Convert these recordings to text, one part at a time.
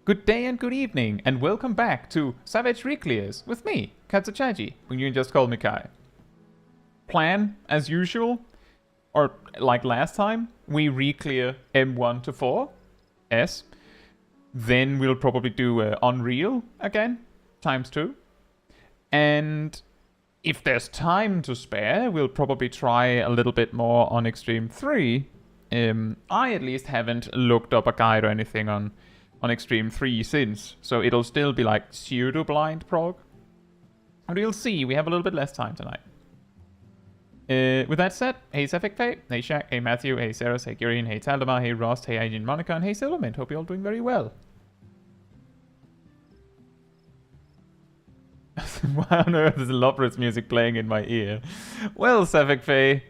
Good day and good evening, and welcome back to Savage Reclears with me, Caetsu Chaiji, when you can just call me Kai. Plan, as usual, or like last time, we reclear M1 to 4, S. Then we'll probably do Unreal again, ×2. And if there's time to spare, we'll probably try a little bit more on Extreme 3. I at least haven't looked up a guide or anything on Extreme 3 since, so it'll still be like pseudo-blind prog. And we'll see, we have a little bit less time tonight. With that said, hey FFXIV, hey Shaq, hey Matthew, hey Sarah, hey Girian, hey Taldemar, hey Ross, hey Agent Monica, and hey Silvermint. Hope you're all doing very well. Why on earth is Lopris music playing in my ear? Well, FFXIV,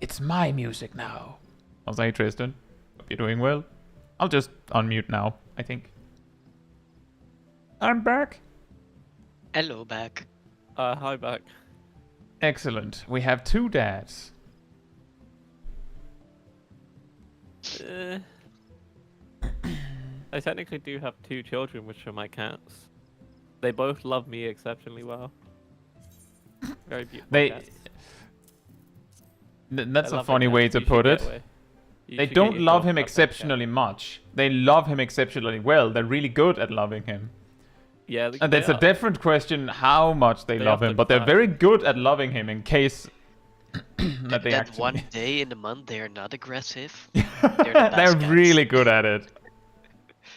it's my music now. How's hey Tristan? Hope you're doing well. I'll just unmute now, I think. I'm back. Hello, back. Hi, back. Excellent. We have two dads. I technically do have two children, which are my cats. They both love me exceptionally well. Very beautiful cats. That's a funny way to put it. They don't love him exceptionally much. They love him exceptionally well. They're really good at loving him. Yeah, and it's a different question how much they love him, but they're very good at loving him in case that they actually... one day in the month they are not aggressive. They're really good at it.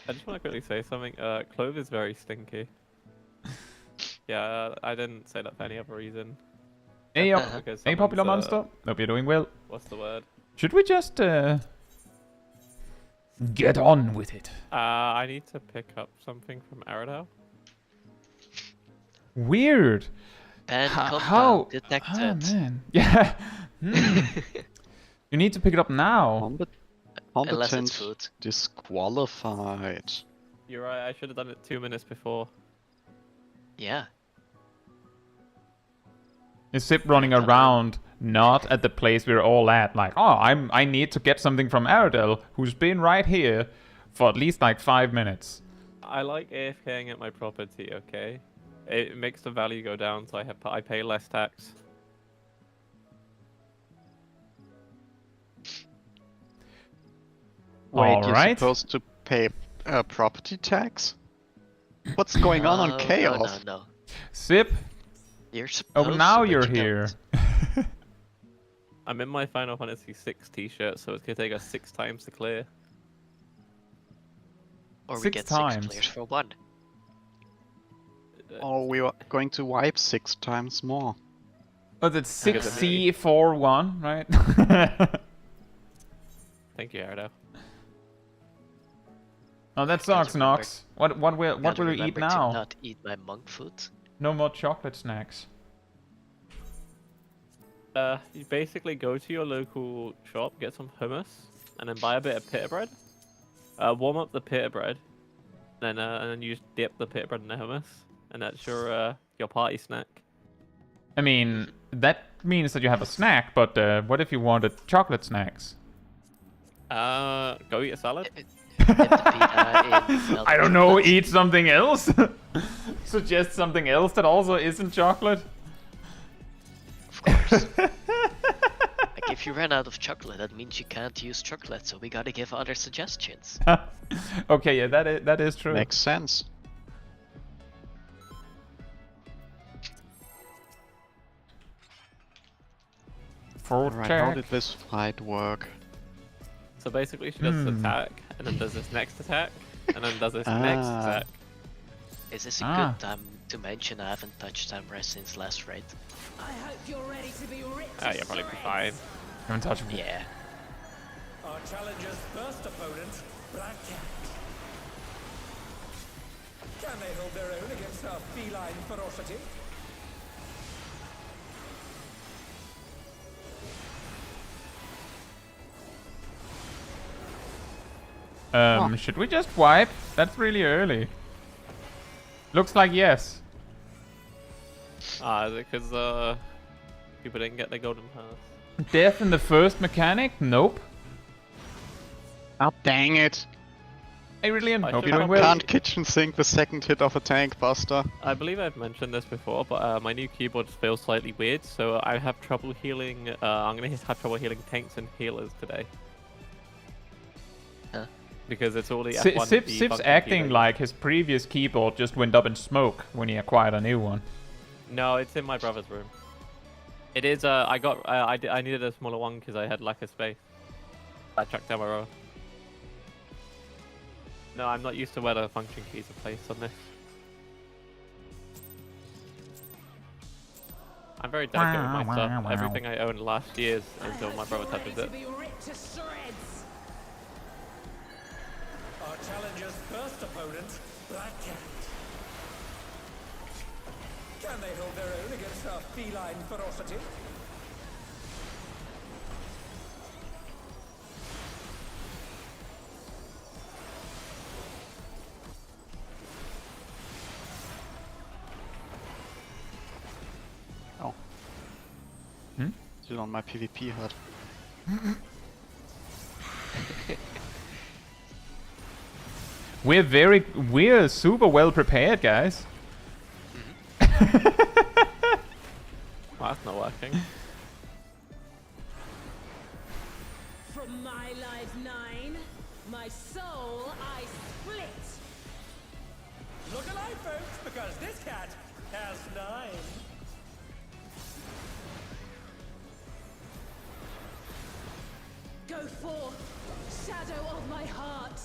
I just want to quickly say something. Clove is very stinky. Yeah, I didn't say that for any other reason. Hey, hey popular monster. Hope you're doing well. What's the word? Should we just get on with it? I need to pick up something from Arcadion. Weird. How detected. Oh man. Yeah. You need to pick it up now. Competent disqualified. You're right, I should have done it 2 minutes before. Yeah. Is Sip running around not at the place we're all at? Like, oh, I need to get something from Aradel, who's been right here for at least like 5 minutes. I like AFKing at my property, okay? It makes the value go down, so I pay less tax. Wait, you're supposed to pay property tax? What's going on Chaos? No. Sip? You're supposed oh, now to, you're here. I'm in my Final Fantasy VI t-shirt, so it's gonna take us 6 times to clear. Or we get 6 players for 1. Oh, we are going to wipe 6 times more. Oh, that's 6C41, right? Thank you, Ardo. Oh, that sucks, Nox. What will we eat now? To not eat my monk food. No more chocolate snacks. You basically go to your local shop, get some hummus, and then buy a bit of pita bread. Warm up the pita bread, and then you just dip the pita bread in the hummus, and that's your party snack. I mean, that means that you have a snack, but what if you wanted chocolate snacks? Go eat a salad. I don't know, eat something else? Suggest something else that also isn't chocolate? Of course. Like, if you run out of chocolate, that means you can't use chocolate, so we gotta give other suggestions. Okay, yeah, that is true. Makes sense. Alright, how did this fight work? So basically she does this attack, and then does this next attack, and then does this next attack. Is this a good time to mention I haven't touched Samurai since last raid? I hope you're ready to be ripped. You'll probably be fine. Haven't touched me. Yeah. Our challenger's first opponent, Black Cat. Can they hold their own against our feline ferocity? Should we just wipe? That's really early. Looks like yes. Is it because people didn't get their golden pass? Death in the first mechanic? Nope. Oh, dang it. Hey, Ridlian, I hope should you're doing probably- well. Can't kitchen sink the second hit of a tank buster. I believe I've mentioned this before, but my new keyboard feels slightly weird, so I have trouble healing. I'm gonna have trouble healing tanks and healers today. Huh. Because it's all the Si- F1 Sip's function acting keyboard. like his previous keyboard just went up in smoke when he acquired a new one. No, it's in my brother's room. It is. I needed a smaller one because I had lack of space. I chucked down my rower. No, I'm not used to where the function keys are placed on this. I'm very delicate with my stuff. Everything I owned last year's until my brother touches it. Our challenger's first opponent, Black Cat. Can they hold their own against our feline ferocity? Oh. Hmm? Still on my PvP hut. We're super well prepared, guys. Oh, that's not working. From my life 9, my soul I split. Look alive, folks, because this cat has 9. Go forth, shadow of my heart.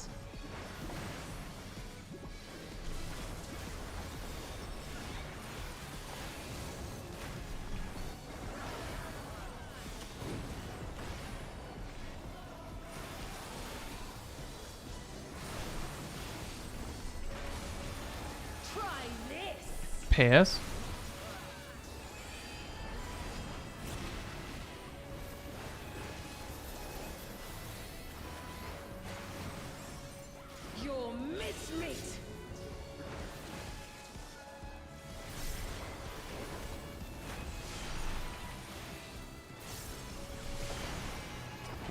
Try this. Pairs. Your mincemeat.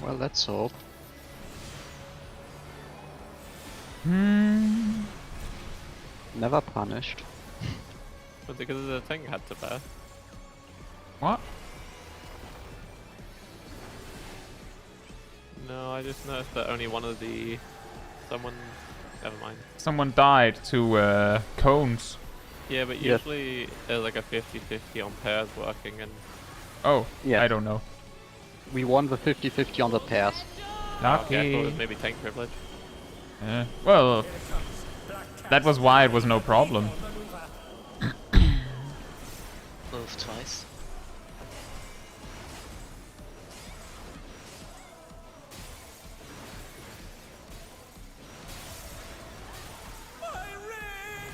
Well, that's all. Hmm. Never punished. But because the thing had to bear. What? No, I just noticed that only one of the... Someone... Never mind. Someone died to cones. Yeah, but Yeah. usually there's like a 50-50 on pairs working and... Oh, Yeah. I don't know. We won the 50-50 on the pairs. Okay, I thought it Lucky. was maybe tank privilege. Yeah. Well, that was why it was no problem. Move twice. My ring!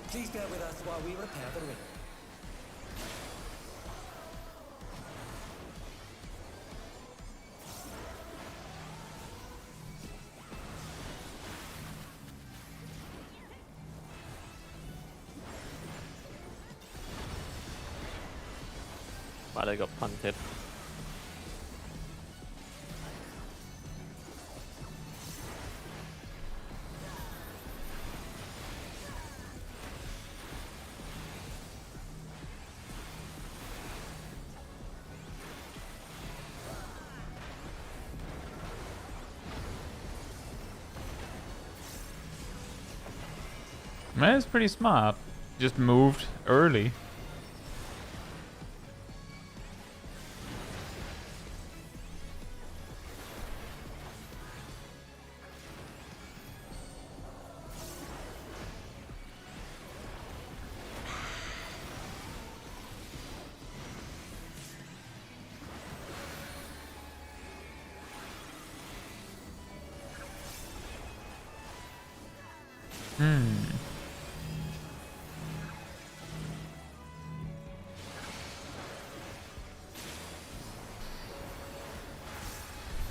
Please bear with us while we repair the ring. Why they got punted. Man, it's pretty smart. Just moved early.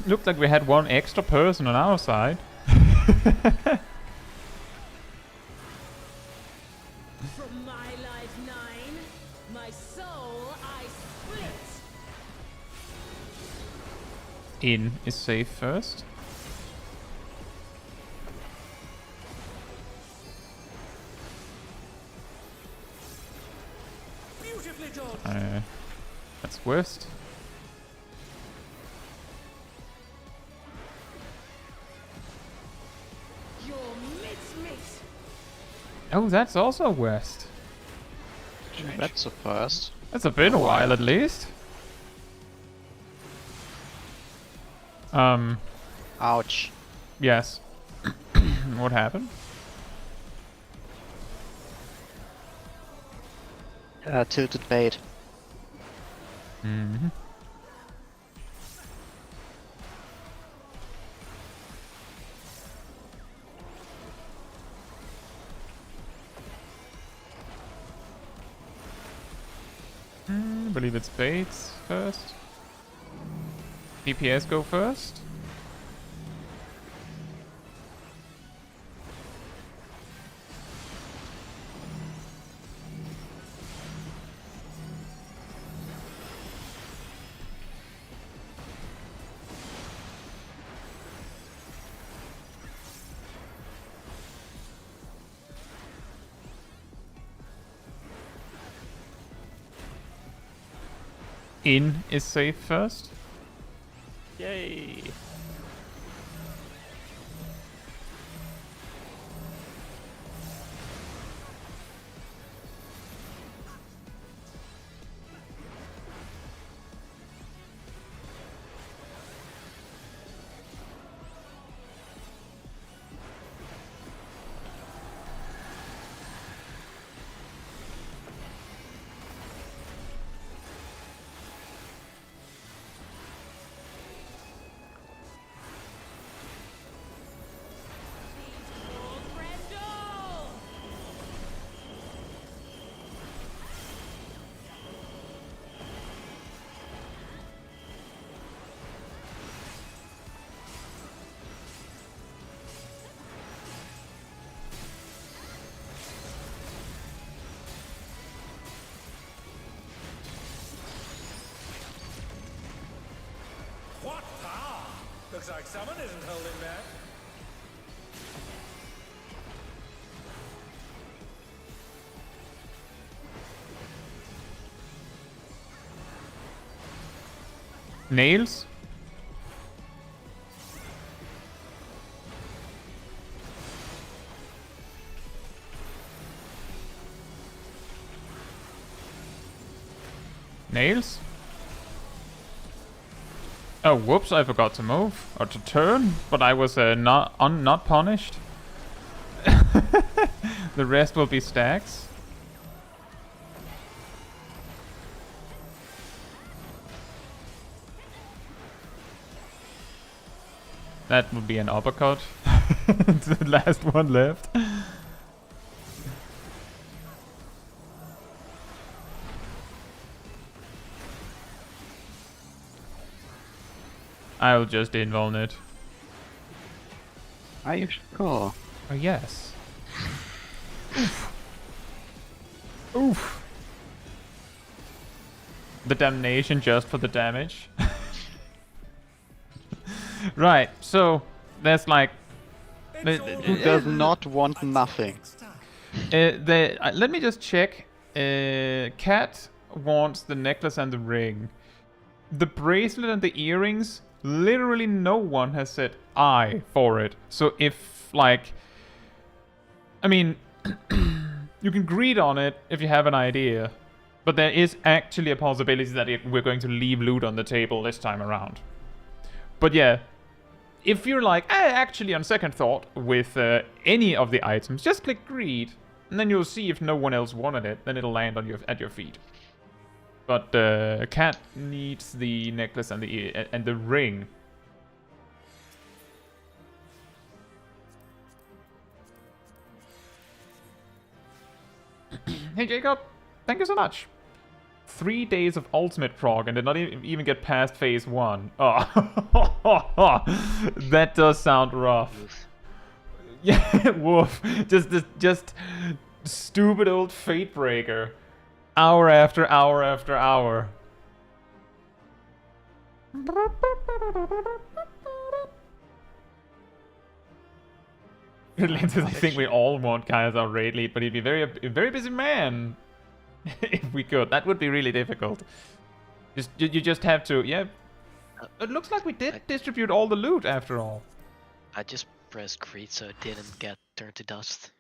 Looked like we had one extra person on our side. From my life 9, my soul I split. In is safe first. Beautifully done. That's worst. Your mincemeat. Oh, that's also west. That's a first. That's been a while at least. Ouch. Yes. What happened? Tilted bait. Mm-hmm. I believe it's baits first. DPS go first. In is safe first. Yay! What power! Looks like someone isn't holding back. Nails. Nails. Oh, whoops! I forgot to move or to turn, but I was not punished. The rest will be stacks. That would be an uppercut. The last one left. I'll just invuln it. Are you sure? Oh, yes. Oof. Oof. The damnation just for the damage. Right, so there's like... Who does not want nothing? let me just check. Cat wants the necklace and the ring. The bracelet and the earrings, literally no one has said I for it. So if, like... I mean, you can greed on it if you have an idea. But there is actually a possibility that we're going to leave loot on the table this time around. But yeah, if you're like, actually on second thought, with any of the items, just click greed. And then you'll see if no one else wanted it, then it'll land on at your feet. But Cat needs the necklace and the ring. Hey Jacob, thank you so much. 3 days of ultimate prog and did not even get past phase 1. Oh, that does sound rough. Yeah, woof. Just stupid old fate breaker. Hour after hour after hour. Relentless, I think we all want Kai as our raid lead, but he'd be a very busy man. If we could, that would be really difficult. You just have to, yeah. It looks like we did distribute all the loot after all. I just pressed Creed so it didn't get turned to dust.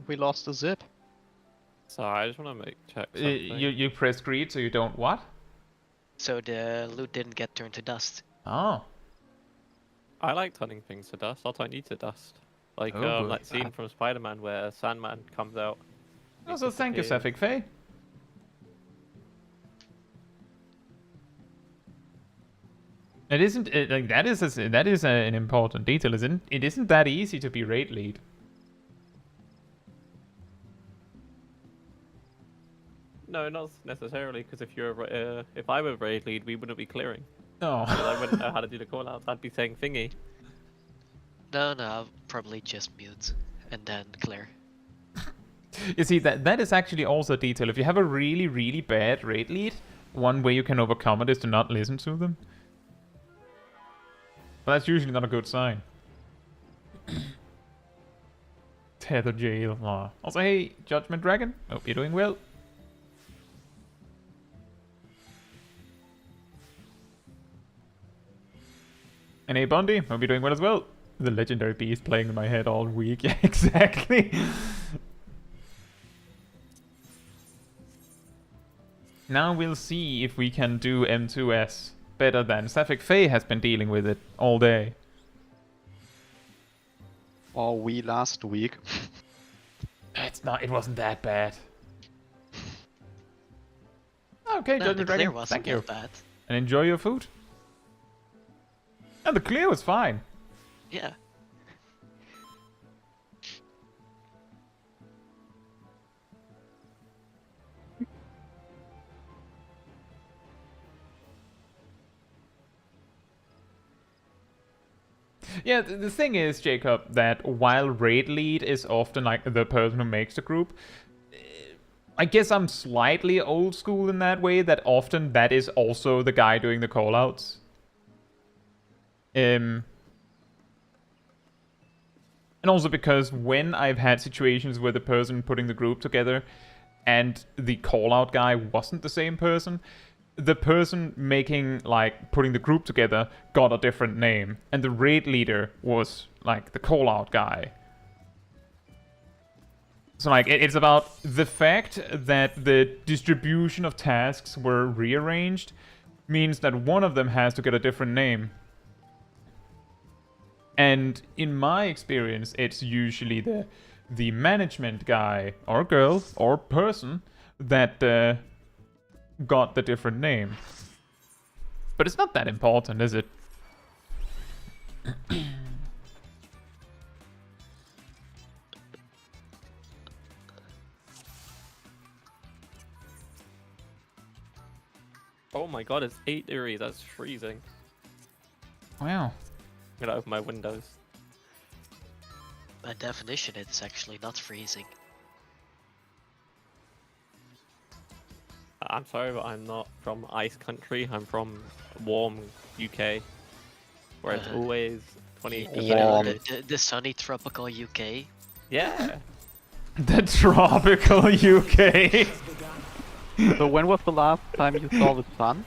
We lost the zip. Sorry, I just want to check something. You press greed so you don't what? So the loot didn't get turned to dust. Oh. I like turning things to dust. I'll turn you to dust. Like Oh, that scene from Spider-Man where Sandman comes out. Also, thank you, FFXIV. It isn't like that is an important detail, isn't it? It isn't that easy to be raid lead. No, not necessarily, because if I were raid lead, we wouldn't be clearing. Oh. I wouldn't know how to do the callouts. I'd be saying thingy. No, I'll probably just mute and then clear. You see, that is actually also a detail. If you have a really, really bad raid lead, one way you can overcome it is to not listen to them. But that's usually not a good sign. Tether jail. Aw. Also, hey, Judgment Dragon. Hope you're doing well. And hey, Bundy. Hope you're doing well as well. The legendary beast playing in my head all week. Yeah, exactly. Now we'll see if we can do M2S better than FFXIV has been dealing with it all day. Or we last week. It wasn't that bad. Okay, No, Judgment the Dragon, clear wasn't thank you. that bad. And enjoy your food. And the clear was fine. Yeah. Yeah, the thing is, Jacob, that while raid lead is often like the person who makes the group, I guess I'm slightly old school in that way, that often that is also the guy doing the callouts. And also because when I've had situations where the person putting the group together and the callout guy wasn't the same person, the person making, like, putting the group together got a different name, and the raid leader was, like, the call-out guy. So, like, it's about the fact that the distribution of tasks were rearranged means that one of them has to get a different name. And in my experience, it's usually the management guy, or girl, or person that got the different name. But it's not that important, is it? Oh my god, it's 8 degrees. That's freezing. Wow. I'm gonna open my windows. By definition, it's actually not freezing. I'm sorry, but I'm not from ice country. I'm from warm UK, where it's always 20. Warm. The sunny tropical UK. Yeah. The tropical UK. So when was the last time you saw the sun?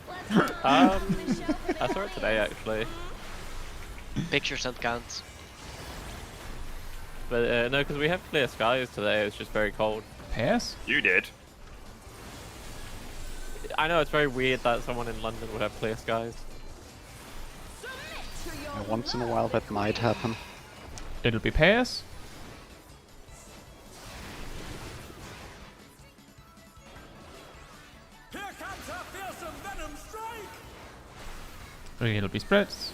I saw it today actually. Pictures and counts. But no, because we have clear skies today. It's just very cold. Pass? You did. I know it's very weird that someone in London would have clear skies. Once in a while that might happen. It'll be pass. Here comes a fearsome venom strike! It'll be spreads.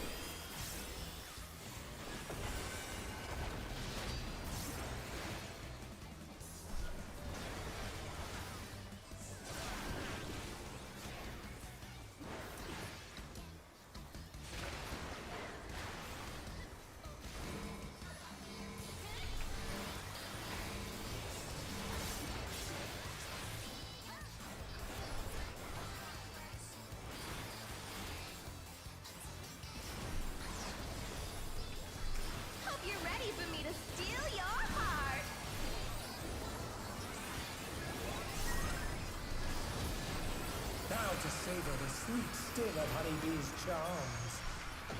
savor the sweet sting of honeybee's charms.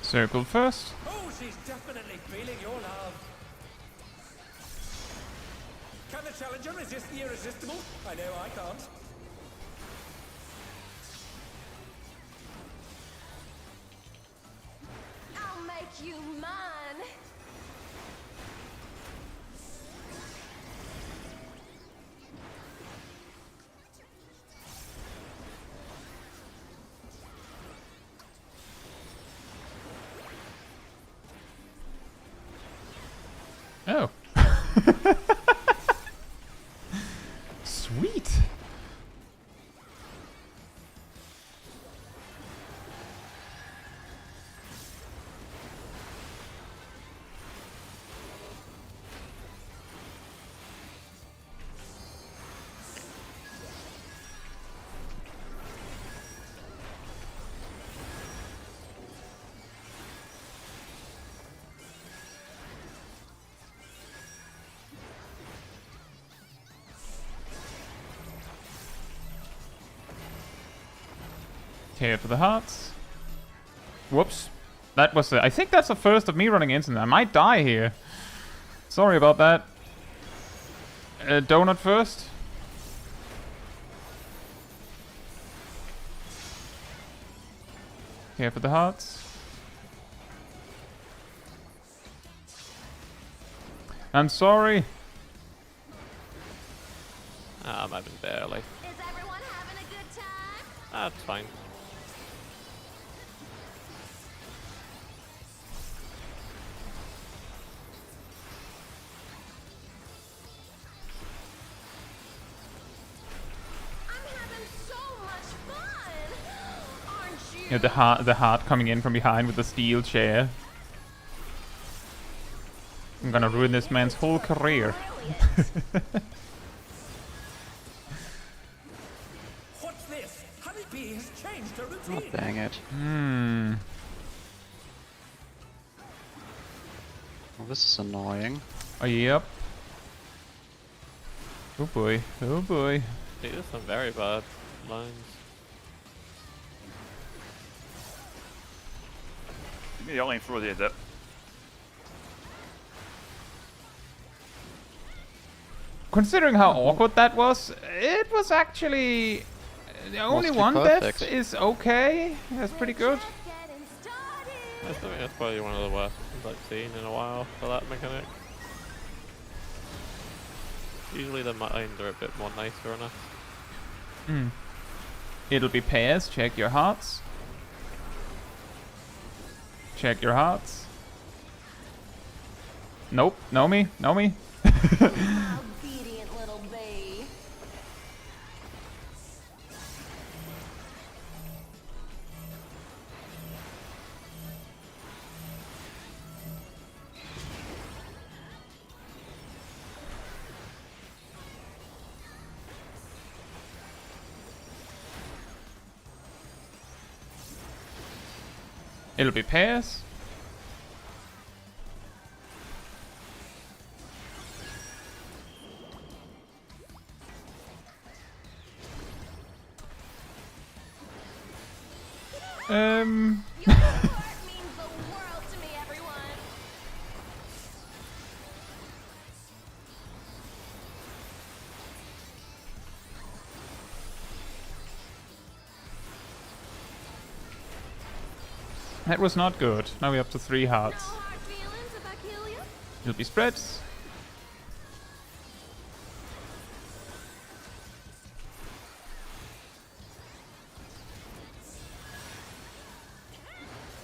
Circle first. Oh, she's definitely feeling your love. Can the challenger resist the irresistible? I know I can't. I'll make you mine. Oh. Sweet. Here for the hearts. Whoops. That was I think that's the first of me running into them. I might die here. Sorry about that. Donut first. Here for the hearts. I'm sorry. I'm having barely. Is everyone having a good time? That's fine. I'm having so much fun. Aren't you? Yeah, the heart coming in from behind with the steel chair. I'm gonna ruin this man's whole career. Brilliant. What's this? Honeybee has changed her Oh, routine. dang it. Hmm. Well, this is annoying. Oh, yep. Oh boy. Oh boy. These are some very bad lines. Maybe only throw the dip. Considering how awkward that was, it was actually only Mostly one perfect. death is okay. That's pretty good. Just getting started. I think that's probably one of the worst ones I've seen in a while for that mechanic. Usually the mines are a bit more nicer on us. Hmm. It'll be pairs. Check your hearts. Check your hearts. Nope. Know me. Know me. Obedient little bee. It'll be pairs. Your support means the world to me, everyone. That was not good. Now we're up to 3 No hearts. hard feelings if I kill you. It'll be spreads.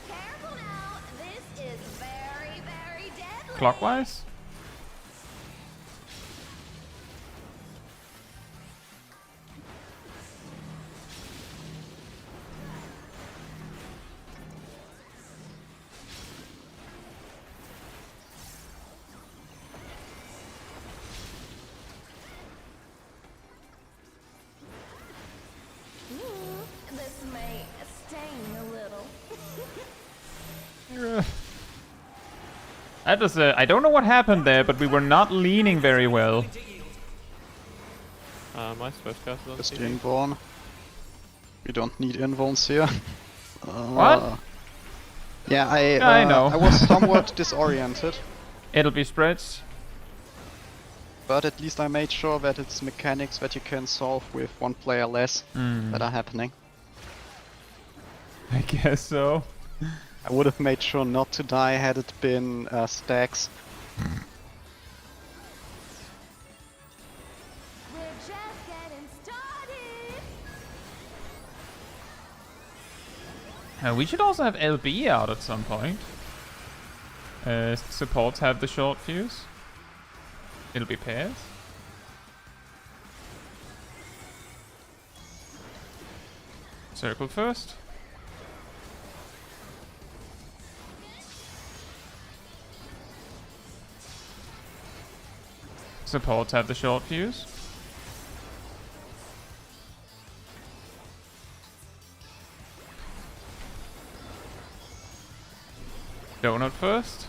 Careful now. This is very, very deadly. Clockwise. This may sting a little. That was I don't know what happened there, but we were not leaning very well. To yield. My switch cast is on Just CD. inborn. We don't need invulns here. What? Yeah, I know. I was somewhat disoriented, It'll be spreads. but at least I made sure that it's mechanics that you can solve with one player less that are happening. I guess so. I would have made sure not to die had it been stacks. We're just getting started. We should also have LB out at some point. Supports have the short fuse. It'll be pairs. Circle first. Supports have the short fuse. Donut first.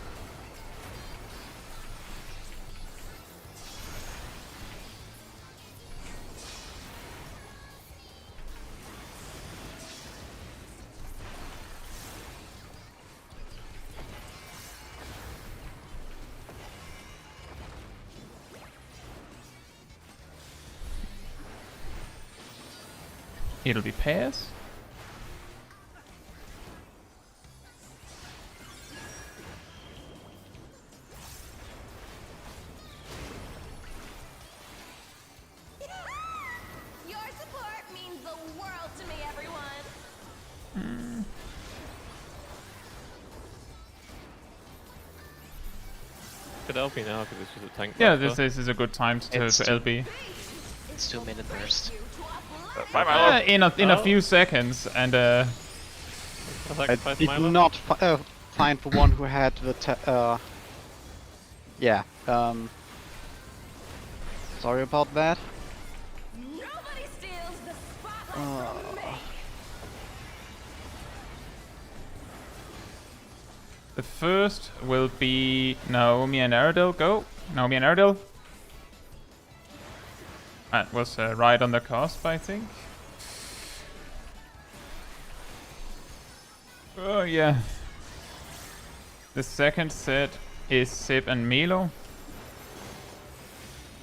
It'll be pairs. Your support means the world to me, everyone. Could help me now because it's just a tank. Yeah, buster. this is a good time to It's LB. It's 2-minute burst. Bye, my lord. In a Oh. few seconds, and I I sacrificed did my life. not find the one who had the yeah, sorry about that. Nobody steals the spotlight from me. the first will be Naomi and Erdil. Go, Naomi and Erdil. That was right on the cusp, I think. Oh yeah. The second set is Sip and Milo.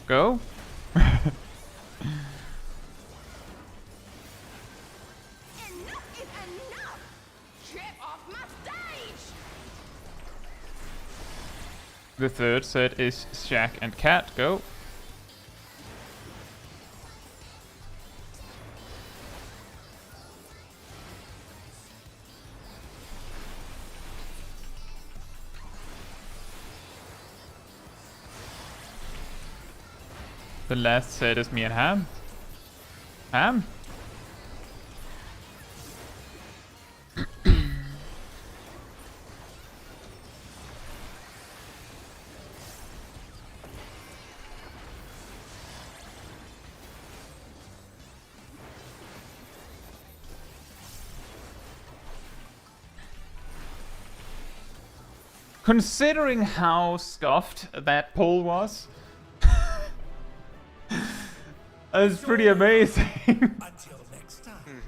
Go. Enough is enough. Trip off my stage. The third set is Shaq and Cat. Go. The last set is me and Ham. Ham? Considering how scuffed that pull was, that's pretty amazing. Until next time.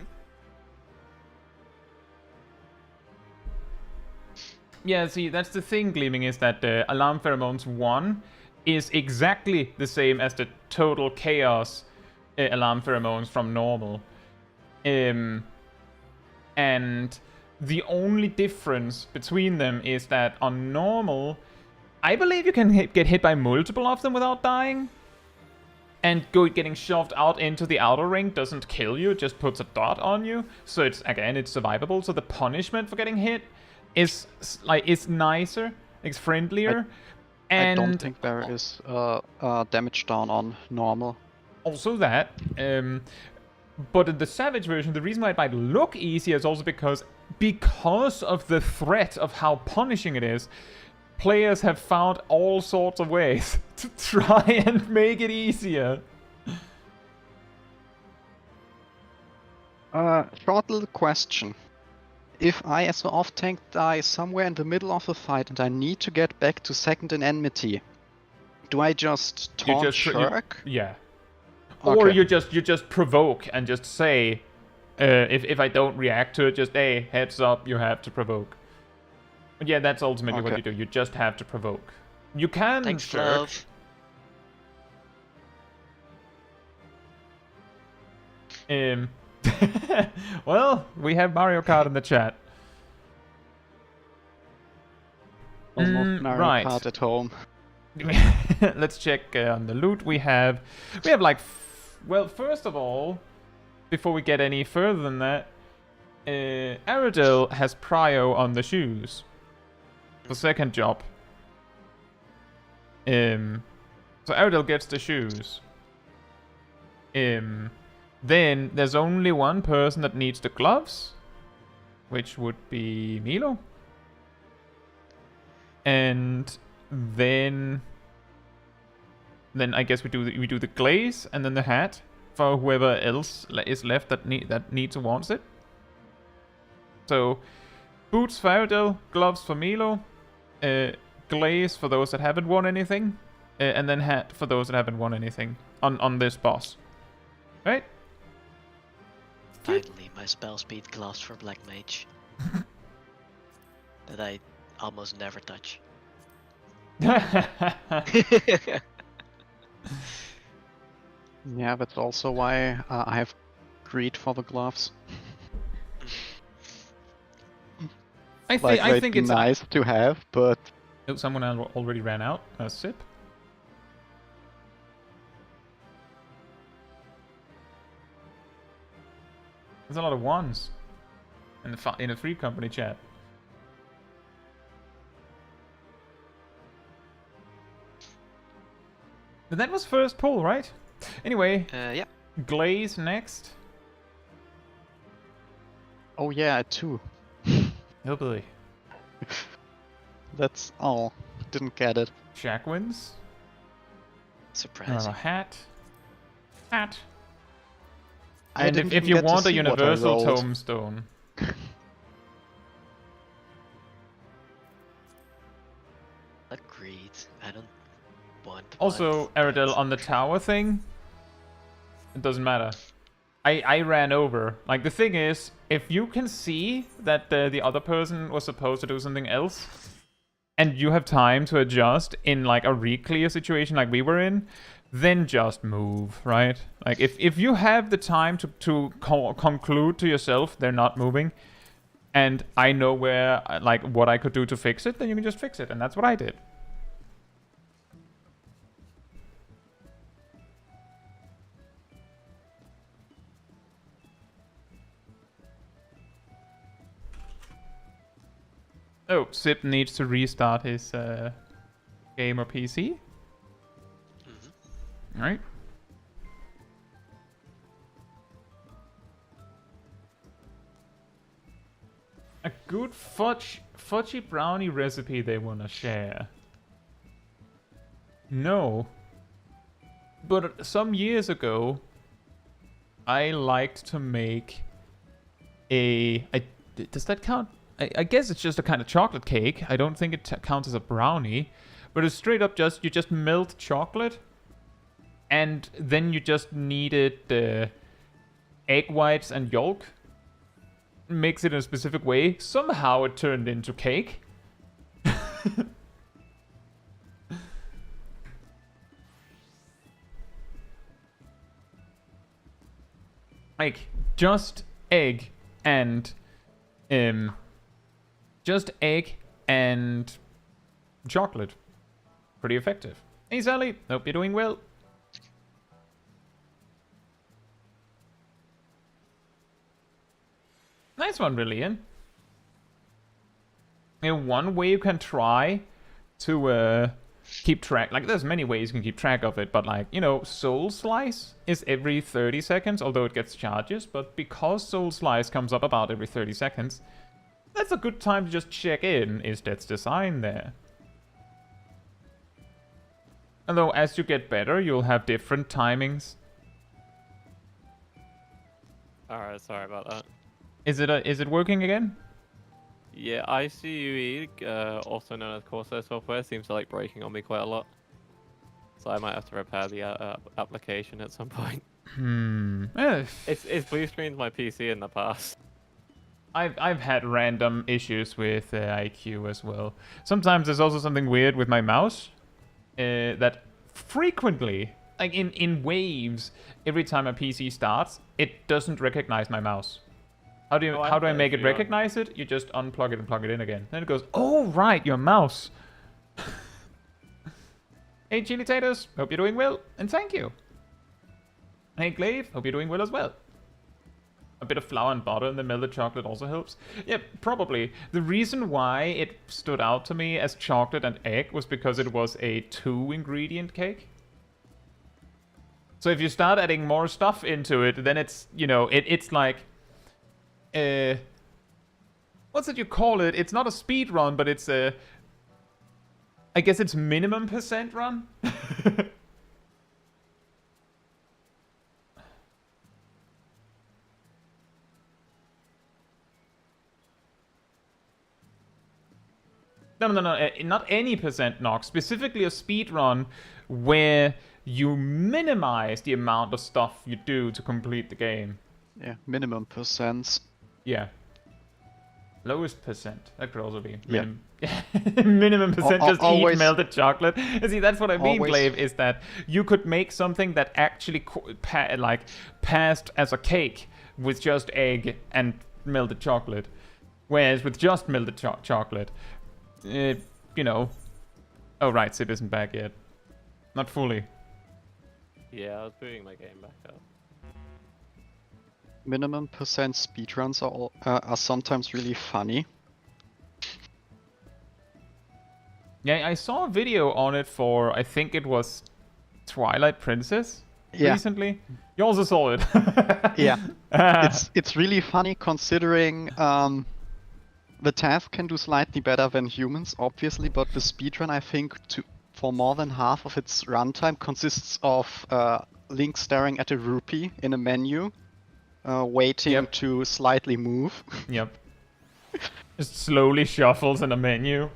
Yeah, see, that's the thing, Gleaming, is that Alarm Pheromones 1 is exactly the same as the Total Chaos Alarm Pheromones from normal. And the only difference between them is that on normal, I believe you can get hit by multiple of them without dying. And getting shoved out into the outer ring doesn't kill you, it just puts a dot on you. So it's survivable. So the punishment for getting hit is nicer, it's friendlier. I don't think there is damage down on normal. Also that. But in the Savage version, the reason why it might look easier is also because of the threat of how punishing it is, players have found all sorts of ways to try and make it easier. Short little question. If I, as an off-tank, die somewhere in the middle of a fight and I need to get back to second in enmity, do I just taunt Shirk? Yeah. Or Okay. you just provoke and just say, If I don't react to it, just hey, heads up, you have to provoke. But yeah, that's ultimately what you do. You just have to provoke. You can Thanks, jerk. love. Well, we have Mario Kart in the chat. Almost Mario right. Kart at home. Let's check on the loot. We have like, well, first of all, before we get any further than that, Aradil has prio on the shoes. The second job. So Aradil gets the shoes. Then there's only one person that needs the gloves, which would be Milo. And then I guess we do the glaze and then the hat for whoever else is left that needs or wants it. So boots for Aradil, gloves for Milo, glaze for those that haven't won anything, and then hat for those that haven't won anything on this boss. Right? Finally, my spell speed gloves for Black Mage. That I almost never touch. Yeah, that's also why I have greed for the gloves. I Like, think it's nice to have, but Oh, someone already ran out. A sip. There's a lot of ones in a free company chat. But that was first pull, right? Anyway, Yeah. glaze next. oh yeah, 2. Oh boy. That's all. Didn't get it. Shack wins. Surprising. Hat. Hat. I And didn't if even you get to want a see what I universal rolled. tombstone. Agreed. I don't want. Also, one. Aradil, on the tower thing, it doesn't matter. I ran over. Like, the thing is, if you can see that the other person was supposed to do something else, and you have time to adjust in, like, a Reclear situation like we were in, then just move, right? Like, if you have the time to conclude to yourself they're not moving, and I know where, like, what I could do to fix it, then you can just fix it, and that's what I did. Oh, Sip needs to restart his game or PC. Alright. A good fudgy brownie recipe they want to share. No. But some years ago, I liked to make does that count? I guess it's just a kind of chocolate cake. I don't think it counts as a brownie. But it's straight up you just melt chocolate. And then you just needed egg whites and yolk. Mix it in a specific way. Somehow it turned into cake. Like, just egg and chocolate. Pretty effective. Hey Sally, hope you're doing well. Nice one, Brilliant. One way you can try to keep track, like there's many ways you can keep track of it, but like, Soul Slice is every 30 seconds, although it gets charges, but because Soul Slice comes up about every 30 seconds, that's a good time to just check in, is Death's Design there? Although as you get better, you'll have different timings. Alright, sorry about that. Is it working again? Yeah, ICUE, also known as Corsair software, seems to like breaking on me quite a lot. So I might have to repair the application at some point. It's blue screened my PC in the past. I've had random issues with IQ as well. Sometimes there's also something weird with my mouse that frequently, like in waves, every time a PC starts, it doesn't recognize my mouse. How do I make it recognize it? You just unplug it and plug it in again. Then it goes, oh right, your mouse. Hey Chili Taters, hope you're doing well, and thank you. Hey Glaive, hope you're doing well as well. A bit of flour and butter and the melted chocolate also helps. Yeah, probably. The reason why it stood out to me as chocolate and egg was because it was a 2-ingredient cake. So if you start adding more stuff into it, then it's, you know, it's like... what's it you call it? It's not a speed run, but it's a... I guess it's minimum % run? No, not any % knock. Specifically a speed run where you minimize the amount of stuff you do to complete the game. Yeah, minimum %. Yeah. Lowest %. That could also be. Yeah. Minimum % just always, eat melted chocolate. See, that's what I mean, Glaive, is that you could make something that actually passed as a cake with just egg and melted chocolate. Whereas with just melted chocolate, you know... Oh, right, Sid isn't back yet. Not fully. Yeah, I was booting my game back up. Minimum % speedruns are sometimes really funny. Yeah, I saw a video on it for, I think it was Twilight Princess recently. You also saw it. Yeah. It's really funny considering the task can do slightly better than humans, obviously, but the speedrun, I think, for more than half of its runtime consists of Link staring at a rupee in a menu, waiting to slightly move. Yep. Just slowly shuffles in a menu.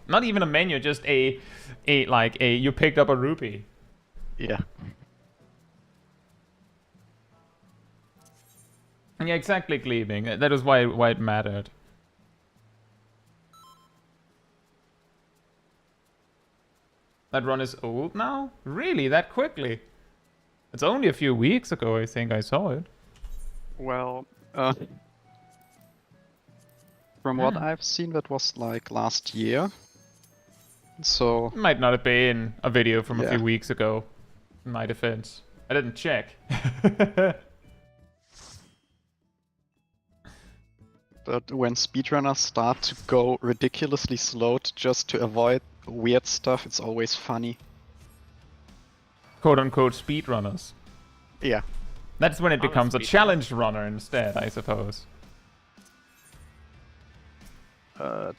Not even a menu, just a you picked up a rupee. Yeah. Yeah, exactly, Gleaming. That is why it mattered. That run is old now? Really? That quickly? It's only a few weeks ago, I think I saw it. Well, from what I've seen, that was like last year. So... It might not have been a video from a few weeks ago, in my defense. I didn't check. But when speedrunners start to go ridiculously slow just to avoid weird stuff, it's always funny. Quote-unquote speedrunners. Yeah. That's when it becomes a challenge runner instead, I suppose.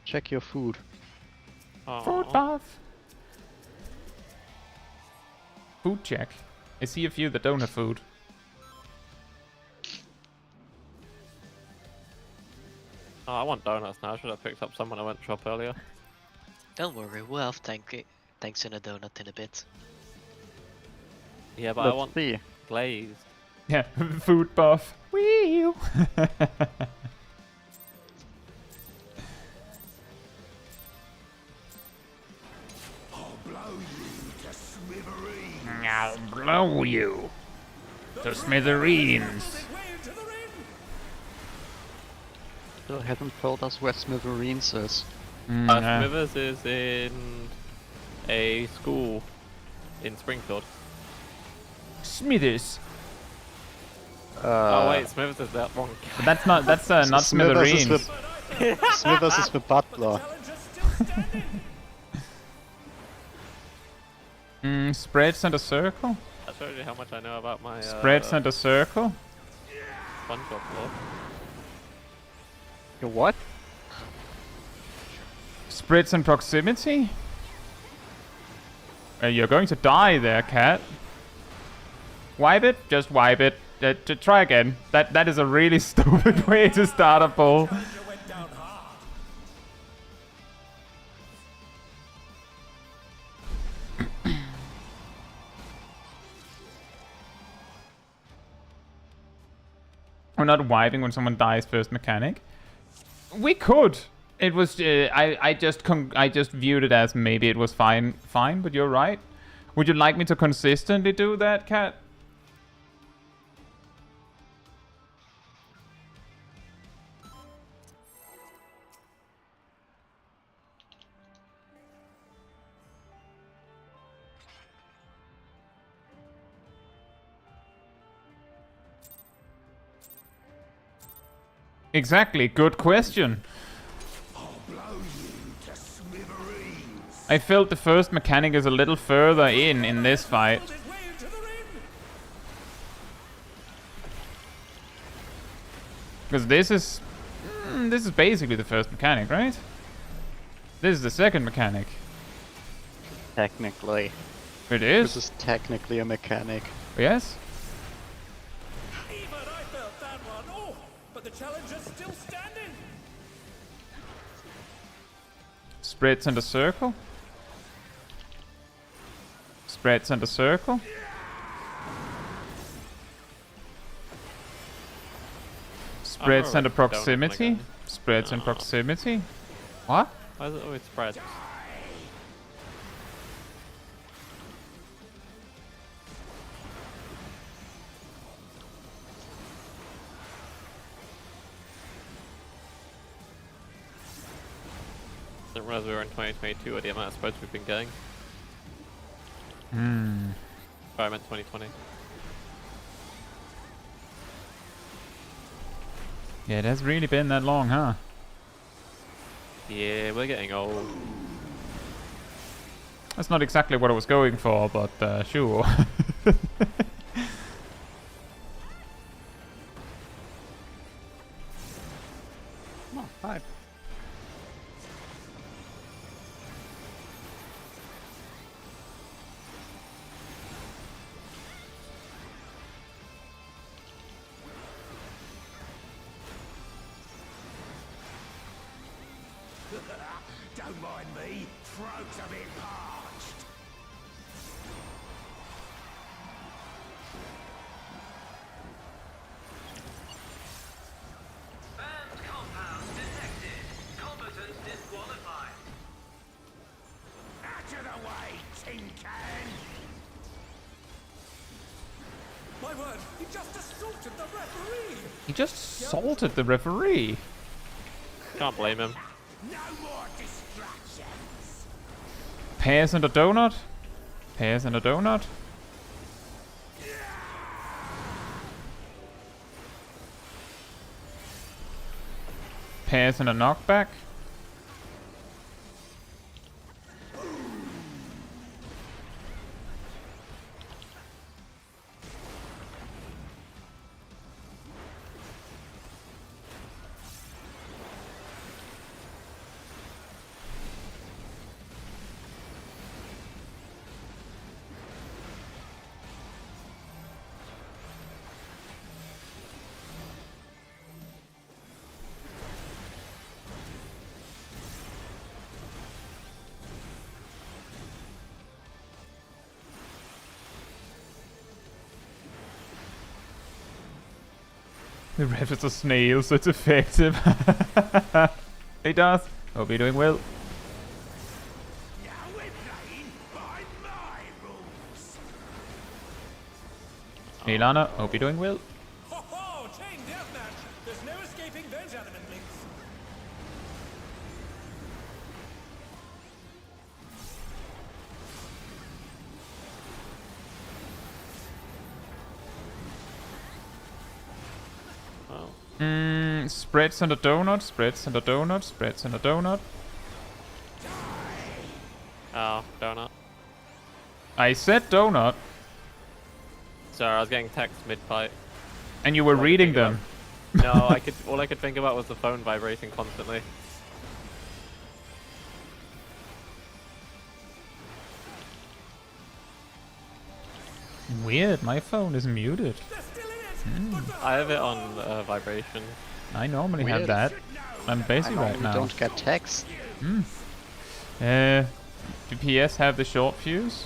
Check your food. Aww. Food bath. Food check. I see a few that don't have food. Oh, I want donuts now. Should have picked up some when I went to shop earlier. Don't worry, we'll have thanks in a donut in a bit. Yeah, but Let's I want see. glazed. Yeah, food buff. Wee! I'll blow you to smithereens. Still haven't told us where Smithereens is. Smithers is in a school in Springfield. Smithers. Oh wait, Smithers is that wrong. But that's not not smithereens. Smithers is the butler. Spread center circle. That shows you how much I know about my Spread center circle. SpongeBob lore. Your what? Spreads in proximity. You're going to die there, cat. Wipe it. Just wipe it. To try again. That is a really stupid way to start a pull. We're not vibing when someone dies first mechanic. We could. It was. I just viewed it as maybe it was fine. But you're right. Would you like me to consistently do that, Cat? Exactly, good question. I felt the first mechanic is a little further in this fight. Because this is basically the first mechanic, right? This is the second mechanic. Technically. It is? This is technically a mechanic. Yes? Even I felt that one. Oh, but the challenger's still standing. Spreads in the circle. Spreads in the circle. Spreads in the proximity. Spreads in proximity. What? Why is it always spread? Didn't realize we were in 2022 with the amount of spreads we've been getting. Sorry, I meant 2020. Yeah, it has really been that long, huh? Yeah, we're getting old. That's not exactly what I was going for, but sure. Oh, hi. Don't mind me. Throat's a bit parched. Banned compound detected. Combatants disqualified. Out of the way, tin can! My word, he just assaulted the referee! He just assaulted the referee. Can't blame him. No more distractions! Pears and a donut. Pears and a donut. Pears and a knockback. The ref is a snail, so it's effective. He does. Hope you're doing well. Now we're playing by my rules! Hey Lana, hope you're doing well. Ho ho! Chain deathmatch! There's no escaping those element links! Spreads and a donut, spreads and a donut, spreads and a donut. Oh, donut. I said donut, Sorry, I was getting texts mid-fight. and you were reading them. No, all I could think about was the phone vibrating constantly. Weird, my phone is muted. They're still in it! But I have it on vibration. I normally have Weird. that. I'm busy I right normally now. don't get text. Do PS have the short fuse?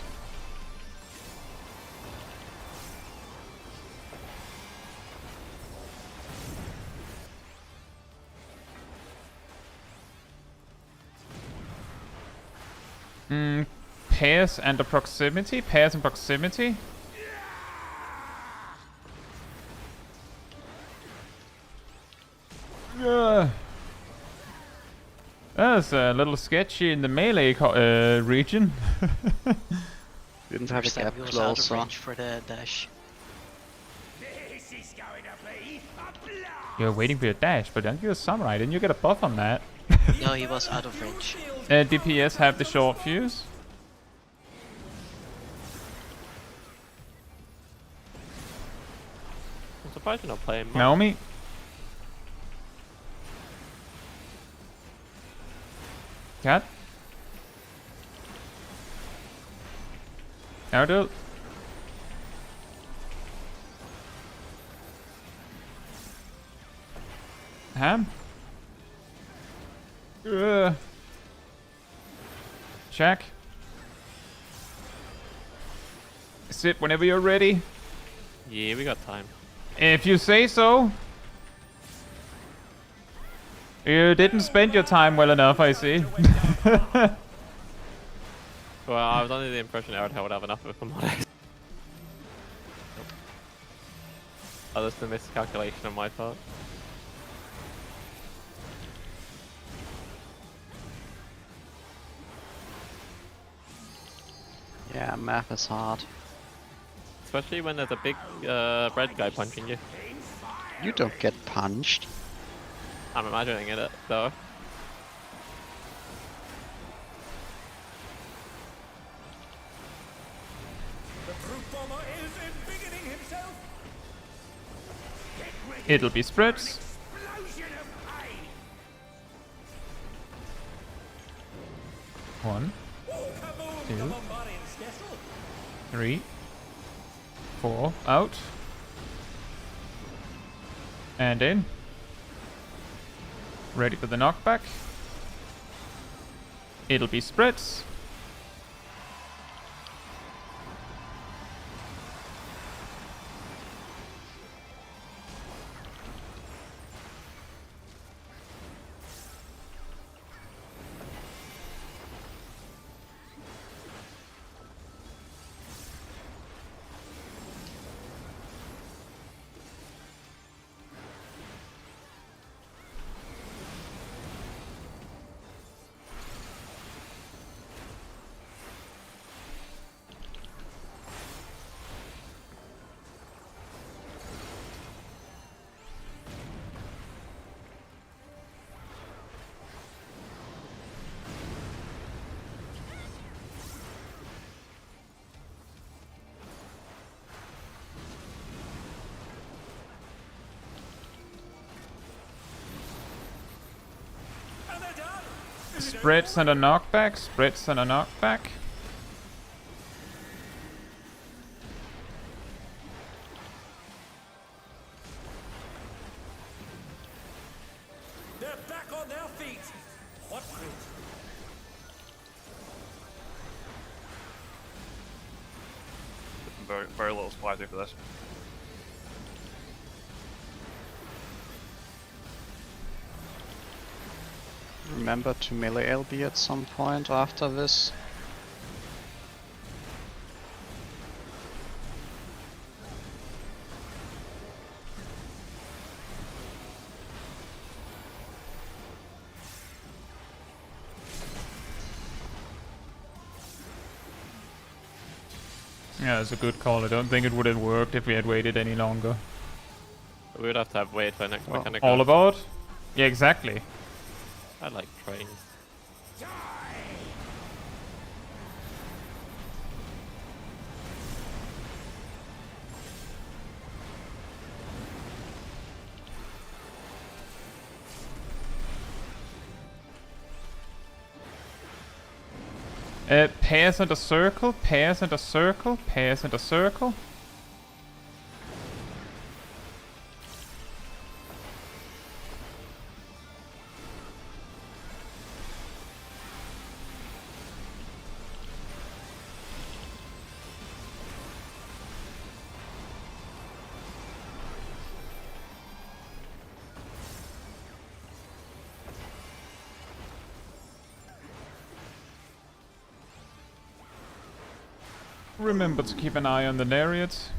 Pairs and a proximity. Pairs and proximity. That's a little sketchy in the melee region. Didn't have a gap Samuel's out of closer. range for the dash. This is going to be a blast. You're waiting for your dash, but aren't you a samurai? Didn't you get a buff on that? No, he was out of range. DPS have the short fuse. I'm surprised you're not playing much. Naomi. Cat. Naruto. Ham. Check. Sit whenever you're ready. Yeah, we got time. If you say so. You didn't spend your time well enough, I see. Well, I was under the impression I would have enough of them on it. Oh, that's a miscalculation on my part. Yeah, math is hard. Especially when there's a big red guy punching you. You don't get punched. I'm imagining it though. The brute bomber is embiggening himself. Get ready It'll be spreads. explosion of pain. 1, Oh, kaboom, Two. the Bombardier's castle. 3, 4, out. And in. Ready for the knockback. It'll be spreads. And they're done. Spreads and a knockback. Spreads and a knockback. They're back on their feet. What grit? Very, very little supply for this. Remember to melee LB at some point after this. Yeah, it's a good call. I don't think it would have worked if we had waited any longer. We would have to have wait for next mechanic. All about? Yeah, exactly. I like trains. Pairs and a circle, pairs and a circle, pairs and a circle. Remember to keep an eye on the lariat.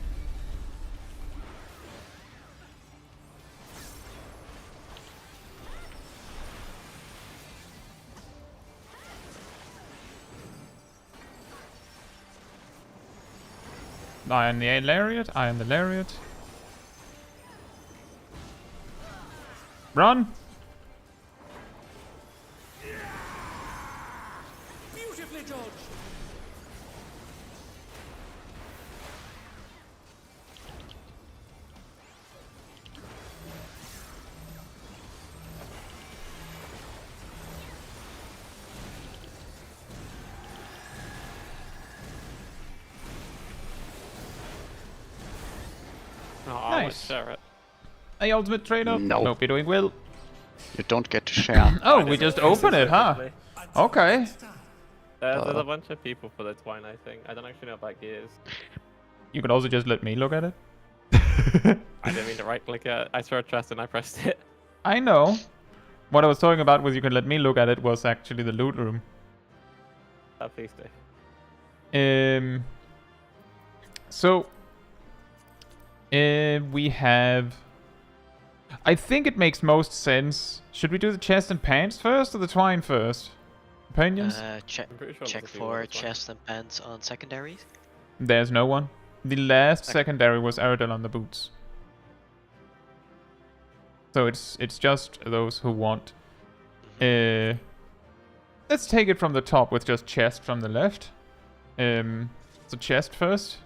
Eye on the lariat, eye on the lariat. Run! Beautifully dodged. Oh, Nice. let's share it. Hey, ultimate trader. No. Hope you're doing well. You don't get to share. Oh, we just open it, huh? Okay. There's a bunch of people for the twine, I think. I don't actually know about gears. You could also just let me look at it. I didn't mean to right click it. I saw a chest and I pressed it. I know. What I was talking about was you could let me look at it was actually the loot room. Please do. So we have. I think it makes most sense. Should we do the chest and pants first or the twine first? Opinions? Check I'm pretty sure check there's a few more for as well. chest and pants on secondaries. There's no one. The last Okay. secondary was Aradel on the boots. So it's just those who want. Let's take it from the top with just chest from the left. So chest first.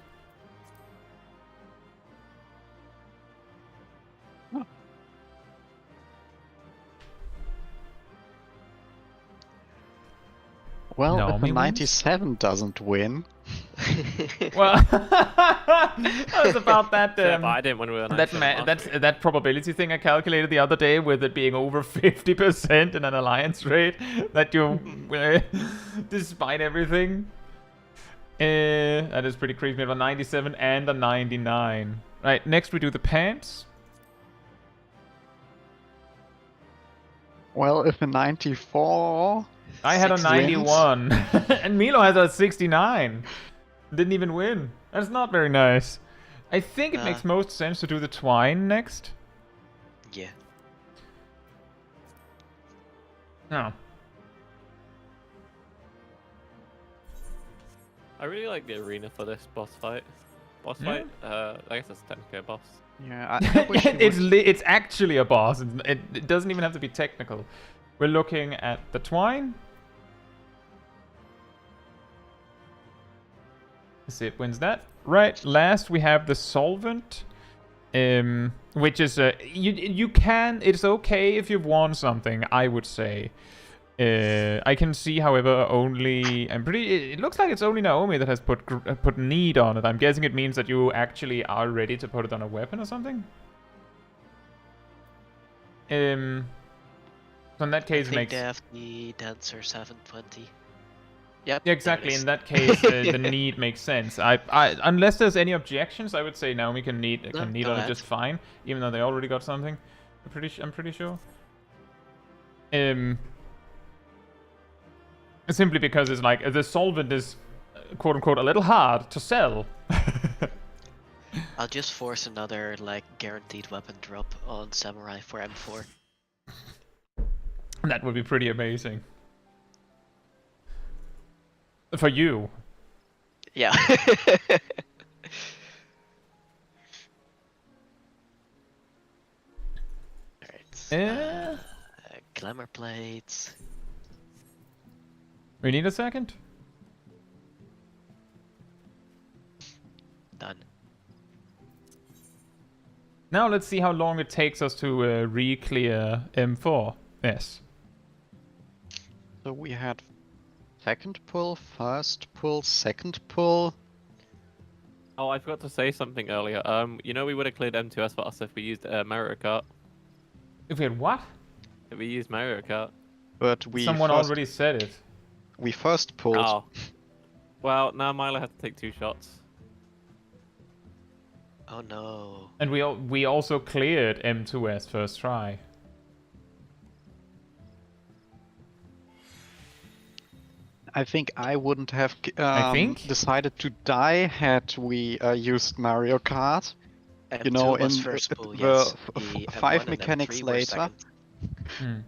Well, Naomi if a wins? 97 doesn't win, Well, that was about that. Yeah, but I didn't win with an That probability thing I calculated the other day with it being over 50% in an alliance rate that you, despite everything, that is pretty crazy. We have a 97 and a 99. Right, next we do the pants. well, if a 94, I had a 6 wins. 91 and Milo has a 69. Didn't even win. That's not very nice. I think it makes most sense to do the twine next. Yeah. Oh. I really like the arena for this boss fight. Boss Yeah. fight? I guess it's technically a boss. yeah, I wish you it's would- it's actually a boss. It doesn't even have to be technical. We're looking at the twine. Let's see if it wins that. Right, last we have the solvent. Which is you can, it's okay if you've won something, I would say. I can see, however, only it looks like it's only Naomi that has put need on it. I'm guessing it means that you actually are ready to put it on a weapon or something. So in that case, I it think makes they have the dancer 720. Yep. yeah, exactly. In that case, the need makes sense. I unless there's any objections, I would say Naomi can need No, on go it ahead. just fine, even though they already got something. I'm pretty sure. Simply because it's like the solvent is quote unquote a little hard to sell. I'll just force another like guaranteed weapon drop on Samurai for M4. That would be pretty amazing. For you. Yeah. Alright. Glamour plates. We need a second. Done. Now let's see how long it takes us to re-clear M4. Yes. So we had second pull, first pull, second pull. Oh, I forgot to say something earlier. You know we would have cleared M2S for us if we used Mario Kart. If we had what? If we used Mario Kart. But we Someone first, already said it. we first pulled. Oh. Well, now Milo has to take 2 shots. Oh no. And we also cleared M2S first try. I think I wouldn't have I think? decided to die had we used Mario Kart. M2 You know, was in first the pull, yes. The M1 5 and mechanics M3 were later. second. Hmm.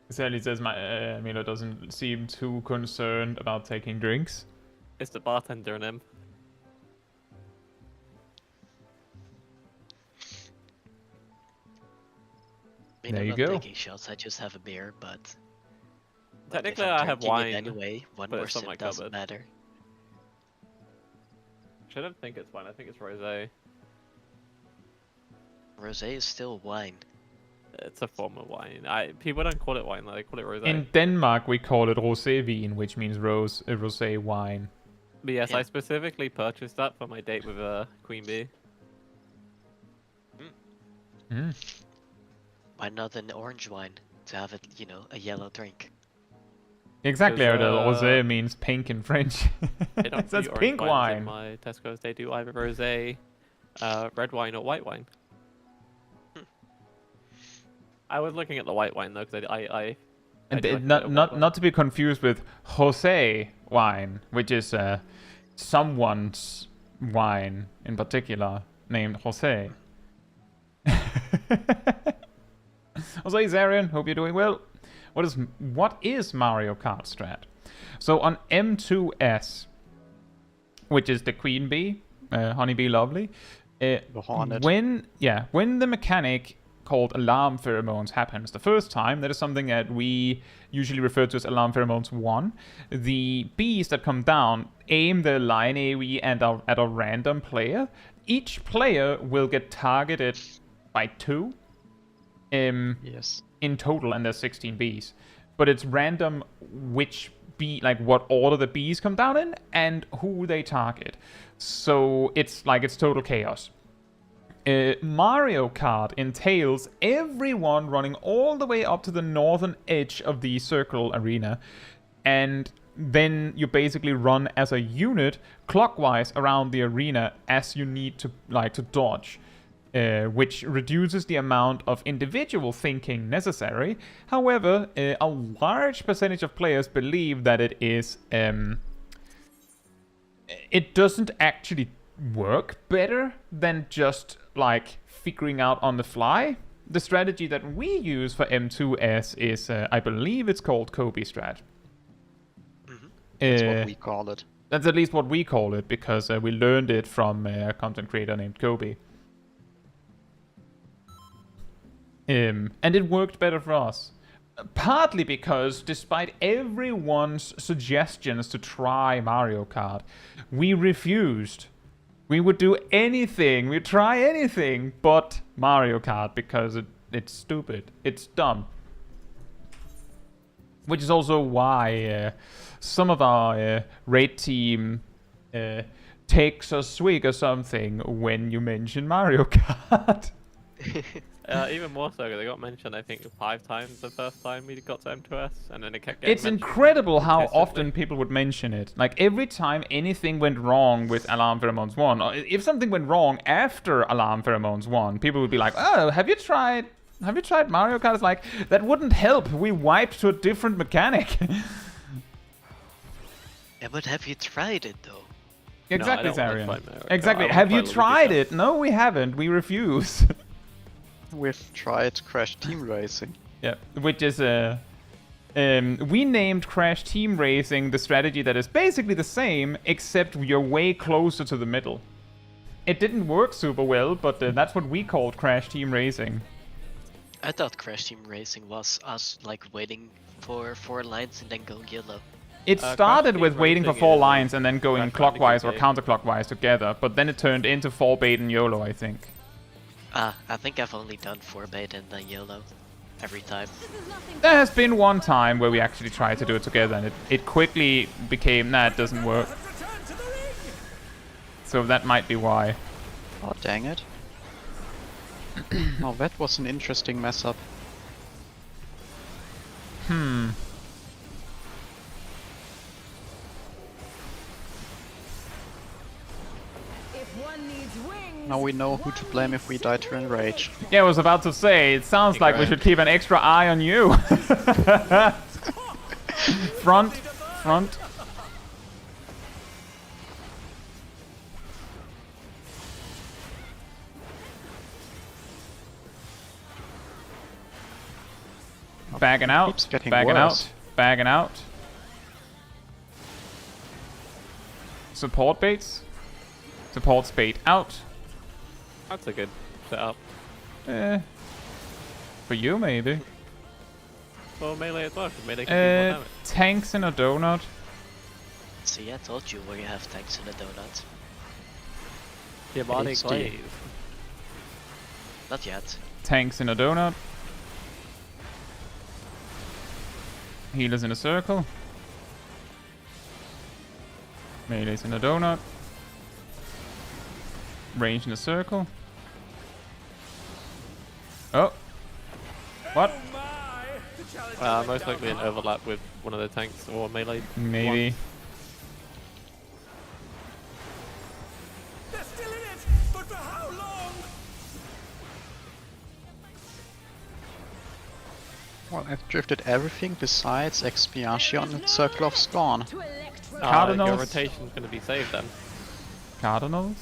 Sally says Milo doesn't seem too concerned about taking drinks. It's the bartender in him. I mean, There I'm you not go. taking shots, I just have a beer, but... Technically, if I'm I have drinking it wine, anyway, one but more it's on sip my doesn't cupboard. matter. I don't think it's wine. I think it's rosé. Rosé is still wine. It's a form of wine. People don't call it wine. They call it rosé. In Denmark, we call it rosé-vin, which means rosé wine. But yes, Yeah. I specifically purchased that for my date with Queen Bee. Mm. Why not an orange wine? To have it, you know, a yellow drink. Exactly, Because, rosé means pink in French. They don't It says do orange pink wines in wine. my Tesco's. They do either rosé, red wine, or white wine. I was looking at the white wine though, because I And do like a bit not of not white not to be confused with Jose wine, which is someone's wine in particular named Jose. Jose Zarian, hope you're doing well. What is Mario Kart strat? So on M2S, which is the Queen Bee, Honeybee Lovely, The Hornet. when the mechanic called alarm pheromones happens the first time, that is something that we usually refer to as alarm pheromones 1. The bees that come down aim their line AoE at a random player. Each player will get targeted by 2 Yes. in total, and there's 16 bees. But it's random which bee, like what order the bees come down in and who they target. So it's total chaos. Mario Kart entails everyone running all the way up to the northern edge of the circle arena, and then you basically run as a unit clockwise around the arena as you need to dodge, which reduces the amount of individual thinking necessary. However, a large percentage of players believe that it doesn't actually work better than just figuring out on the fly. The strategy that we use for M2S is, I believe it's called Kobe strat. That's what we call it. That's at least what we call it, because we learned it from a content creator named Kobe. And it worked better for us. Partly because, despite everyone's suggestions to try Mario Kart, we refused. We would do anything, we'd try anything but Mario Kart, because it's stupid. It's dumb. Which is also why some of our raid team takes a swig or something when you mention Mario Kart. Even more so, 'cause they got mentioned I think 5 times the first time we got to M2S, and then it kept getting It's mentioned incredible how consistently. often people would mention it. Like every time anything went wrong with Alarm Pheromones 1, or if something went wrong after Alarm Pheromones 1, people would be like, "Oh, have you tried Mario Kart?" It's like, that wouldn't help. We wiped to a different mechanic. Yeah, but have you tried it though? Exactly, don't wanna Zarian. try Mario Kart. Exactly. I wanna Have try you Luigi tried Cup. it? No, we haven't. We refuse. We've tried Crash Team Racing. Yeah, which is we named Crash Team Racing the strategy that is basically the same, except you're way closer to the middle. It didn't work super well, but that's what we called Crash Team Racing. I thought Crash Team Racing was us waiting for 4 lines and then go yellow. It Crash started Team with waiting for Racing 4 is lines and then going Crash clockwise or Bandicoot game. counterclockwise together, but then it turned into 4 bait and YOLO, I think. I think I've only done 4 bait and then yellow every time. There has been one time where we actually tried to do it together, and it quickly became, nah, it doesn't work. Return to the ring! So that might be why. Oh, dang it. Oh, that was an interesting mess up. If one needs wings, Now we know who to blame if we die to enrage. Yeah, I was about to say, it sounds like we Right. should keep an extra eye on you. Front. Bagging out, keeps getting bagging worse. out, bagging out. Support baits. Support bait out. That's a good setup. For you maybe. Well, melee as well, 'cause melee can do more damage. Tanks in a donut. See, I told you where you have tanks in a donut. Demonic HD. Glaive. Not yet. Tanks in a donut. Healers in a circle. Melees in a donut. Range in a circle. Oh. What? Oh my! The challenge Most likely an overlap with one of the tanks or melee. Maybe. They're still in it, but for how long? Well, I've drifted everything besides Expiation and Circle of Scorn. To electro. Your Cardinals. rotation's going to be saved then. Cardinals.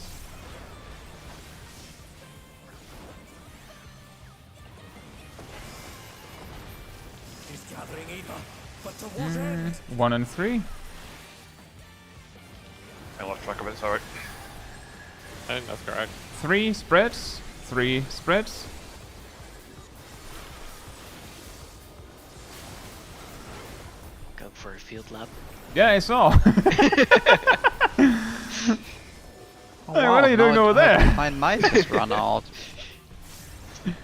He's gathering ether, but to what end? 1 and 3. I lost track of it, sorry. I think that's correct. 3 spreads. 3 spreads. Go for a field lab. Yeah, I saw. Oh, Hey, what are you now doing over I have there? to find might has run out.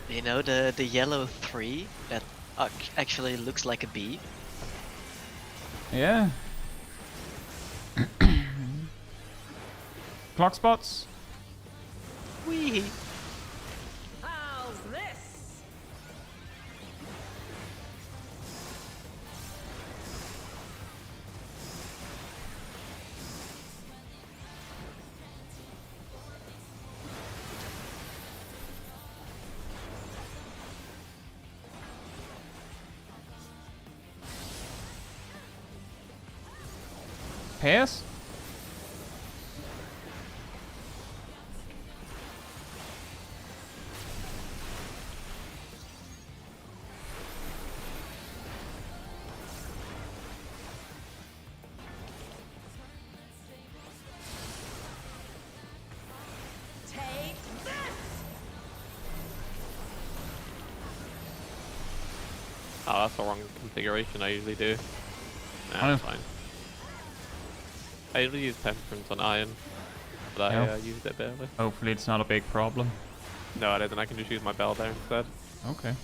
You know the yellow 3 that actually looks like a bee? Yeah. Clock spots. Wee! How's this? Pairs. Take this! Oh, that's the wrong configuration I usually do. Nah, Oh. it's fine. I usually use temperance on iron, but I Yeah. used it barely. Hopefully it's not a big problem. No, I didn't. I can just use my bell there instead. Okay.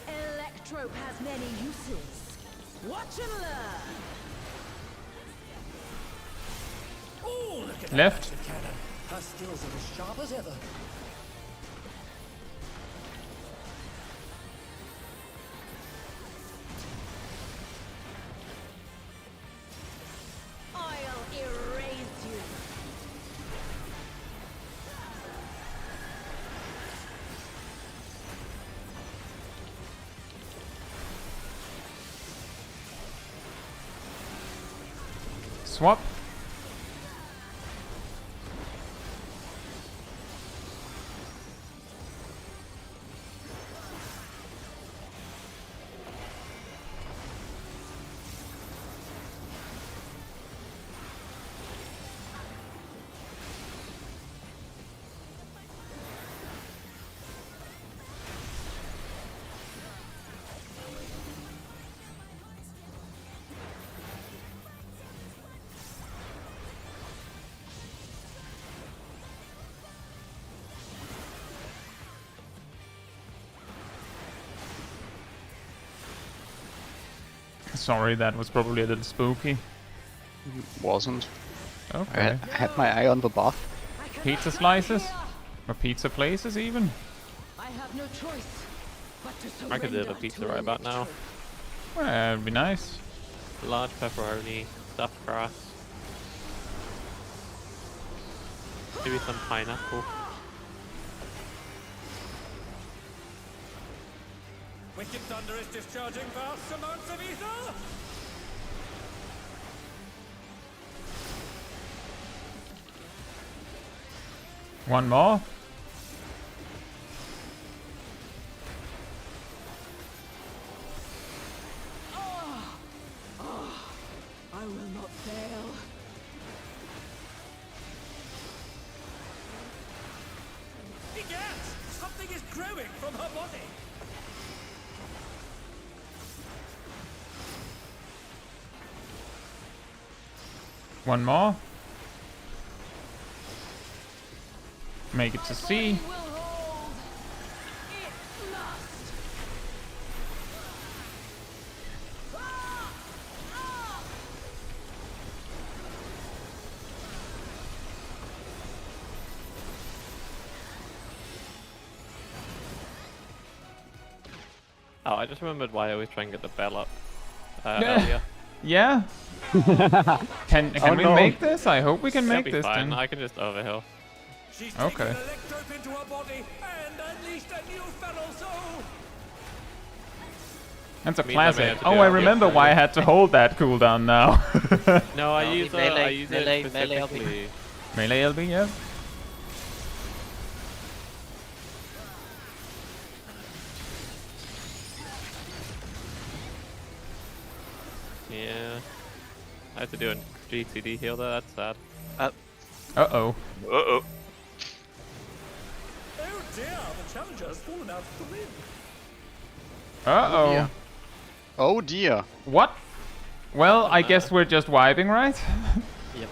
Electro has many uses. Watch and learn. Oh, look at that Left. massive cannon. Her skills are as sharp as ever. I'll erase you. Swap. Sorry, that was probably a little spooky. Wasn't. I Okay. had my eye on the buff. I cannot Pizza stop slices? here. Or pizza places even? I have no choice but to I could do the surrender pizza to right about now. electro. Well, that'd be nice. Large pepperoni, stuffed crust. Maybe some pineapple. Wicked Thunder is discharging vast amounts of ether! One more. I will not fail. Egad! Something is growing from her body! One more. Make it to C. Will hold. It must. Oh, I just remembered why I always try and get the bell up earlier. Yeah. Can we no. make this? I hope we can That'll make be this. fine. Then. I can just overhill. She's Okay. taken electrope into her body and unleashed a new feral soul! That's a Means I may classic. have to Oh, do I it. remember Yep. why I had to hold that cooldown now. No, I No, use melee- I use melee- it melee LB. specifically. Melee LB, yeah. Yeah. I have to do a GTD heal there, that's sad. Uh-oh. Uh-oh. Oh dear, the challenger has fallen out of the win! Uh-oh. dear. Oh dear. What? Well, I guess we're just vibing, right? Yep.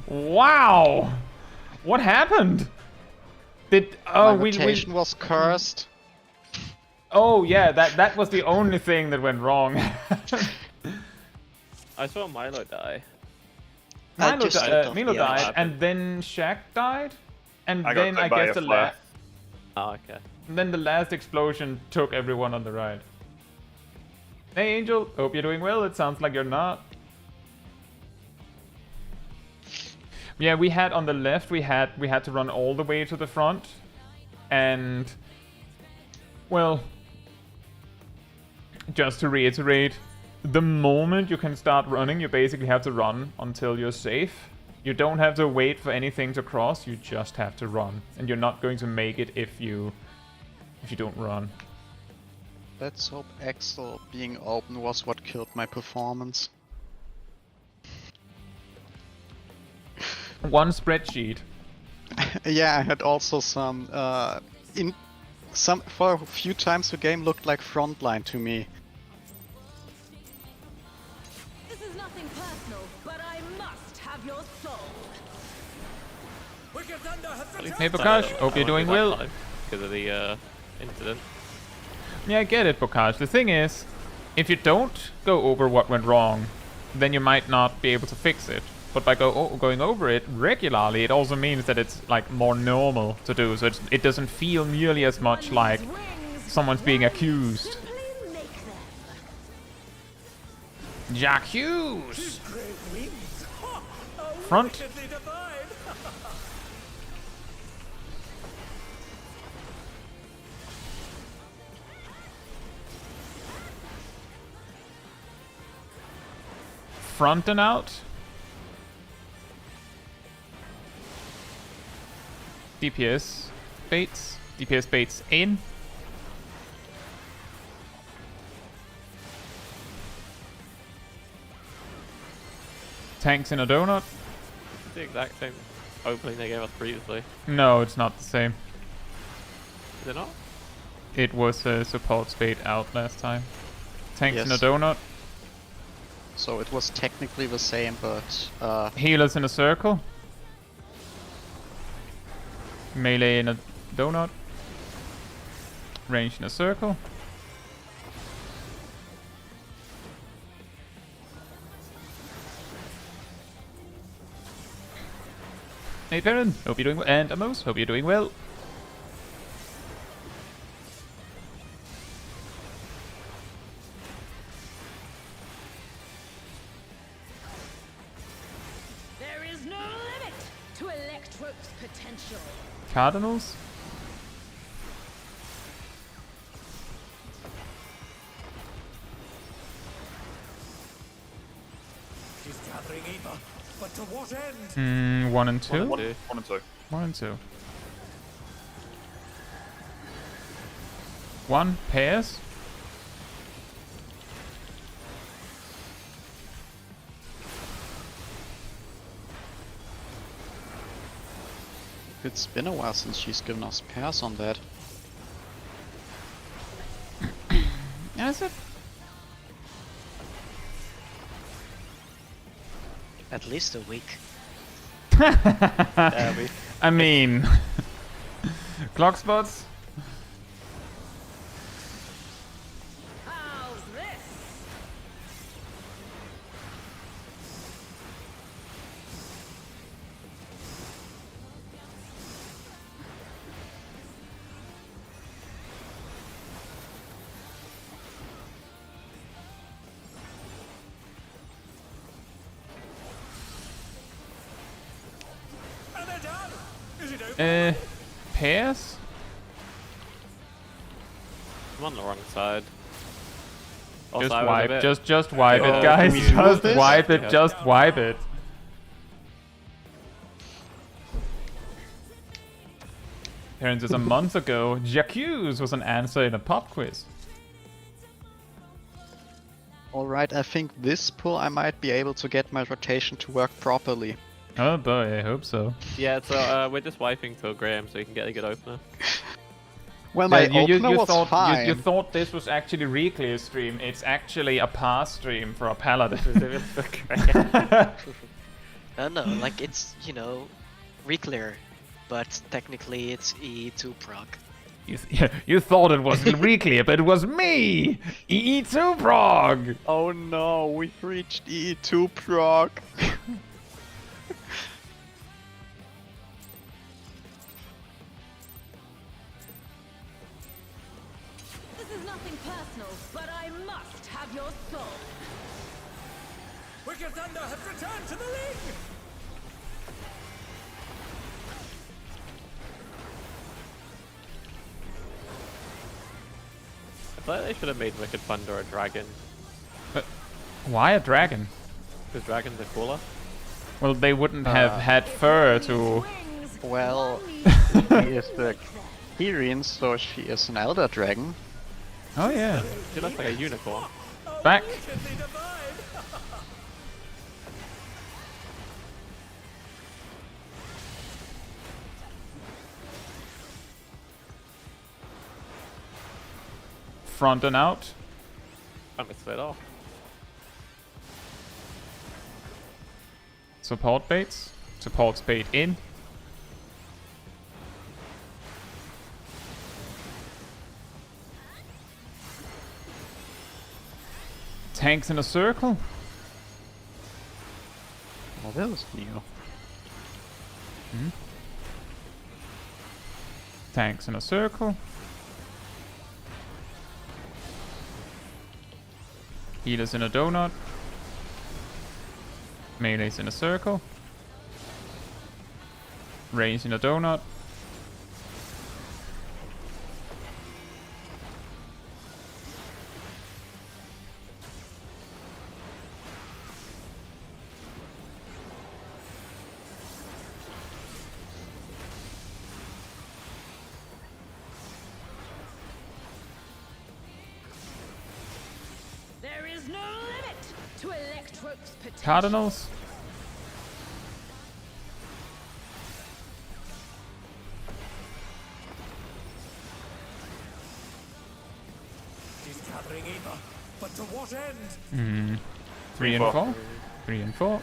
Wow! What happened? Did My we rotation was cursed. Oh yeah, that was the only thing that went wrong. I saw Milo die. I just slipped off Milo the died, edge. and then Shaq died, and I got then hit I by guess a the flare. Oh, okay. then the last explosion took everyone on the ride. Hey Angel, hope you're doing well. It sounds like you're not. Yeah, we had on the left. We had to run all the way to the front, and well, just to reiterate, the moment you can start running, you basically have to run until you're safe. You don't have to wait for anything to cross. You just have to run, and you're not going to make it if you don't run. Let's hope Axel being open was what killed my performance. One spreadsheet. Yeah, I had also some for a few times the game looked like Frontline to me. This is nothing personal, but I must have your soul. Wicked Thunder has returned! Hey Bokash, hope you're doing well. Because of the incident. Yeah, I get it, Bokash. The thing is, if you don't go over what went wrong, then you might not be able to fix it. But by going over it regularly, it also means that it's like more normal to do. So it doesn't feel nearly as much like someone's being accused. Simply make them. J'accuse! Great wings! Ha! Oh, Front. wickedly divine! Front and out. DPS baits. DPS baits in. Tanks in a donut. It's the exact same opening they gave us previously. No, it's not the same. Is it not? It was a support spade out last time. Tanks in a Yes. donut. So it was technically the same, but Healers in a circle. Melee in a donut. Range in a circle. Hey Baron, hope you're doing well. And Amos, hope you're doing well. There is no limit to electric potential. Cardinals? She's gathering ether, but to what end? 1 and 2? One and two. 1 and 2. 1 and 2. 1 pairs. It's been a while since she's given us pairs on that. Is it? At least a week. I mean, clock spots. How's this? And they're done. Is it over? Pairs. I'm on the wrong side. Just Also, I was a wipe. bit- Just wipe it, Can guys. we Just move this? wipe it. Yeah. Just wipe it. Appearances a month ago, J'accuse was an answer in a pop quiz. Alright, I think this pull I might be able to get my rotation to work properly. Oh boy, I hope so. Yeah, so we're just wiping till Graham so you can get a good opener. Well, my Yeah, opener was thought, fine. you thought this was actually Reclear stream. It's actually a pass stream for a paladin. No, no, like it's, you know, Reclear, but technically it's E2 proc. You thought it was Reclear, but it was me! E2 Prog! Oh no, we've reached E2 proc. This is nothing personal, but I must have your soul. Wicked Thunder has returned to the league! I thought they should have made Wicked Thunder a dragon, But why a dragon? because dragons are cooler. Well, they wouldn't have had fur to... Wings, Well, one she is the Kyrian, so she is an Elder Dragon. Oh yeah. She looks like a unicorn. Back. Wickedly divine! Front and out. I'm gonna split off. Support baits. Support bait in. Tanks in a circle. Well, that was new. Tanks in a circle. Healers in a donut. Melees in a circle. Rays in a donut. There is no limit to Electrope's potential. Cardinals. She's gathering ether, but to what end? 3 and 4. 3 and 4.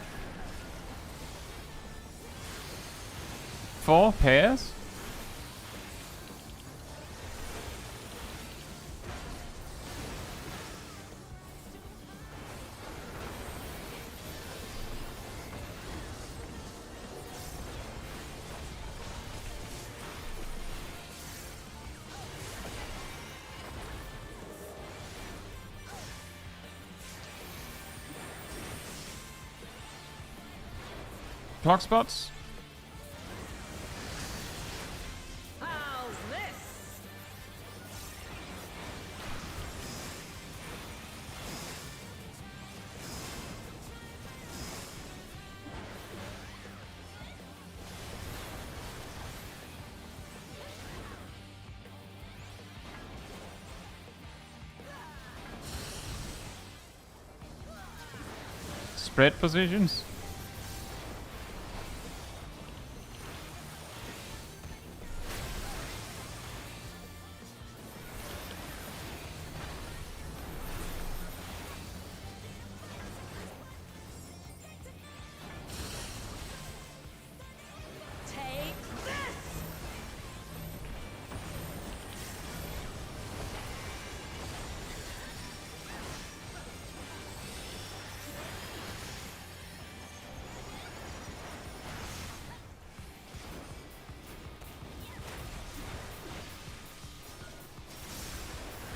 4 pairs. Clock spots. spread positions. Take this!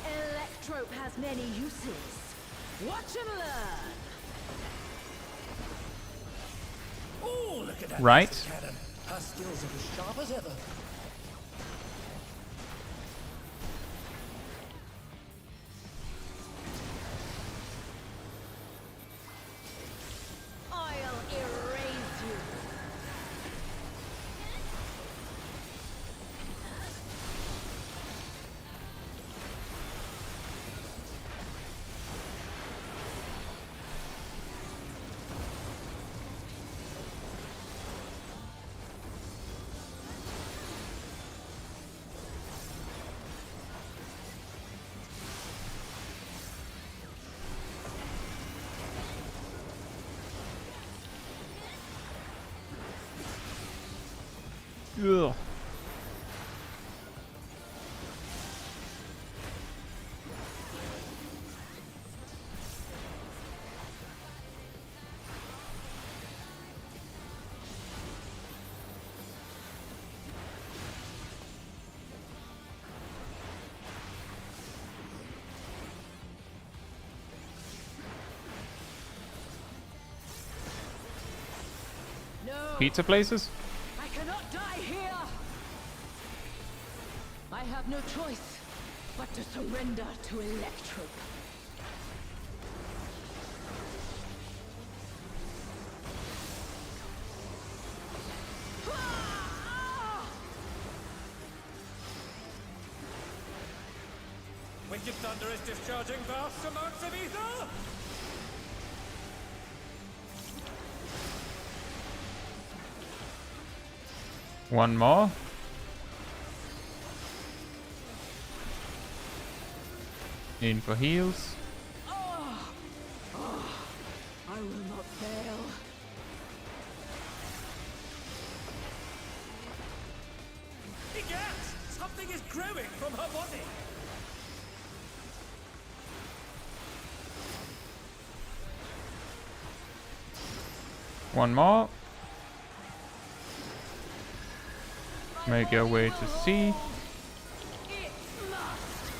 Electrope has many uses. Watch and learn. Oh, look at that Right. laser cannon. Her skills are as sharp as ever. I'll erase you. Ugh. No, Pizza places? I cannot die here. I have no choice but to surrender to Electrope. Wicked Thunder is discharging vast amounts of ether! One more. In for heals. I will not fail. Egad! Something is growing from her body! One more. Make your way to C. It must.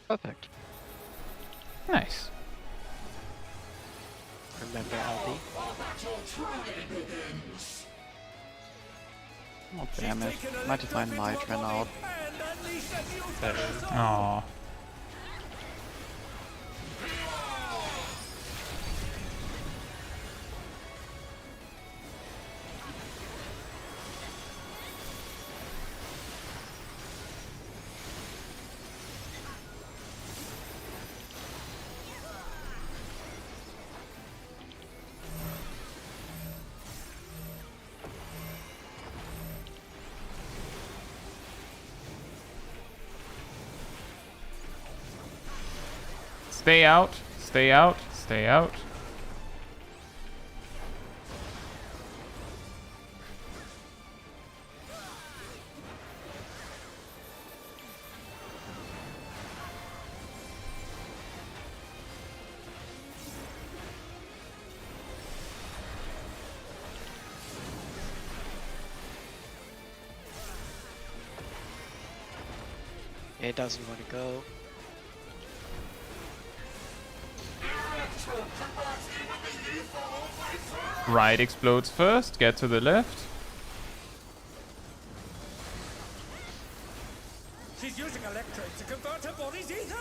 Perfect. Nice. Remember Aldi? Oh damn it. Might have my might ran out. And unleash a new fire. Aww. Stay out, stay out, stay out. It doesn't want to go. Right explodes first, get to the left. She's using electrodes to convert her body's ether!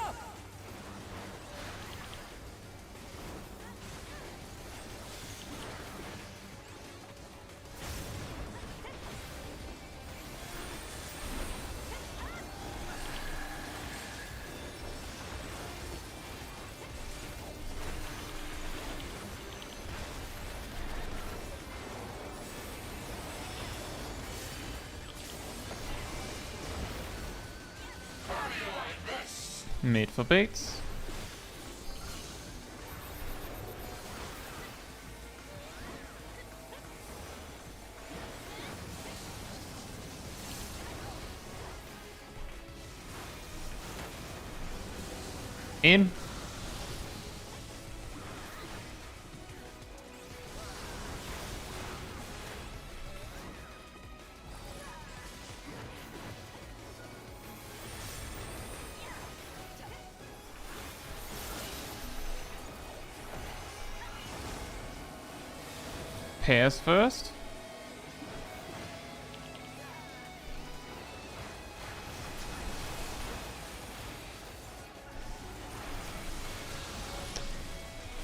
Mid for baits. In. Pairs first.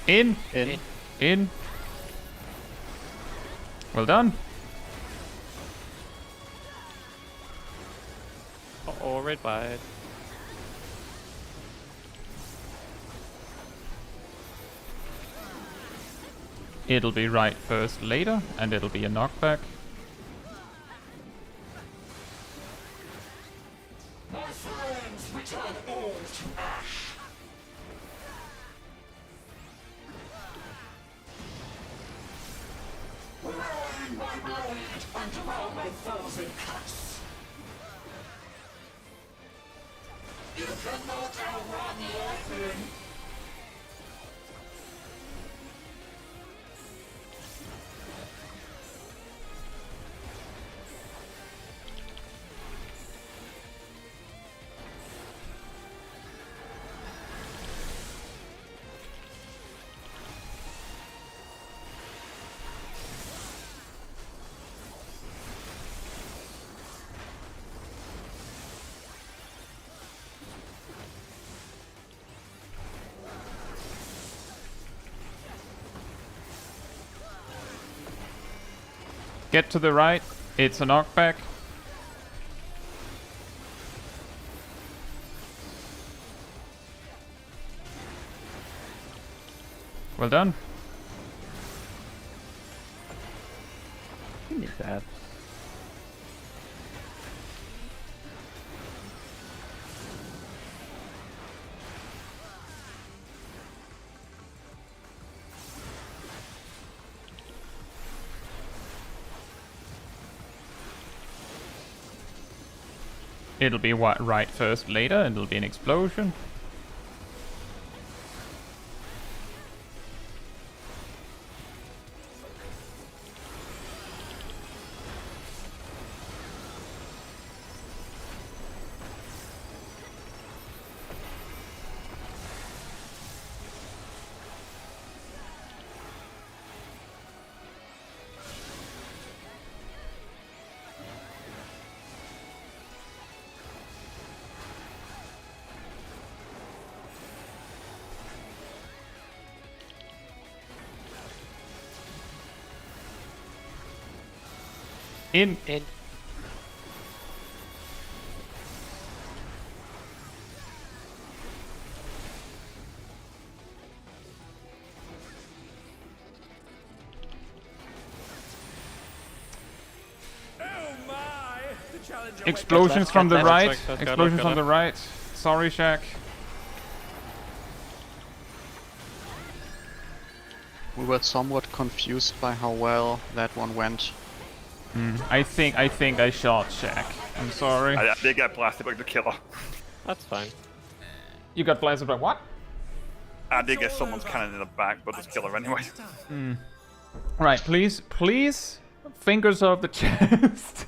In. In. Well done. Uh-oh, red wide. It'll be right first later, and it'll be a knockback. My friends, return all to ash. Rally my blade and devour my foes in cuts. You cannot outrun lightning. Get to the right. It's a knockback. Well done. You need that. It'll be right first later, and it'll be an explosion. In. Oh my! The challenger Explosions from the Left, right. left, left, Explosions left, on the right. Sorry, Shaq. We were somewhat confused by how well that one went. I think I shot Shaq. I'm sorry. I did get blasted by the killer. That's fine. You got blasted by what? I did get someone's cannon in the back, but it's killer anyway. Right, please, fingers off the chest.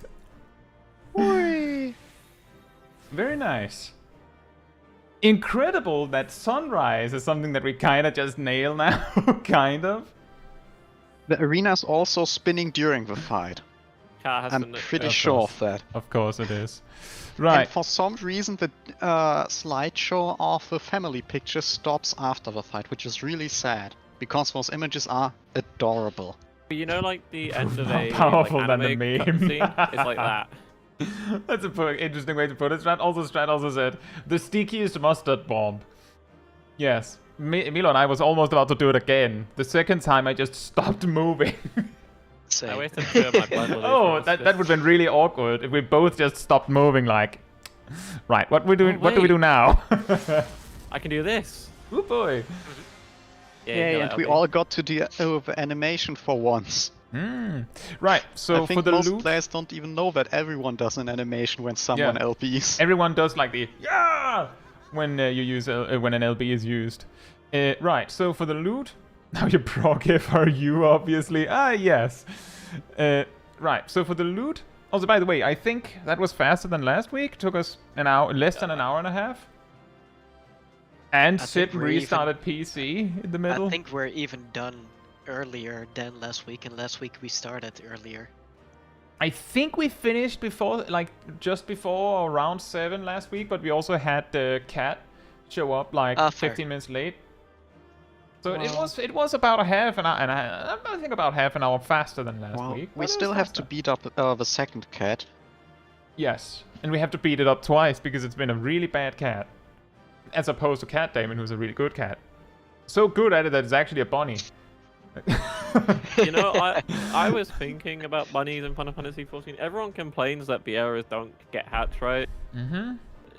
Very nice. Incredible that sunrise is something that we kind of just nail now, kind of. The arena's also spinning during the fight. Car has I'm been pretty Of sure course. of that. Of course it is. Right. And for some reason, the slideshow of the family picture stops after the fight, which is really sad because those images are adorable. You know, like the end of a Powerful than the anime meme. cutscene? It's like that. That's a interesting way to put it. Strat also said, the stickiest mustard bomb. Yes. Milo and I was almost about to do it again. The second time I just stopped moving. Same. I wasted two of my blood lilies Oh, for that this. would have been really awkward if we both just stopped moving like... Right, what do we do now? I can do this. Oh boy. Yeah, Yay, you and know, we LP. all got to do the animation for once. Right, so I think for the most loot, players don't even know that everyone does an animation when someone Yeah. LBs. everyone does like the yeah when you use when an LB is used. Right, so for the loot, now you proc FRU obviously. Ah yes. Right, so for the loot. Also, by the way, I think that was faster than last week. Took us an hour, less than an hour and a half. And I Sid think we're even- restarted PC in the middle. I think we're even done earlier than last week, and last week we started earlier. I think we finished before, like, just before round 7 last week, but we also had the cat show up, like, Ah, fair. 15 minutes late. So it was about a half an hour, and I think about half an hour faster than last Well, week. but we it was still have to faster. beat up the second cat. Yes, and we have to beat it up twice, because it's been a really bad cat. As opposed to Cat Damon, who's a really good cat. So good at it that it's actually a bunny. You know, I was thinking about bunnies in Final Fantasy XIV. Everyone complains that Bieras don't get hats right. Mm-hmm.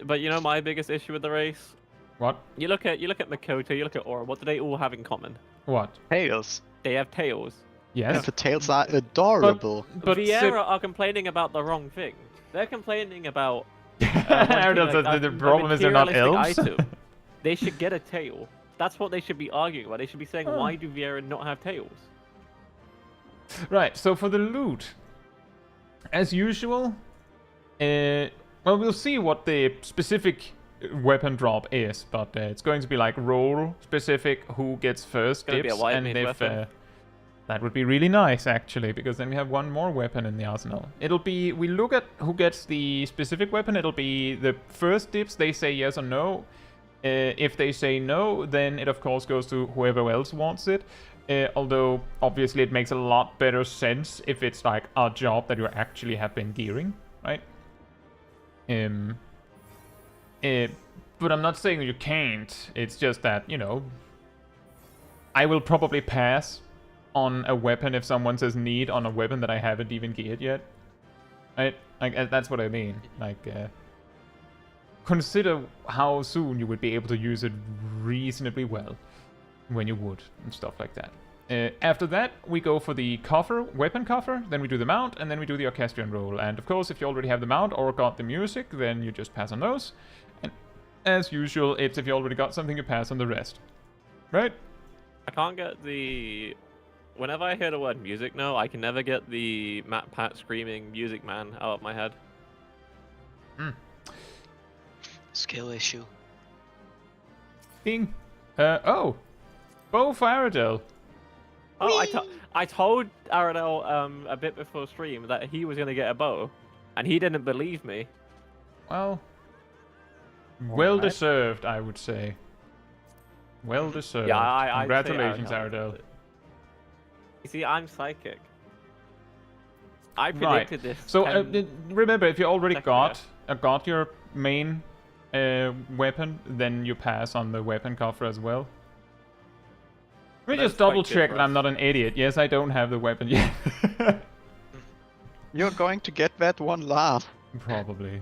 But you know my biggest issue with the race? What? You look at Makoto, you look at Aura, what do they all have in common? What? Tails. They have tails. Yes. And the tails are adorable. But Viera are complaining about the wrong thing. They're complaining about the problem is they're not elves. Item. They should get a tail. That's what they should be arguing about. They should be saying, why do Viera not have tails? Right, so for the loot, as usual, well, we'll see what the specific weapon drop is, but it's going to be like role specific, who gets first Gonna be a dips, white and mage if weapon. that would be really nice actually, because then we have one more weapon in the arsenal. It'll be, we look at who gets the specific weapon, it'll be the first dips, they say yes or no. If they say no, then it of course goes to whoever else wants it. Although, obviously, it makes a lot better sense if it's like a job that you actually have been gearing, right? But I'm not saying you can't. It's just that, you know, I will probably pass on a weapon if someone says need on a weapon that I haven't even geared yet. Right? Like, that's what I mean. Like, consider how soon you would be able to use it reasonably well. When you would, and stuff like that. After that, we go for the coffer, weapon coffer, then we do the mount, and then we do the Arcadion roll. And of course, if you already have the mount or got the music, then you just pass on those. And as usual, it's if you already got something, you pass on the rest. Right? I can't get the... Whenever I hear the word music now, I can never get the Matt Pat screaming Music Man out of my head. Skill issue. Bing. Oh. Bo for Aradel. Oh, I told Aradel a bit before stream that he was going to get a bow, and he didn't believe me. Well, well deserved, I would say. Well deserved. Yeah, I'd say Congratulations, Aradel. Aradel. You see, I'm psychic. I Right. predicted this. So 10 remember, if you already seconds got your main weapon, then you pass on the weapon coffer as well. Let me That's just quite double check good for that I'm us. not an idiot. Yes, I don't have the weapon yet. You're going to get that one laugh. Probably.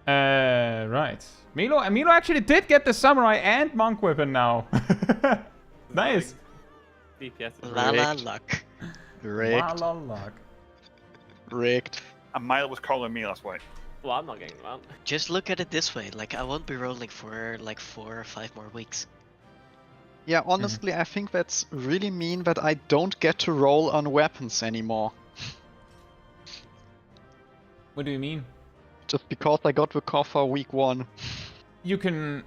Right. Milo actually did get the samurai and monk weapon now. Nice. DPS is La la Rigged. luck. Rigged. La luck. Rigged. And Milo was calling me last week. Well, I'm not getting them out. Just look at it this way, like I won't be rolling for like 4 or 5 more weeks. Yeah, honestly, I think that's really mean that I don't get to roll on weapons anymore. What do you mean? Just because I got the coffer week 1. You can,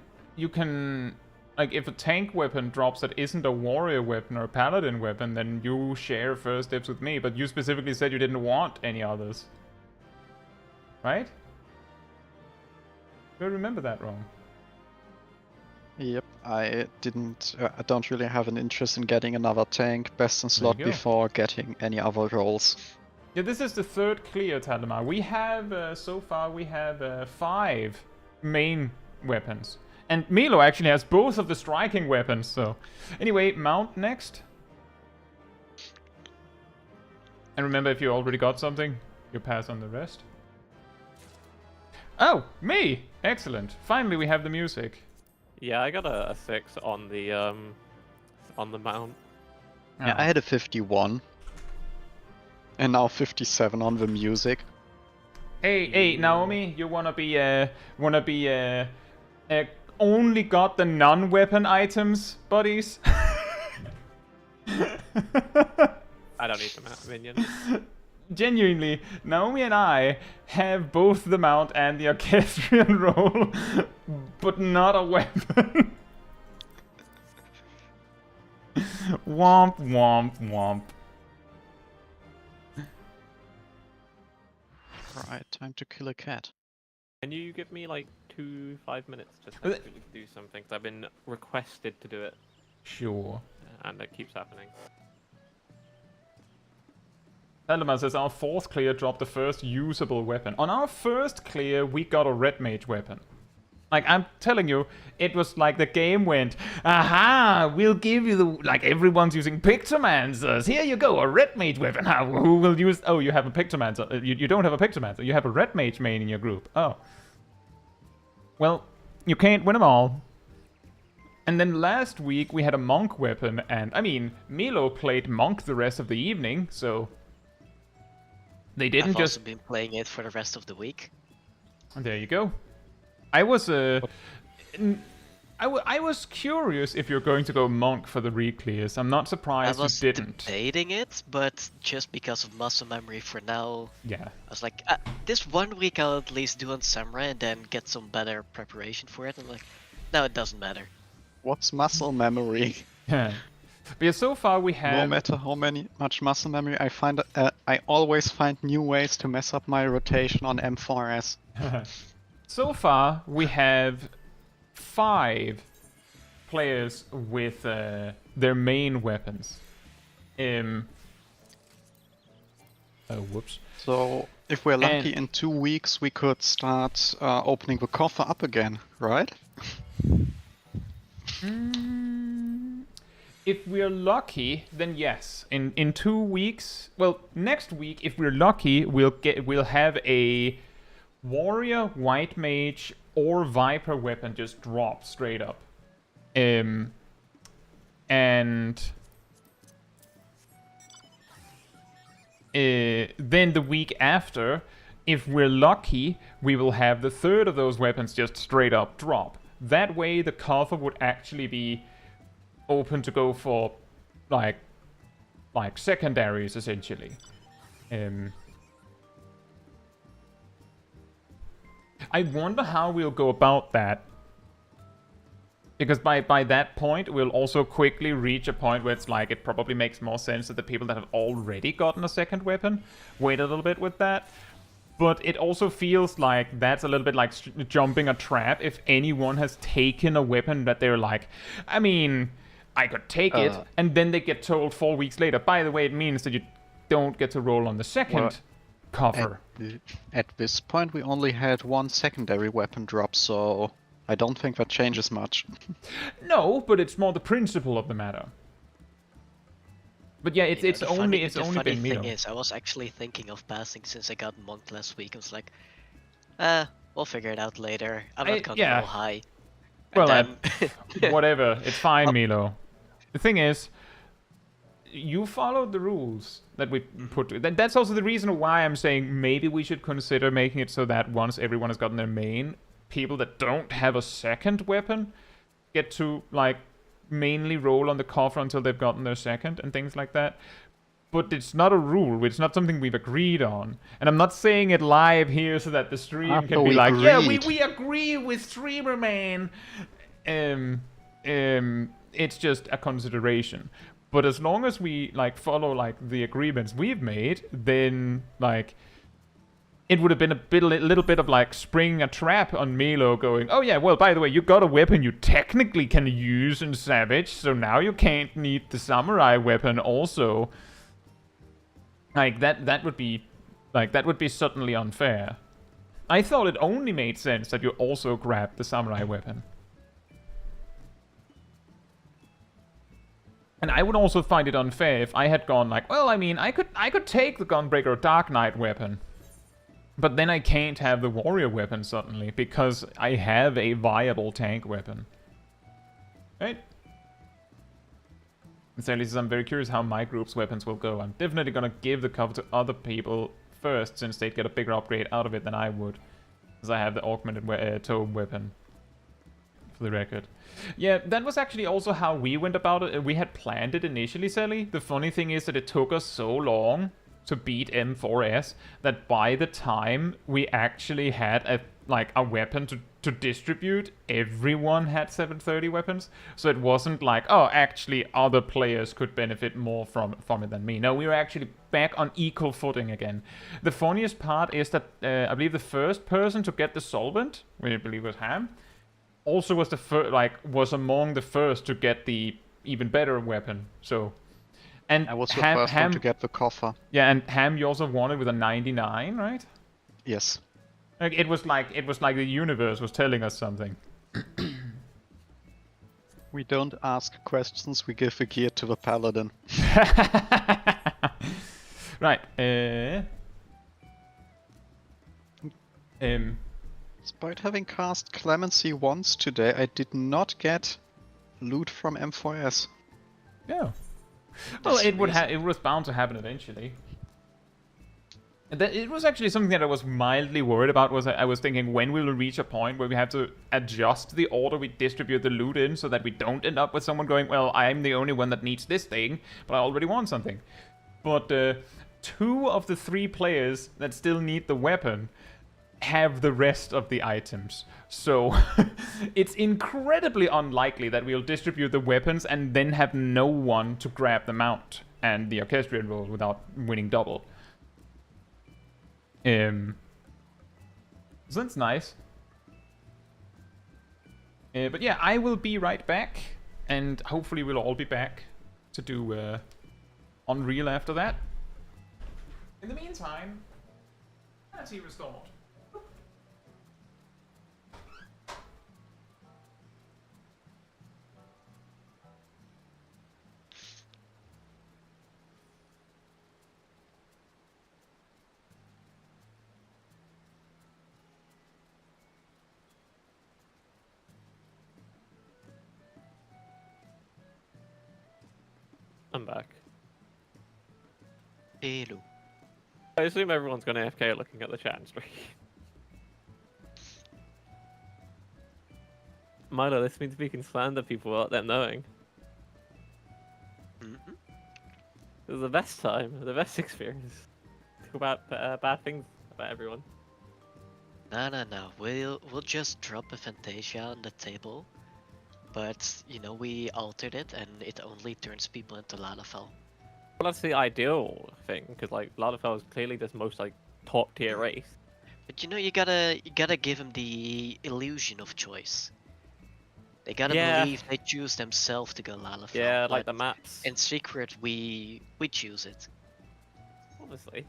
like, if a tank weapon drops that isn't a warrior weapon or a paladin weapon, then you share first dips with me, but you specifically said you didn't want any others. Right? Do I remember that wrong? Yep, I didn't. I don't really have an interest in getting another tank. Best in slot go. before getting any other rolls. Yeah, this is the third clear, Tadamar. We have, so far, we have 5 main weapons. And Milo actually has both of the striking weapons, so... Anyway, mount next. And remember, if you already got something, you pass on the rest. Oh, me! Excellent. Finally we have the music. Yeah, I got a 6 on the mount. Yeah, I had a 51. And now 57 on the music. Hey, Naomi, you wanna be only got the non-weapon items, buddies? I don't need the minions. Genuinely, Naomi and I have both the mount and the Arcadion roll, but not a weapon. Womp, womp, womp. Right, time to kill a cat. Can you give me like 5 minutes to actually do something? 'Cause I've been requested to do it, Sure. and it keeps happening. Elderman says our fourth clear dropped the first usable weapon. On our first clear, we got a red mage weapon. Like, I'm telling you, it was like the game went, aha, we'll give you the, like, everyone's using Pictomancers. Here you go, a red mage weapon. Who will use, oh, you have a Pictomancer. You don't have a Pictomancer. You have a red mage main in your group. Oh. Well, you can't win them all. And then last week, we had a monk weapon, and, I mean, Milo played monk the rest of the evening, so... They didn't I've just... also been playing it for the rest of the week. There you go. I was I was curious if you're going to go monk for the Reclears. I'm not surprised I was you didn't. debating it, but just because of muscle memory for now, Yeah. I was like, this 1 week I'll at least do on Samurai and then get some better preparation for it. I'm like, no, it doesn't matter. What's muscle memory? Yeah. But yeah, so far we No have... matter how much muscle memory I find, I always find new ways to mess up my rotation on M4S. So far we have 5 players with their main weapons. Oh, whoops. So if we're lucky, And- in 2 weeks we could start opening the coffer up again, right? If we're lucky, then yes. In 2 weeks, well, next week, if we're lucky, we'll have a warrior, white mage, or viper weapon just drop straight up. And then the week after, if we're lucky, we will have the third of those weapons just straight up drop. That way, the cover would actually be open to go for like secondaries essentially. I wonder how we'll go about that, because by that point we'll also quickly reach a point where it's like it probably makes more sense that the people that have already gotten a second weapon wait a little bit with that. But it also feels like that's a little bit like jumping a trap if anyone has taken a weapon that they're like, I mean, I could take it, and then they get told 4 weeks later, by the way, it means that you don't get to roll on the second cover. At this point we only had 1 secondary weapon drop, so I don't think that changes much. No, but it's more the principle of the matter. But yeah, it's only been The funny Milo. thing is, I was actually thinking of passing since I got monked last week. I was like, we'll figure it out later. I'm not gonna yeah. roll high. Well, And then- whatever. It's fine, Milo. The thing is, you followed the rules that we put. That's also the reason why I'm saying maybe we should consider making it so that once everyone has gotten their main, people that don't have a second weapon get to, like, mainly roll on the cover until they've gotten their second and things like that. But it's not a rule. It's not something we've agreed on. And I'm not saying it live here so that the stream After can be we like, yeah, agreed. we agree with streamer man. It's just a consideration. But as long as we like follow like the agreements we've made, then like it would have been a little bit of like springing a trap on Milo going, oh yeah, well, by the way, you got a weapon you technically can use in Savage, so now you can't need the samurai weapon also. Like that would be certainly unfair. I thought it only made sense that you also grabbed the samurai weapon. And I would also find it unfair if I had gone like, well, I mean, I could take the Gunbreaker Dark Knight weapon. But then I can't have the warrior weapon suddenly, because I have a viable tank weapon. Right? Sally says, I'm very curious how my group's weapons will go. I'm definitely gonna give the cover to other people first, since they'd get a bigger upgrade out of it than I would. Because I have the augmented tome weapon. For the record. Yeah, that was actually also how we went about it. We had planned it initially, Sally. The funny thing is that it took us so long to beat M4S that by the time we actually had a weapon to distribute, everyone had 730 weapons. So it wasn't like, oh, actually other players could benefit more from it than me. No, we were actually back on equal footing again. The funniest part is that I believe the first person to get the solvent, which I believe was Ham, also was was among the first to get the even better weapon. So, and I was the first one to get the coffer. Yeah, and Ham, you also won it with a 99, right? Yes. Like it was like the universe was telling us something. We don't ask questions, we give the gear to the paladin. Right. Despite having cast Clemency once today, I did not get loot from M4S. Yeah. Well, it was bound to happen eventually. It was actually something that I was mildly worried about. I was thinking when we will reach a point where we have to adjust the order we distribute the loot in, so that we don't end up with someone going, well, I'm the only one that needs this thing, but I already want something. But 2 of the 3 players that still need the weapon have the rest of the items. So it's incredibly unlikely that we'll distribute the weapons and then have no one to grab the mount and the Arcadion roll without winning double. So that's nice. But yeah, I will be right back, and hopefully we'll all be back to do Unreal after that. In the meantime, sanity restored. I'm back. Hello. I assume everyone's gone AFK looking at the chat and stream. Milo, this means we can slander people without them knowing. Mm-hmm. It was the best time, the best experience. Talk about bad things about everyone. No. We'll just drop a Fantasia on the table. But, you know, we altered it and it only turns people into Lalafell. Well, that's the ideal thing, because like Lalafell is clearly this most like top tier race. But you know, you gotta give them the illusion of choice. They gotta believe they choose themselves to go Lalafell. Yeah, like the maps. In secret, we choose it. Honestly.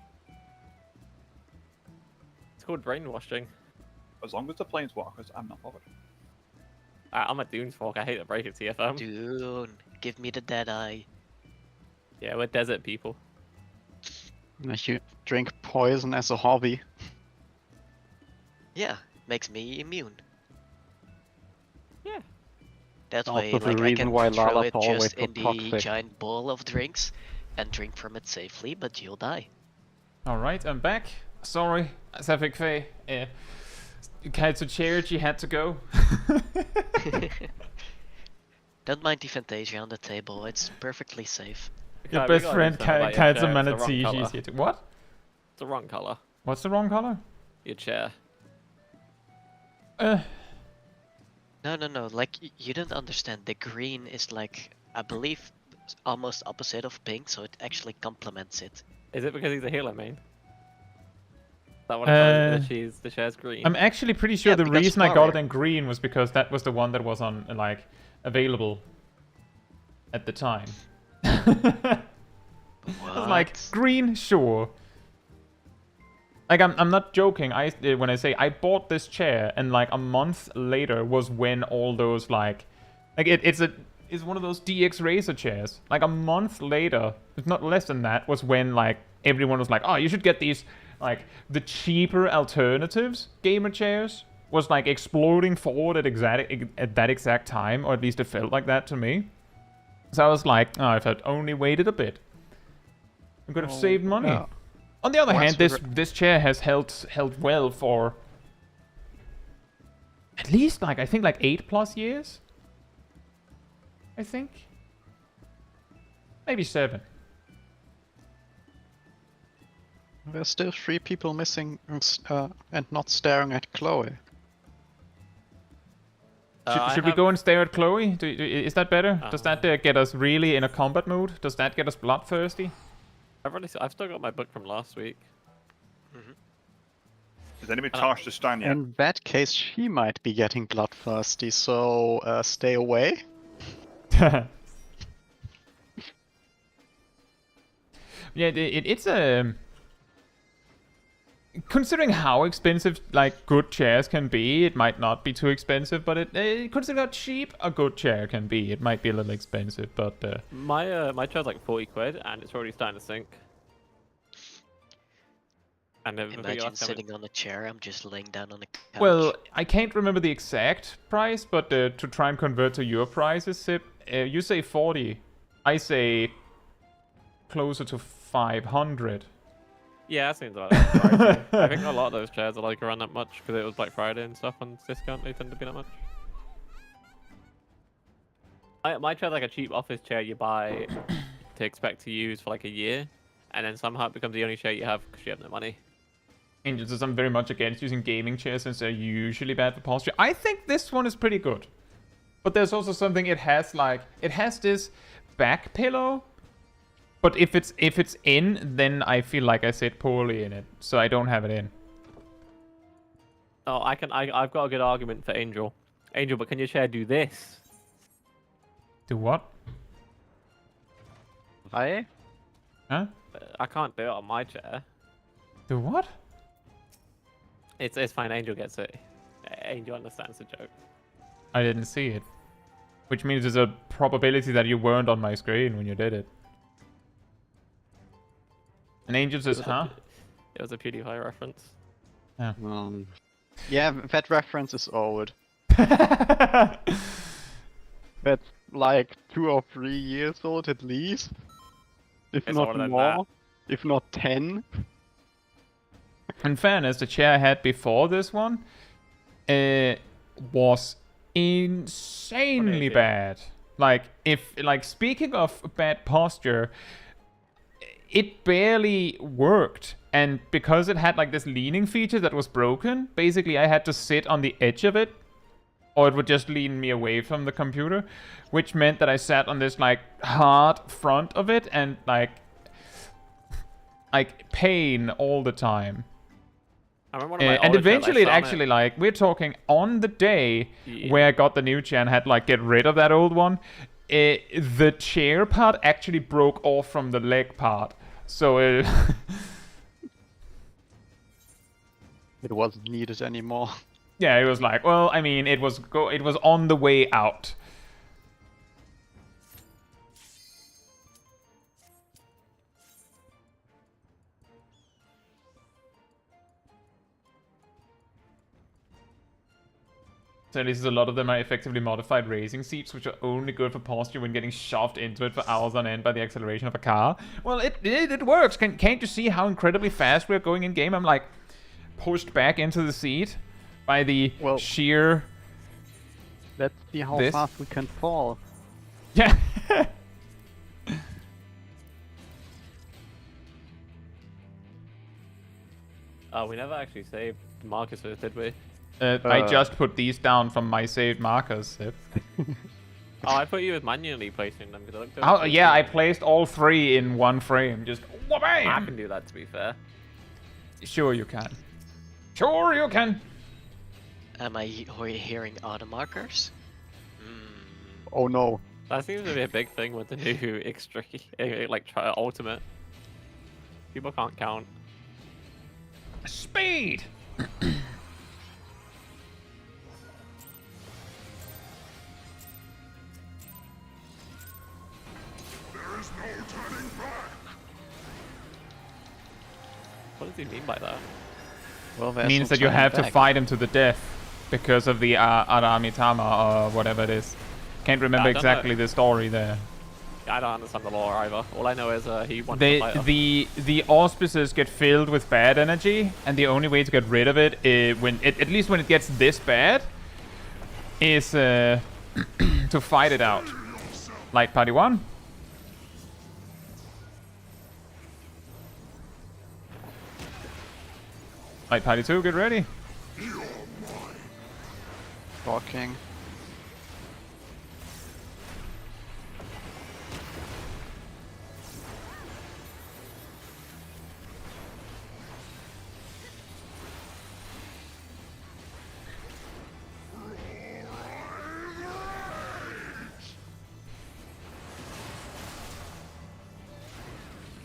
It's called brainwashing. As long as the planeswalkers, I'm not bothered. I'm a Dunes folk, I hate to break it to you, fam. Dune, give me the dead eye. Yeah, we're desert people. If you drink poison as a hobby. Yeah, makes me immune. Yeah. That Also way, the like, I reason can why throw it Lalafell just were in the toxic. giant bowl of drinks and drink from it safely, but you'll die. Alright, I'm back. Sorry, FFXIV. Caetsu Chaiji had to go. Don't mind the Fantasia on the table, it's perfectly safe. Your Okay, we best gotta friend do something about your Caetsu chair, it's the wrong Manatee, colour. she's here to... What? It's the wrong colour. What's the wrong color? Your chair. No, like, you don't understand. The green is like, I believe, almost opposite of pink, so it actually complements it. Is it because he's a healer main? Is that what I'm telling you, the chair's green? I'm actually pretty sure Yeah, the because reason I got flower. it in green was because that was the one that was on, like, available at the time. I was like, green, sure. Like, I'm not joking. When I say I bought this chair, and like a month later was when all those it's one of those DX Racer chairs. Like a month later, if not less than that, was when like everyone was like, oh, you should get these like the cheaper alternatives gamer chairs was like exploding forward at that exact time, or at least it felt like that to me. So I was like, oh, if I'd only waited a bit, I could have saved money. yeah. On the other Once hand, we this chair has held well for at least like I think like 8+ years. I think maybe 7. There's still 3 people missing and not staring at Chloe. Should we go and stare at Chloe? Is that better? Does that get us really in a combat mood? Does that get us bloodthirsty? I've still got my book from last week. Has anybody charged the stun yet? In that case, she might be getting bloodthirsty, so stay away. Yeah, it's a... Considering how expensive like good chairs can be, it might not be too expensive. But considering how cheap a good chair can be, it might be a little expensive. But My chair's like 40 quid, and it's already starting to sink. And Imagine sitting on a chair. I'm just laying down on a couch. well, I can't remember the exact price, but to try and convert to your prices, Sip, you say 40, I closer to 500. Yeah, that seems about right. I think a lot of those chairs are like around that much because it was Black Friday and stuff on discount. They tend to be that much. My chair's like a cheap office chair you buy to expect to use for like a year, and then somehow it becomes the only chair you have because you have no money. Angels, I'm very much against using gaming chairs since they're usually bad for posture. I think this one is pretty good. But there's also something it has this back pillow. But if it's in, then I feel like I sit poorly in it. So I don't have it in. Oh, I've got a good argument for Angel. Angel, but can your chair do this? Do what? Hi? Huh? I can't do it on my chair. Do what? It's fine. Angel gets it. Angel understands the joke. I didn't see it. Which means there's a probability that you weren't on my screen when you did it. And Angel says, huh? It was a PewDiePie reference. Yeah, that reference is old. That's like 2 or 3 years old at least. If It's not older than more. If not 10. In fairness, the chair I had before this one was insanely bad. Speaking of bad posture, it barely worked. And because it had like this leaning feature that was broken, basically I had to sit on the edge of it, or it would just lean me away from the computer, which meant that I sat on this like hard front of it and like pain all the time. I remember one of my And older eventually it chairs, I found actually like, we're talking on the day where I got the new chair and had like get rid of that old one, the chair part actually broke off from the leg part. So It wasn't needed anymore. yeah, it was like, well, I mean, it was on the way out. So at least a lot of them are effectively modified racing seats, which are only good for posture when getting shoved into it for hours on end by the acceleration of a car. Well, it works. Can't you see how incredibly fast we're going in game? I'm like pushed back into the seat by the sheer... Let's see how fast we can fall. Yeah. we never actually saved Marcus's, did we? I just put these down from my saved markers. Sip. Oh, I thought you was manually placing them. Cause Yeah, I placed all 3 in one frame. Just wha-bang! I can do that, to be fair. Sure you can. Sure you can. Am I hearing auto markers? Oh no. That seems to be a big thing with the new Extreme, like Ultimate. People can't count. Speed! What is does he mean by that? Well, there's Means no that you turning have to back. fight him to the death because of the Aramitama or whatever it is. Can't remember I don't know. exactly the story there. I don't understand the lore either. All I know is he wants to fight her. The auspices get filled with bad energy, and the only way to get rid of it, at least when it gets this bad, is to fight it out. Light party 1. Light party 2, get ready. Walking.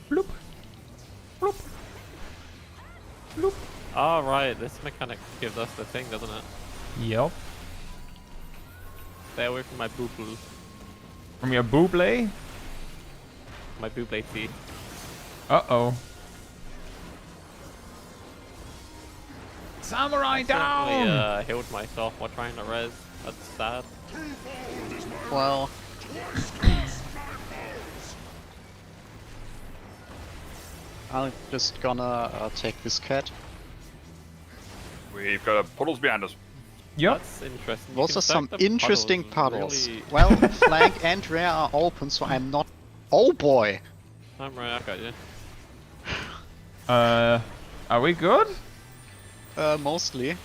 Bloop. Bloop. Bloop. Oh, right. This mechanic gives us the thing, doesn't it? Yep. Stay away from my boo-boo. From your booblade? My boo-blade tea. Uh-oh. Samurai Accidentally, down! healed myself while trying to res. That's sad. Well, I'm just gonna take this cat. We've got puddles behind us. Yep. That's interesting. You Those can are some stack the interesting puddles. Really... Well, flank and rear are open, so I'm not. Oh boy! I'm right, I got you. Are we good? Mostly.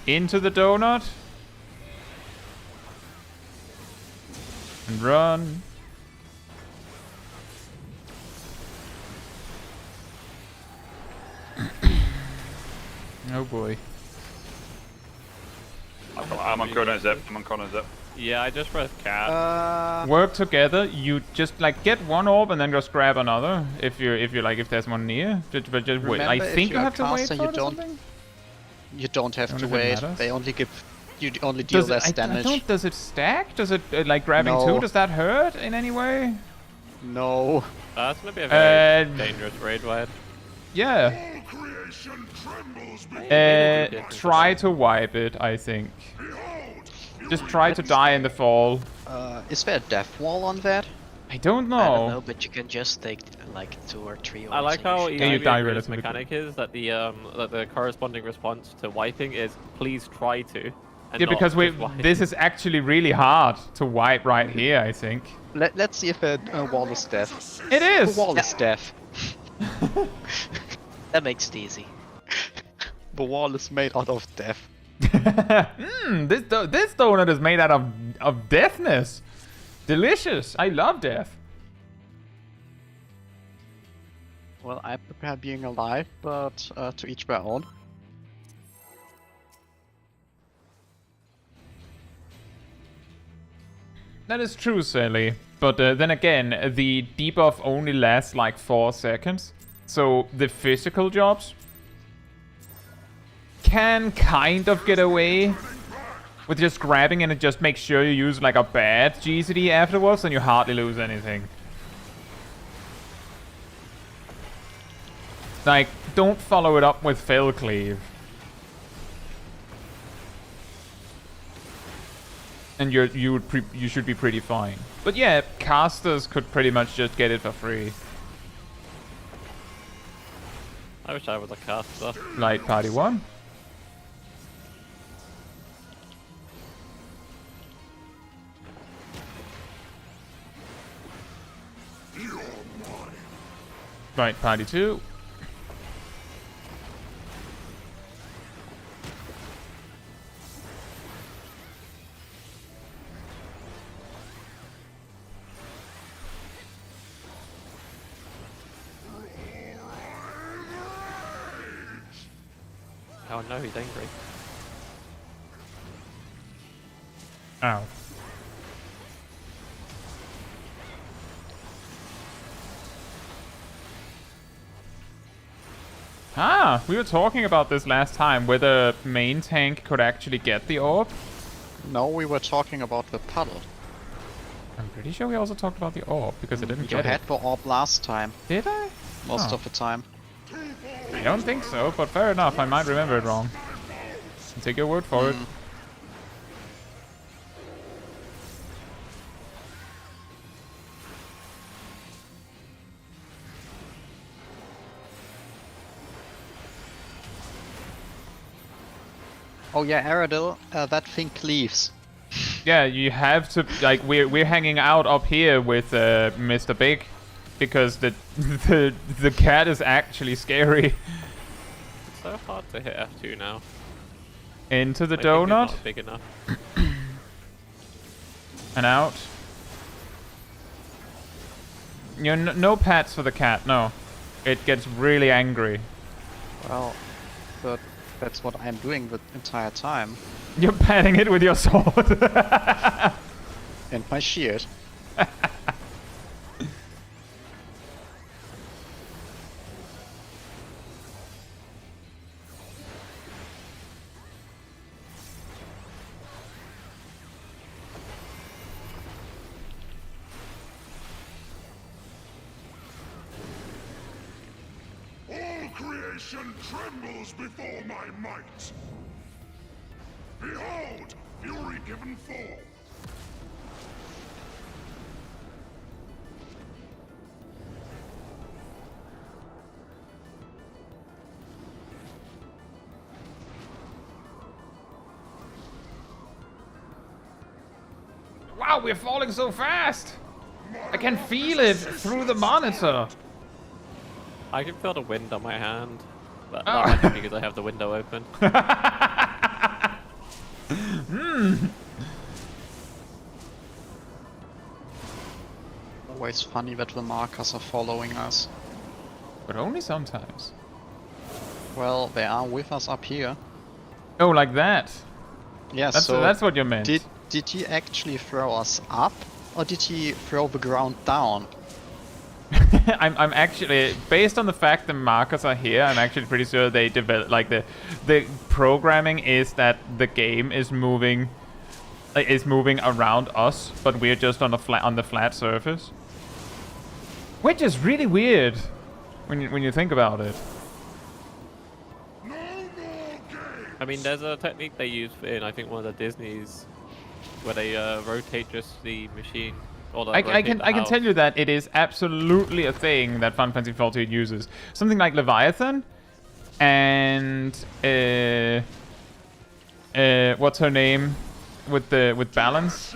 Into the donut. And run. Oh boy. I'm on corner zip. I'm on corner zip. Yeah, I just pressed cat. Work together. You just like get one orb and then just grab another. If there's one near. But just wait. I Remember, if think you you're a have to wait caster, for you it or don't- something? You don't have Don't to know if it wait. matters. They only give. You only deal Does less it, I damage. don't. Does it stack? Does it like grabbing No. 2? Does that hurt in any way? No. That's gonna be a very Uh, dangerous raid wide. Yeah. Try to wipe it, I think. Just try to die in the fall. Is there a death wall on that? I don't know. I don't know, but you can just take like 2 or 3 I like how easy you die this relatively mechanic is that the corresponding response to wiping is please try to. And Yeah, not because just wipe. this is actually really hard to wipe right here, I think. Let's see if a wall is death. It The is! wall is death. That makes it easy. The wall is made out of death. This donut is made out of deafness. Delicious. I love death. Well, I prefer being alive, but to each their own. That is true, Sally. But then again, the debuff only lasts like 4 seconds. So the physical jobs can kind of get away with just grabbing, and it just makes sure you use like a bad GCD afterwards and you hardly lose anything. Like, don't follow it up with Fell Cleave. And you should be pretty fine. But yeah, casters could pretty much just get it for free. I wish I was a caster. Light party 1. Right, party 2. Oh no, he's angry. Ow. Ah, we were talking about this last time, whether main tank could actually get the orb. No, we were talking about the puddle. I'm pretty sure we also talked about the orb, because I didn't You get had it. the orb last time, Did I? most Oh. of the time. I don't think so, but fair enough, I might remember it wrong. I'll take your word for it. Oh yeah, Aradil, that thing cleaves. Yeah, you have to, like, we're hanging out up here with Mr. Big, because the the cat is actually scary. It's so hard to hit F2 now. Into the My finger's donut not big enough. and out. You know, no pets for the cat. No, it gets really angry. Well, but that's what I'm doing the entire time. You're patting it with your sword. And my shield. All creation trembles before my might. Behold, fury given forth. Wow, we're falling so fast. I can feel it through the monitor. I can feel the wind on my hand. But Oh. that might be because I have the window open. Always funny that the markers are following us. But only sometimes. Well, they are with us up here. Oh, like that. Yeah, That's so that's what you meant. did he actually throw us up, or did he throw the ground down? I'm actually, based on the fact the markers are here, I'm actually pretty sure they develop, like the programming is that the game is moving around us, but we're just on the flat surface, which is really weird when you think about it. I mean, there's a technique they use in, I think, one of the Disneys, where they rotate just the machine. Or like I can tell you that it is absolutely a thing that Final Fantasy XIV uses. Something like Leviathan and what's her name with balance?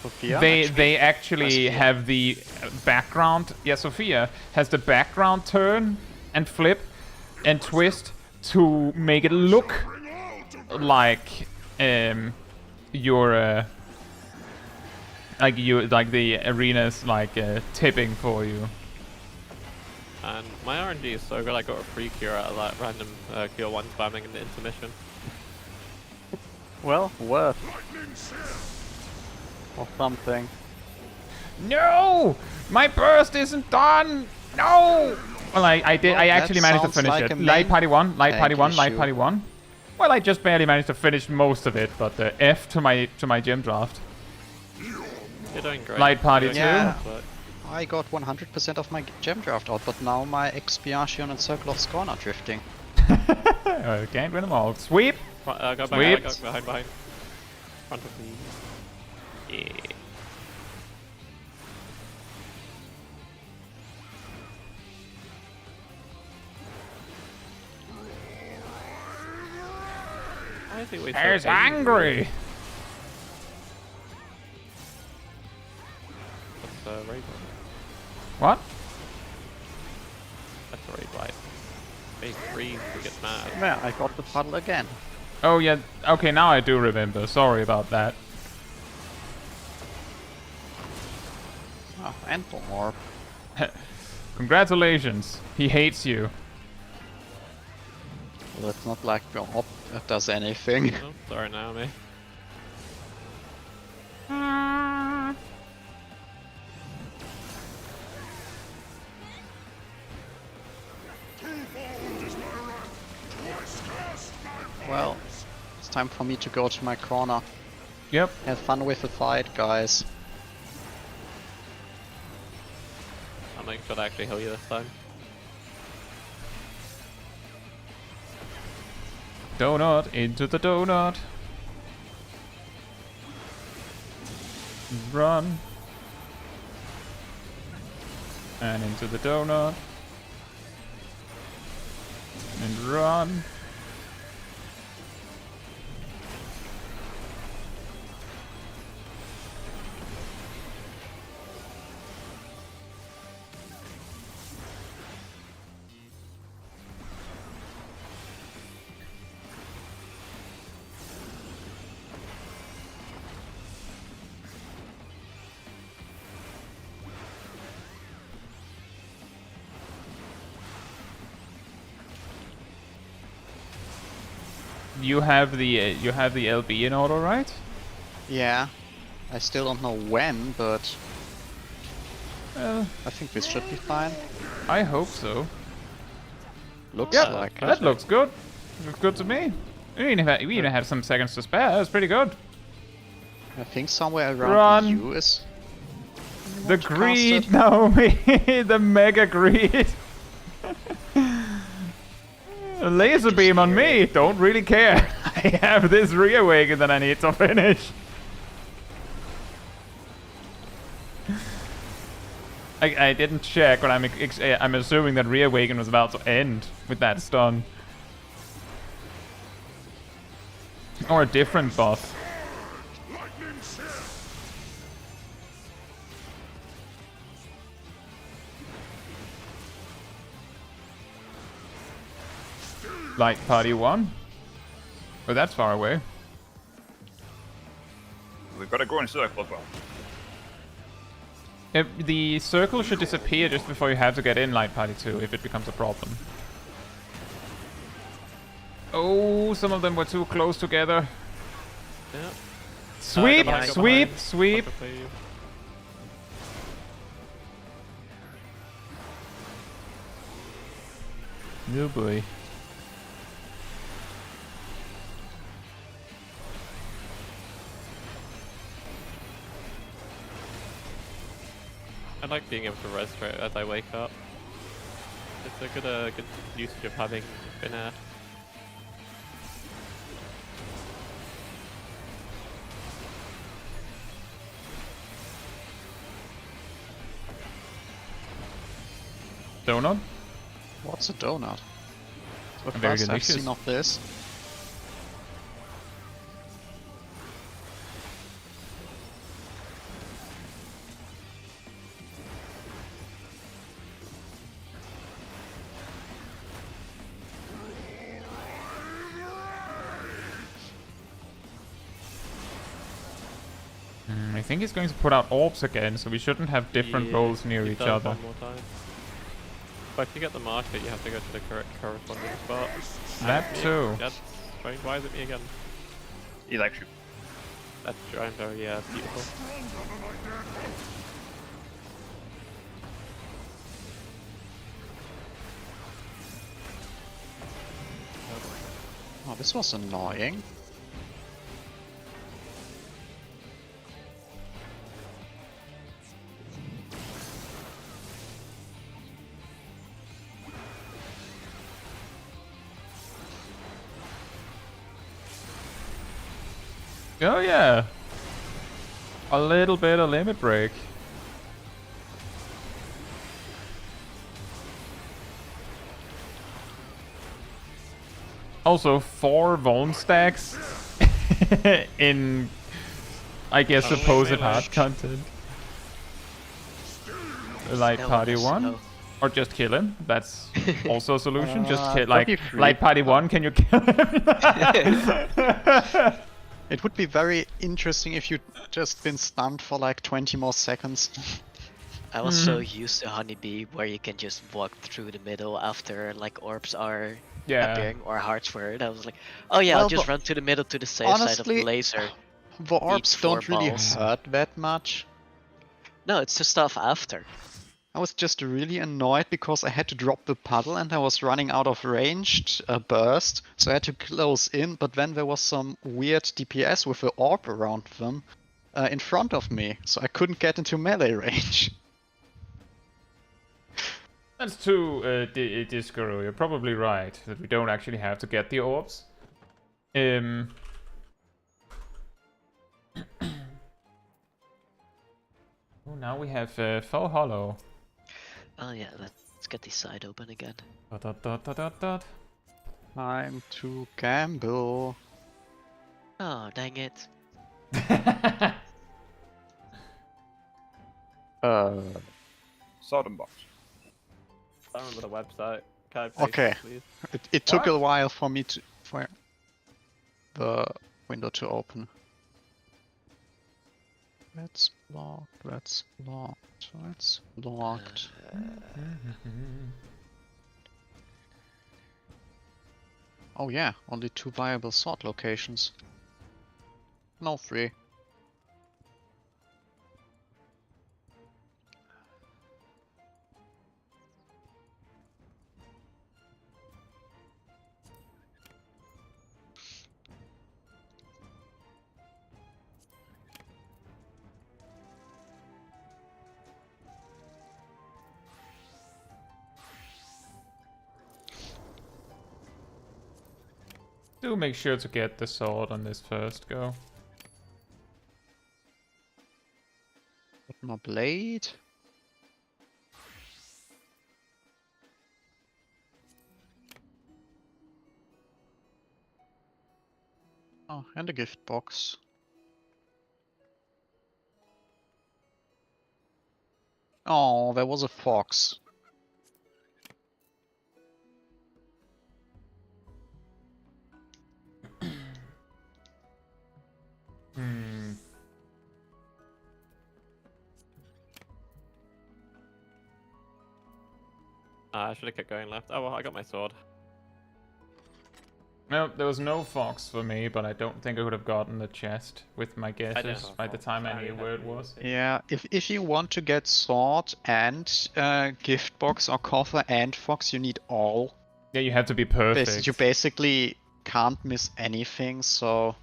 Sophia, They actually have the background. Yeah, Sophia has the background turn and flip and twist to make it look like your like the arena's like tipping for you. And my RNG is so good, I got a free cure out of that random cure 1 spamming in the intermission. Well, worth. Or something. No, my burst isn't done. No. Well, I did. Well, I actually that managed to sounds finish like it. a Light main party one. Light party tank one. Light issue. party one. Well, I just barely managed to finish most of it, but F to my gym draft. You're doing great. Light party You're doing Yeah. great, but I got 100% of my gem draft out, but now my Expiation and Circle of Scorn are drifting. Can't win them all. Sweep. Go back, Sweet. go behind. Front of me. Yeah. I think we He's angry. That's raid. What? That's a raid light. Big freeze who gets mad. Yeah, I got the puddle again. Oh yeah. Okay, now I do remember. Sorry about that. Oh, and the orb. Congratulations. He hates you. Well, it's not like the orb does anything. Oh, sorry, Naomi. Well, it's time for me to go to my corner. Yep. Have fun with the fight, guys. I'll make sure to actually heal you this time. Donut into the donut. Run. And into the donut. And run. You have the LB in auto, right? Yeah. I still don't know when, but Well, I think this should be fine. I hope so. Looks Yep, like it. that looks good. Looks good to me. We even have some seconds to spare. That's pretty good. I think somewhere around Run. the U is... The to cast greed, it? Naomi! The mega greed! A laser beam on me! Don't really care. I have this reawaken that I need to finish. I didn't check, but I'm assuming that reawaken was about to end with that stun. Or a different buff. Light party 1? Oh, that's far away. We've got to go in circle as well. The circle should disappear just before you have to get in Light Party 2 if it becomes a problem. Oh, some of them were too close together. Yep. Sweep, Go behind, go sweep, behind. sweep. I'll play you. Oh boy. I like being able to rest right as I wake up. It's a good usage of having been a. Donut? What's a donut? The Very first I've delicious. seen of this. I think he's going to put out orbs again, so we shouldn't have different Yeah, rolls near you've each done it other. One more time. But if you get the marker, you have to go to the correct corresponding spot. That And too. That's right. Why is it me again? Election. That's I'm very beautiful. Oh, this was annoying. Oh yeah. A little bit of limit break. Also, 4 Vuln stacks in, I guess, Only supposed melee. hard content. Light No Party one 1? has Or just kill him. That's also a solution. Just kill, that'd like, be free. Light Party 1, can you kill him? It would be very interesting if you'd just been stunned for like 20 more seconds. I was so used to Honeybee where you can just walk through the middle after like orbs are Yeah. appearing or hearts for it. I was like, oh yeah, Well, I'll just but run to the middle to the safe side of honestly, the laser. The orbs four don't really balls. hurt that much. No, it's the stuff after. I was just really annoyed because I had to drop the puddle and I was running out of ranged burst, so I had to close in, but then there was some weird DPS with an orb around them in front of me, so I couldn't get into melee range. That's too Disco. You're probably right that we don't actually have to get the orbs. Oh, now we have Faux Hollow. Oh yeah, let's get the side open again. Dot, dot, dot, dot, dot, dot. Time to gamble. Oh, dang it. Sodom box. I remember the website. Can I pay Okay. please? It took What? a while for me to for the window to open. That's blocked. That's blocked. That's blocked. Oh yeah, only 2 viable sword locations. No 3. Do make sure to get the sword on this first go. Get more blade. Oh, and a gift box. Oh, there was a fox. Hmm. I should have kept going left. Oh well, I got my sword. No, there was no fox for me, but I don't think I would have gotten the chest with my guesses have a by the fox. time I I knew have where it neither. was. Yeah, if you want to get sword and gift box or coffer and fox, you need all. Yeah, you have to be perfect. You basically can't miss anything, so...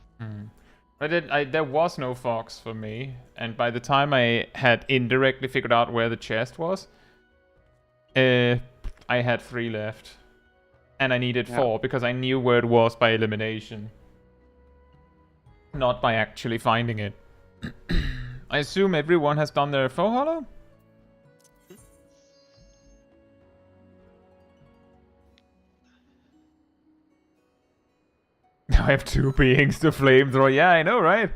There was no fox for me, and by the time I had indirectly figured out where the chest was, I had 3 left. And I needed 4 because I knew where it was by elimination. Not by actually finding it. I assume everyone has done their Faux Hollow? I have 2 beings to flamethrower. Yeah, I know, right?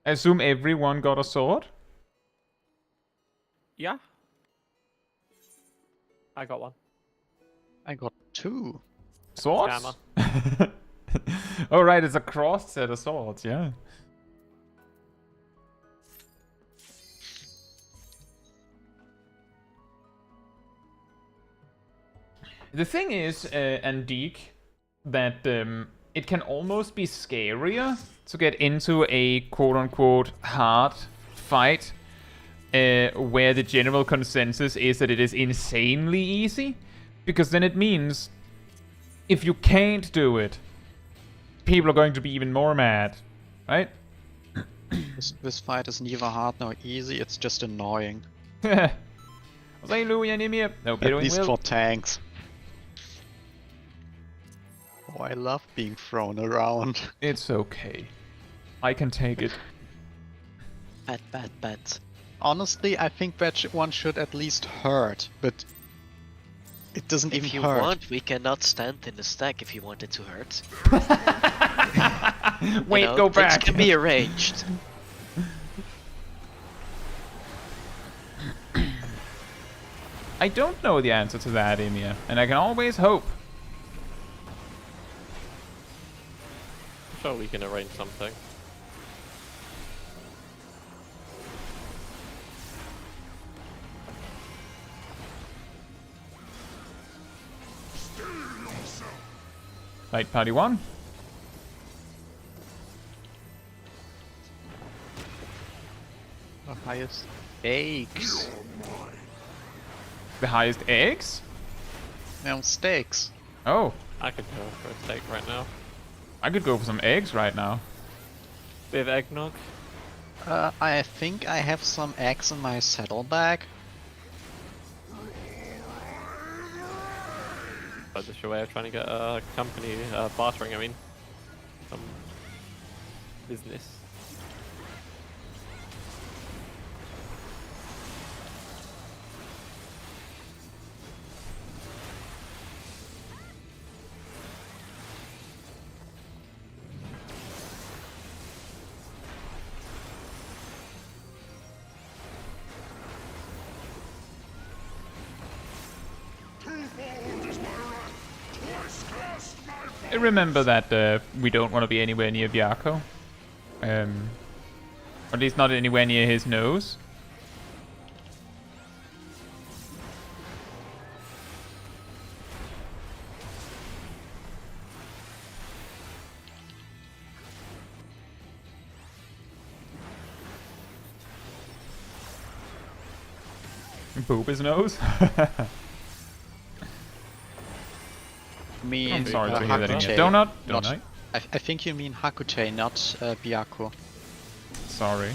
I assume everyone got a sword? Yeah. I got one. I got 2. Swords? Oh, right, it's a crossed set of swords, yeah. The thing is, Antique, that it can almost be scarier to get into a quote-unquote hard fight where the general consensus is that it is insanely easy, because then it means if you can't do it, people are going to be even more mad, right? This fight is neither hard nor easy, it's just annoying. Hallelujah, Nimir. Nope, you're At doing least well. for tanks. Oh, I love being thrown around. It's okay. I can take it. Bat. Honestly, I think that one should at least hurt, but it doesn't If even you hurt. want, we cannot stand in the stack if you want it to hurt. Wait, You know, go things back. can be arranged. I don't know the answer to that, Emia, and I can always hope. I'm sure we can arrange something. Light party 1. The highest stakes. The highest eggs? No, steaks. Oh, I could go for a steak right now. I could go for some eggs right now. With eggnog. I think I have some eggs in my saddlebag. That's just a way of trying to get a company bartering, I mean. Some business. Remember that we don't want to be anywhere near Viaco. Or at least not anywhere near his nose. Boob his nose? Me, I'm sorry to hear that Hakute, again. Donut? not- Donut? I think you mean Hakute, not Byaku. Sorry.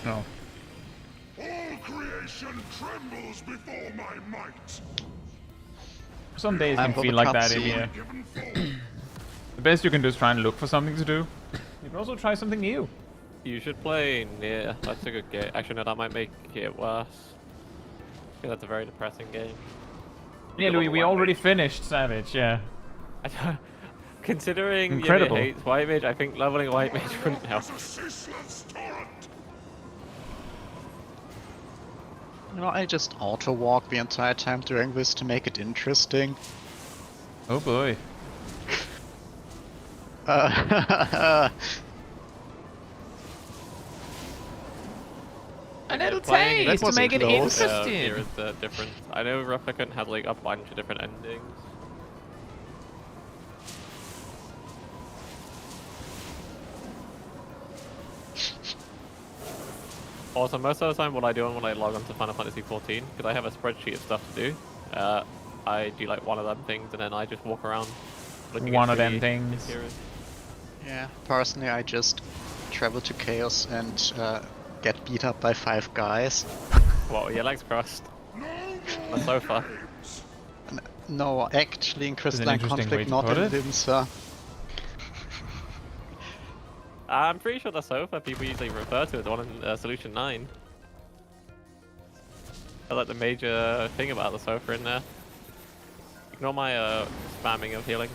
No. All creation trembles before my might. Some days I'm can for feel the like that in cutscene. here. Given form. The best you can do is try and look for something to do. You can also try something new. You should play near. That's a good game. Actually, no, that might make it worse. Yeah, that's a very depressing game. Yeah, Louis, we already finished Savage, yeah. Considering Incredible. Yumi hates White Mage, I think leveling White Mage wouldn't help. A ceaseless torrent. You know, I just auto walk the entire time during this to make it interesting. Oh boy. A little Playing taste to wasn't make it close. interesting. Here is the difference. I know Replicant had like a bunch of different endings. Also, most of the time what I do when I log on to Final Fantasy XIV, because I have a spreadsheet of stuff to do, I do like one of them things and then I just walk around looking One at of them the things. interiors. Yeah, personally I just travel to Chaos and get beat up by 5 guys. Whoa, your legs crossed. On the sofa. No, actually in Crystalline interesting way Conflict, to not put in it. Limsa. I'm pretty sure the sofa people usually refer to as the one in Solution 9. That's like the major thing about the sofa in there. Ignore my spamming of healing.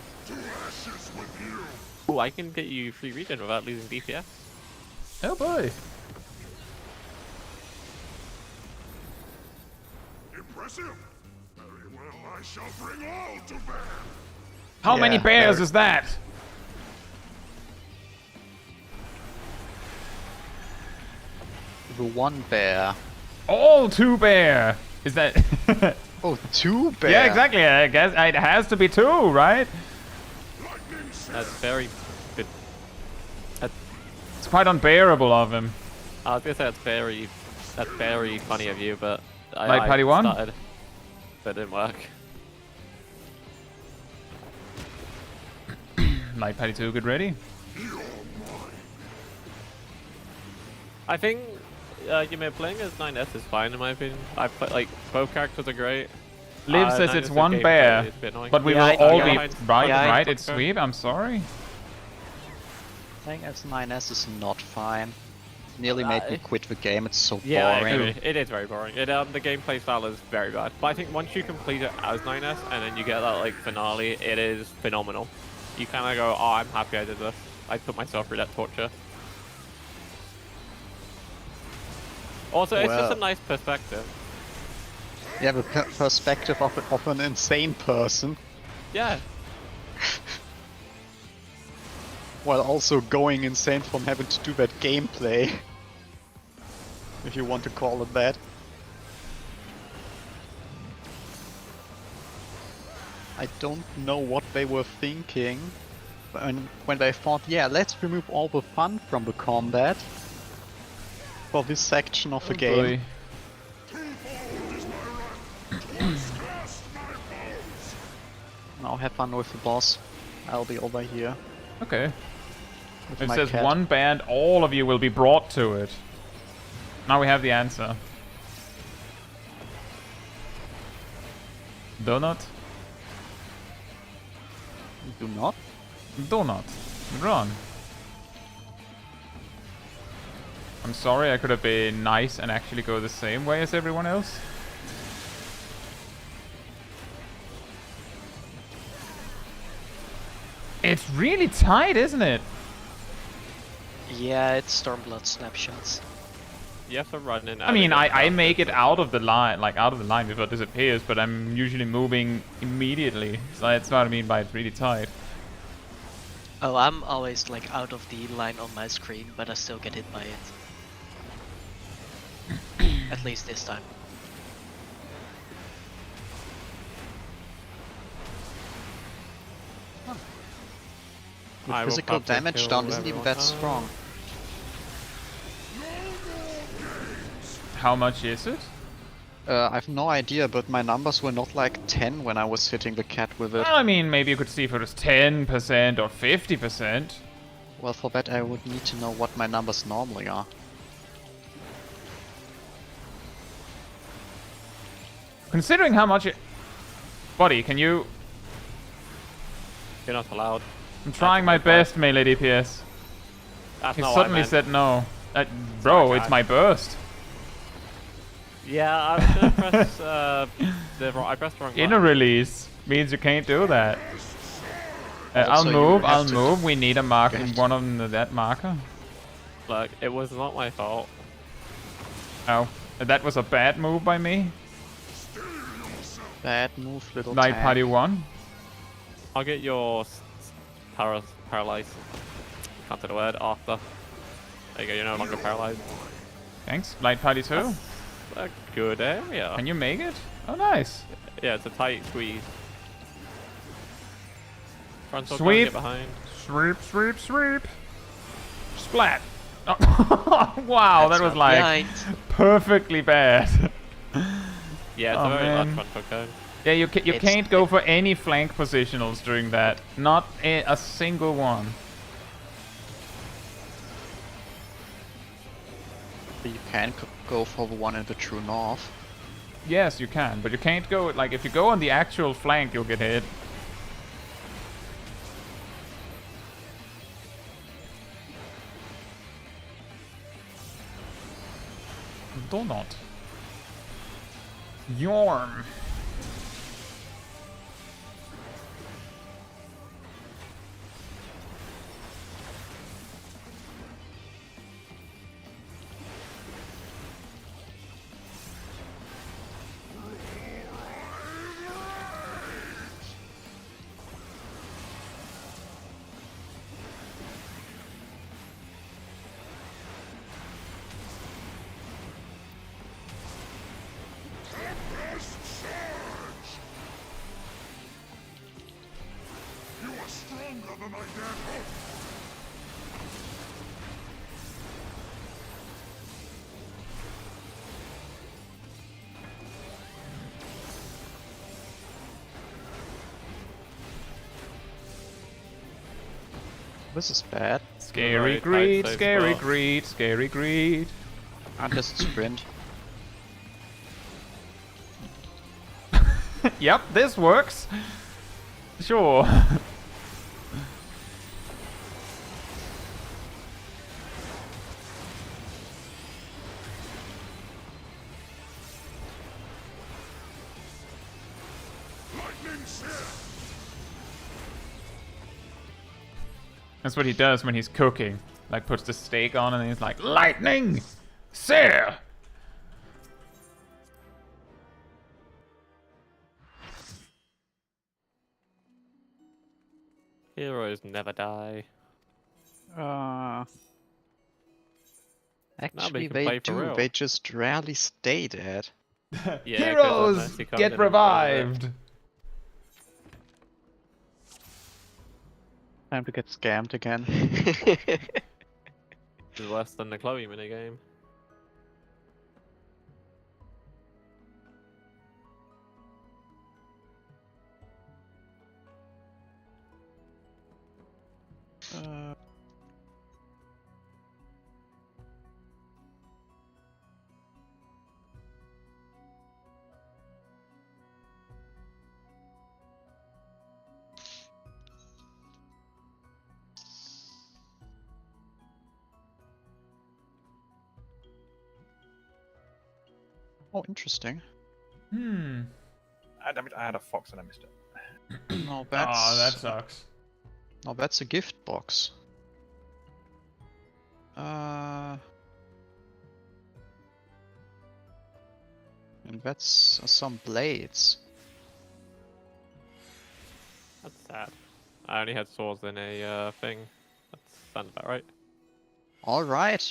Ooh, I can get you free regen without losing DPS. Oh boy. Impressive. Very well, I shall bring all to bear. How many Yeah, bears there- is that? The one bear. All 2 bear. Is that? Oh, 2 bear? Yeah, exactly. I guess it has to be 2, right? Lightning That's very good. It's quite unbearable of him. I was gonna say that's very funny of you, but Light I Patty 1? started, but it didn't work. Light Patty 2, get ready. I think playing as 9S is fine in my opinion. I play like both characters are great. Liv says 9S it's is 1 gameplay bear, is a bit annoying. but we Yeah, I will know, all you're be behind. right. Yeah, Right? I It's took her. sweep. I'm sorry. Playing as 9S is not fine. Nearly made me quit the game, it's so Yeah, I boring. agree. It is very boring. The gameplay style is very bad. But I think once you complete it as 9S and then you get that like finale, it is phenomenal. You kind of go, oh, I'm happy I did this. I put myself through that torture. Also, it's just Well. a nice perspective. You have a perspective of an insane person, Yeah. while also going insane from having to do that gameplay. If you want to call it that. I don't know what they were thinking when they thought, yeah, let's remove all the fun from the combat for this section of the game. Boy. Now have fun with the boss. I'll be over here. Okay. With It my says cat. one band, all of you will be brought to it. Now we have the answer. Donut? Do not? Donut. Run. I'm sorry, I could have been nice and actually go the same way as everyone else. It's really tight, isn't it? Yeah, it's Stormblood snapshots. You have to run in. I mean, I make it out of the line, like out of the line before it disappears, but I'm usually moving immediately. So that's what I mean by it's really tight. Oh, I'm always like out of the line on my screen, but I still get hit by it. At least this time. The I will physical probably damage kill down isn't even that everyone. strong. How much is it? I have no idea, but my numbers were not like 10 when I was hitting the cat with it. Well, I mean, maybe you could see if it was 10% or 50%. Well, for that I would need to know what my numbers normally are. Considering how much it... Buddy, can you... You're not allowed. I'm trying my best, melee DPS. That's He not suddenly what I meant. said no. Bro, Sorry, it's guys. my burst. Yeah, I was gonna press I pressed the wrong Inner button. release means you can't do that. I'll Also, you move, have I'll to- move. We need a marker, Get- one on that marker. Look, it was not my fault. Oh, that was a bad move by me. Bad move, little Night tank. Party 1. I'll get your paralyzed. Can't say the word. After. There you go. You're no longer paralyzed. Thanks. Light Party 2. That's a good area. Can you make it? Oh, nice. Yeah, it's a tight squeeze. Front door, Sweep. get behind. Sweep, sweep, sweep. Splat. Oh, wow, That's that was not like behind. perfectly bad. Yeah, it's Oh, a very large man. front door cone. Yeah, you It's- can't go for any flank positionals during that. Not a single one. But you can go for the one in the true north. Yes, you can, but you can't go, like, if you go on the actual flank, you'll get hit. Donut. Yorm. This is bad. Scary Right, greed, I'd say scary spot. greed, scary greed. I just sprint. Yep, this works. Sure. That's what he does when he's cooking. Like, puts the steak on and he's like, lightning! Sir! Heroes never die. Actually, can they play for do. real. They just rarely stay dead. Yeah, 'cause Heroes Mercy comes get in and ruins revived. Time to get scammed again. it. It's worse than the Chloe minigame. Uh, oh, interesting. Hmm. Damn it, I had a fox and I missed it. No, that's Oh, that sucks. no, that's a gift box. And that's some blades. That's sad. I only had swords in a thing. That sounds about right. All right.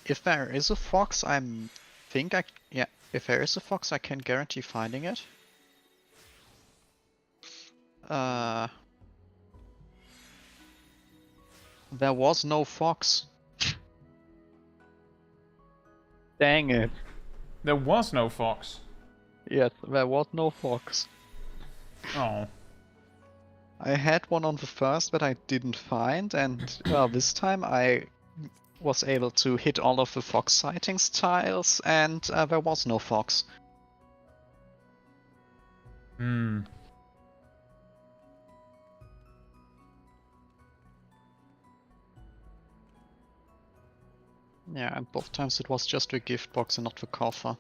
If there is a fox, yeah. If there is a fox, I can guarantee finding it. There was no fox. Dang it. There was no fox. Yes, there was no fox. Oh. I had one on the first that I didn't find, and this time I was able to hit all of the fox sightings tiles, and there was no fox. Hmm. Yeah, and both times it was just the gift box and not the coffer.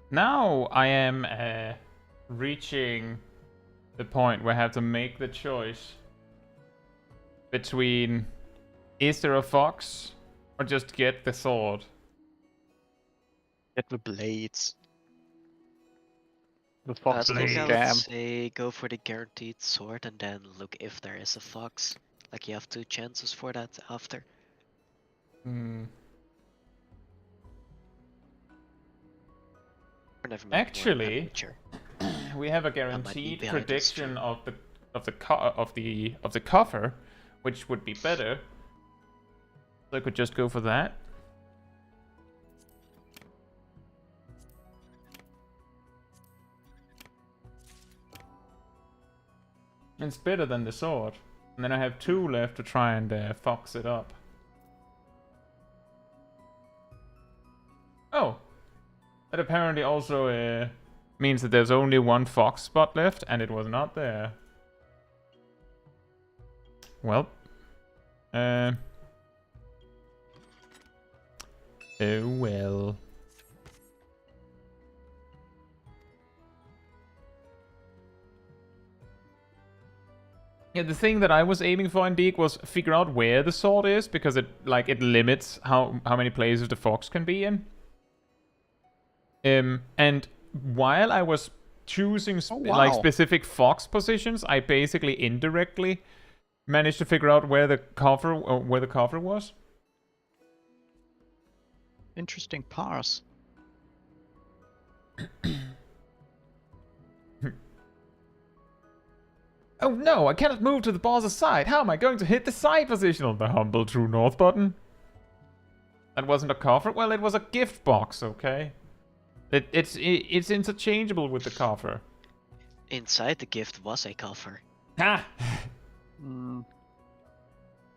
Now I am reaching the point where I have to make the choice between is there a fox or just get the sword. Get the blades. The I fox is a think I would scam. say go for the guaranteed sword and then look if there is a fox. Like you have 2 chances for that after. Hmm. Or never mind, Actually, I'm sure. we have a might be guaranteed behind the prediction stream. of the cover, which would be better. So I could just go for that. It's better than the sword. And then I have 2 left to try and fox it up. Oh! That apparently also means that there's only 1 fox spot left, and it was not there. Well. Oh well. Yeah, the thing that I was aiming for indeed was figure out where the sword is, because it limits how many places the fox can be in. And while I was choosing specific fox positions, I basically indirectly managed to figure out where the cover was. Interesting parse. Oh no, I cannot move to the boss's side. How am I going to hit the side position on the humble true north button? That wasn't a coffer. Well, it was a gift box, okay? It's interchangeable with the coffer. Inside the gift was a coffer. Ha!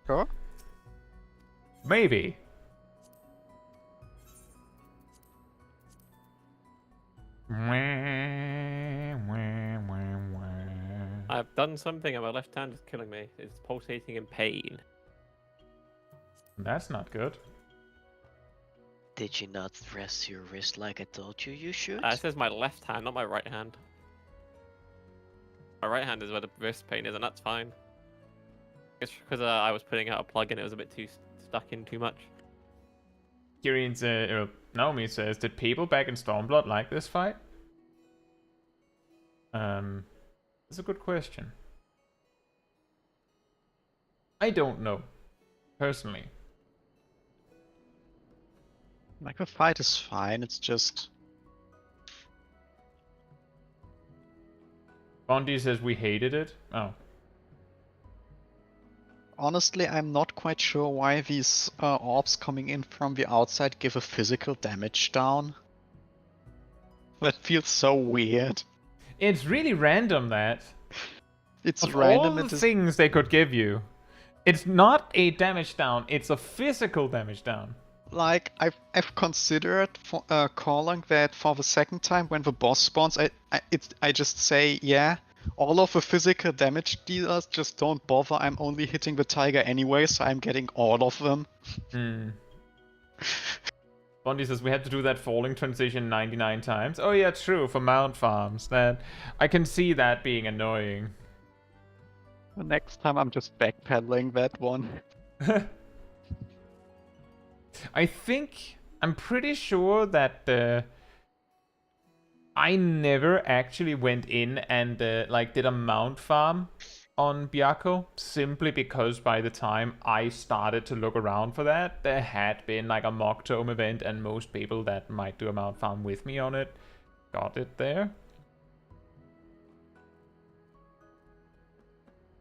Sure? Maybe. I've done something and my left hand is killing me. It's pulsating in pain. That's not good. Did you not rest your wrist like I told you should? This is my left hand, not my right hand. My right hand is where the wrist pain is, and that's fine. It's because I was putting out a plug and it was a bit too stuck in too much. Kirian says, Naomi says, did people back in Stormblood like this fight? That's a good question. I don't know, personally. Like, the fight is fine, it's just... Bondi says we hated it. Oh. Honestly, I'm not quite sure why these orbs coming in from the outside give a physical damage down. That feels so weird. It's really random, that. It's Of random. all the things they could give you, it's not a damage down, it's a physical damage down. Like, I've considered calling that for the second time when the boss spawns. I just say, yeah, all of the physical damage dealers just don't bother. I'm only hitting the tiger anyway, so I'm getting all of them. Bondi says we had to do that falling transition 99 times. Oh yeah, true, for mount farms. That I can see that being annoying. The next time I'm just backpedaling that one. I'm pretty sure that I never actually went in and like did a mount farm on Byakko, simply because by the time I started to look around for that, there had been like a mock tome event, and most people that might do a mount farm with me on it got it there.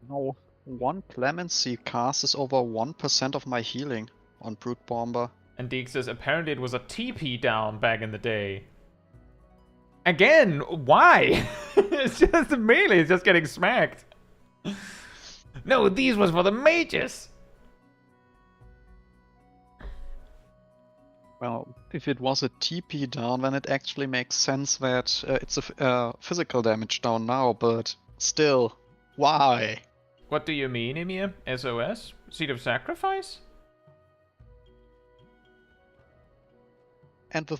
No, one Clemency cast is over 1% of my healing on Brute Bomber. And Deke says apparently it was a TP down back in the day. Again, why? It's just a melee, it's just getting smacked. No, these was for the mages. Well, if it was a TP down, then it actually makes sense that it's a physical damage down now, but still, why? What do you mean, Emir? SOS? Seed of Sacrifice? And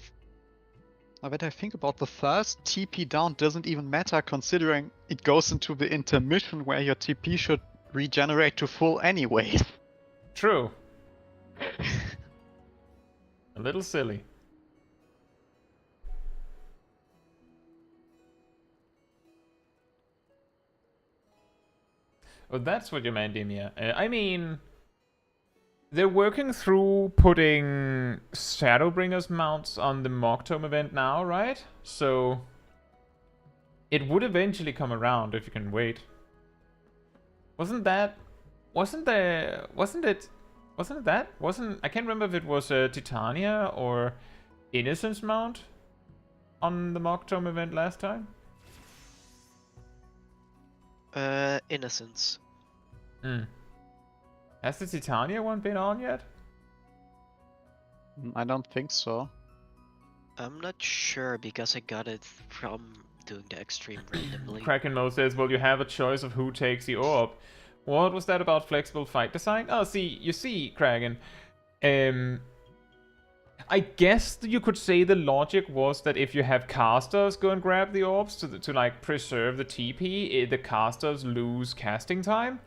now that I think about the first TP down doesn't even matter, considering it goes into the intermission where your TP should regenerate to full anyway. True. A little silly. Oh, that's what you meant, Emir. I mean, they're working through putting Shadowbringers mounts on the Mock Tome event now, right? So it would eventually come around if you can wait. I can't remember if it was Titania or Innocence mount on the Mock Tome event last time. Innocence. Has the Titania one been on yet? I don't think so. I'm not sure because I got it from doing the extreme randomly. Kraken Mo says, well, you have a choice of who takes the orb. What was that about flexible fight design? Oh, you see, Kraken. I guess you could say the logic was that if you have casters go and grab the orbs to like preserve the TP, the casters lose casting time.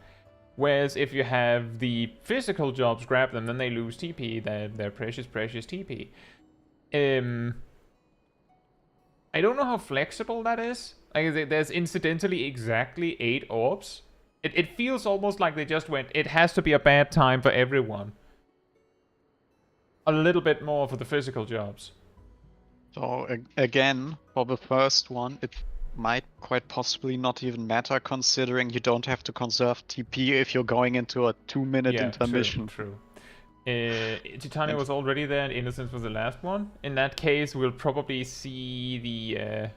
Whereas if you have the physical jobs grab them, then they lose TP, their precious TP. I don't know how flexible that is. Like, there's incidentally exactly 8 orbs. It feels almost like they just went, it has to be a bad time for everyone. A little bit more for the physical jobs. So again, for the first one, it might quite possibly not even matter, considering you don't have to conserve TP if you're going into a 2-minute intermission. True. Titania was already there and Innocence was the last one. In that case, we'll probably see the...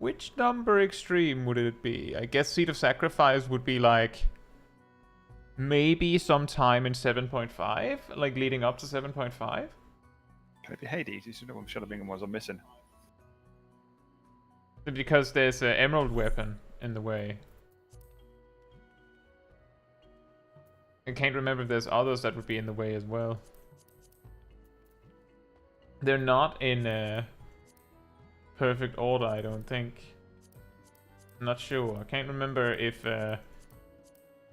Which number extreme would it be? I guess Seed of Sacrifice would be like... Maybe sometime in 7.5? Like leading up to 7.5? Can it be Hades? You should know what Shadowbringer was I'm missing. Because there's an emerald weapon in the way. I can't remember if there's others that would be in the way as well. They're not in perfect order, I don't think. I'm not sure. I can't remember if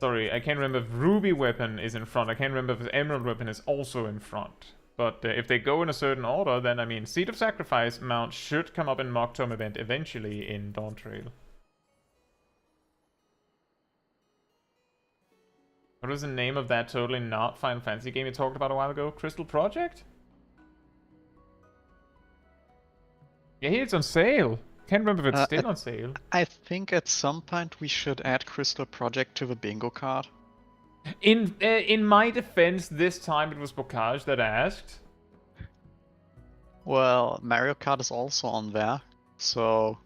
Sorry, I can't remember if Ruby Weapon is in front. I can't remember if Emerald Weapon is also in front. But if they go in a certain order, then I mean, Seed of Sacrifice mount should come up in Mock Tomb event eventually in Dawntrail. What was the name of that totally not Final Fantasy game you talked about a while ago? Crystal Project? Yeah, here it's on sale. Can't remember if it's still on sale. I think at some point we should add Crystal Project to the bingo card. In my defense, this time it was Bocage that asked. Well, Mario Kart is also on there, so...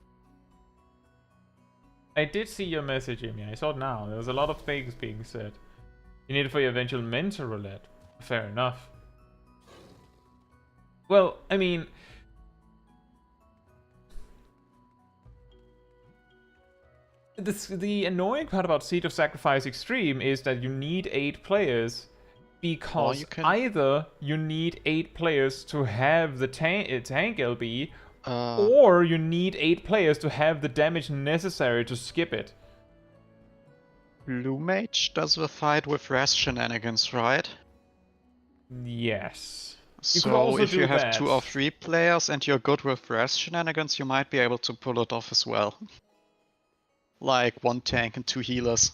I did see your message, Amy. I saw it now. There was a lot of things being said. You need it for your eventual mentor roulette. Fair enough. Well, I mean... The annoying part about Seed of Sacrifice Extreme is that you need 8 players because either you need 8 players to have the tank LB, or you need 8 players to have the damage necessary to skip it. Blue Mage does the fight with Raz shenanigans, right? Yes. So if you have 2 or 3 players and you're good with Raz shenanigans, you might be able to pull it off as well. Like 1 tank and 2 healers.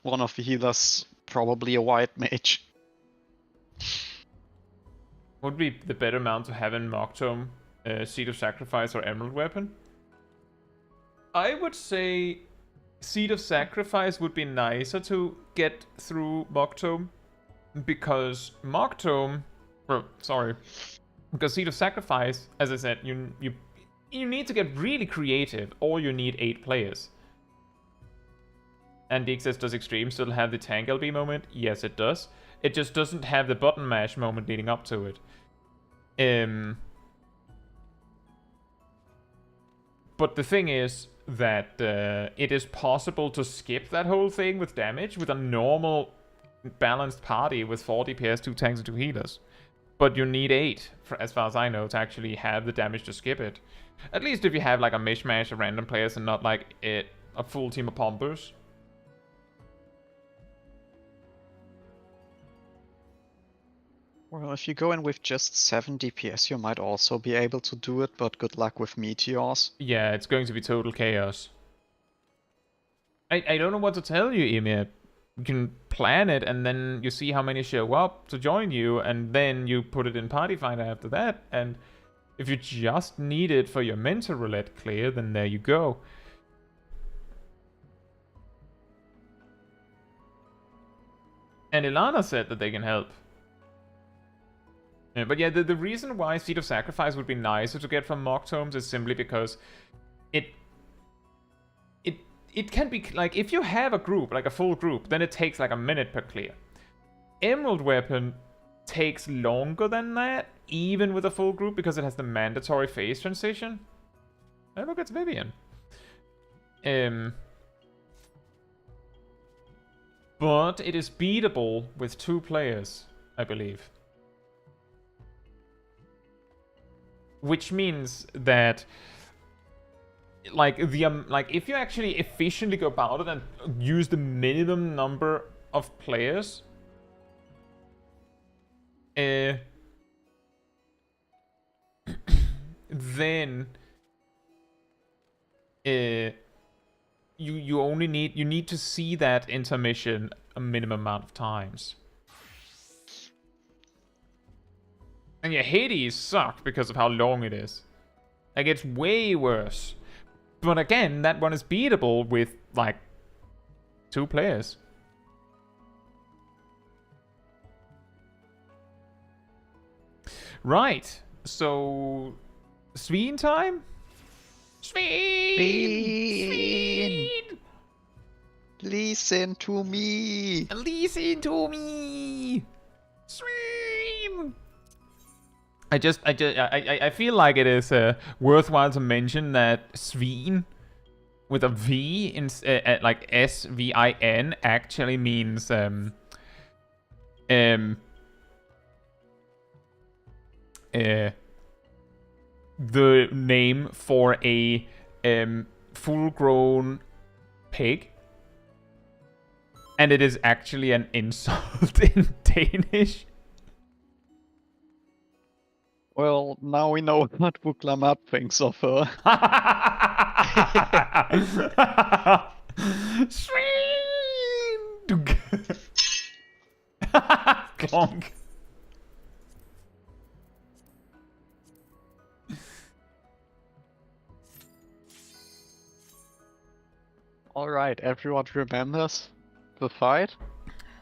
One of the healers probably a white mage. What would be the better mount to have in Mock Tomb? Seed of Sacrifice or Emerald Weapon? I would say Seed of Sacrifice would be nicer to get through Mock Tomb, because Mock Tomb... Oh, sorry. Because Seed of Sacrifice, as I said, you need to get really creative, or you need 8 players. And DXS does Extreme still have the tank LB moment? Yes, it does. It just doesn't have the button mash moment leading up to it. But the thing is that it is possible to skip that whole thing with damage with a normal balanced party with 4 DPS, 2 tanks, and 2 healers. But you need 8, as far as I know, to actually have the damage to skip it. At least if you have like a mishmash of random players and not like a full team of pumpers. Well, if you go in with just 7 DPS, you might also be able to do it, but good luck with meteors. Yeah, it's going to be total chaos. I don't know what to tell you, Emir. You can plan it, and then you see how many show up to join you, and then you put it in Party Finder after that, and if you just need it for your mentor roulette clear, then there you go. And Ilana said that they can help. Yeah, but yeah, the reason why Seed of Sacrifice would be nicer to get from Mock Tomes is simply because it can be, like, if you have a group, like a full group, then it takes like a minute per clear. Emerald Weapon takes longer than that, even with a full group, because it has the mandatory phase transition. Oh, look, it's Vivian. But it is beatable with 2 players, I believe. Which means that, like, if you actually efficiently go about it and use the minimum number of players, then you only need to see that intermission a minimum amount of times. And yeah, Hades sucked because of how long it is. Like, it's way worse. But again, that one is beatable with, like, 2 players. Right. So, Sveen time? Sveen! Listen to me! Listen to me! Sveen! I feel like it is worthwhile to mention that Sveen with a V in like S-V-I-N actually means the name for a full-grown pig. And it is actually an insult in Danish. Well, now we know what Wuklamap thinks of her. Clonk. Alright, everyone remembers the fight?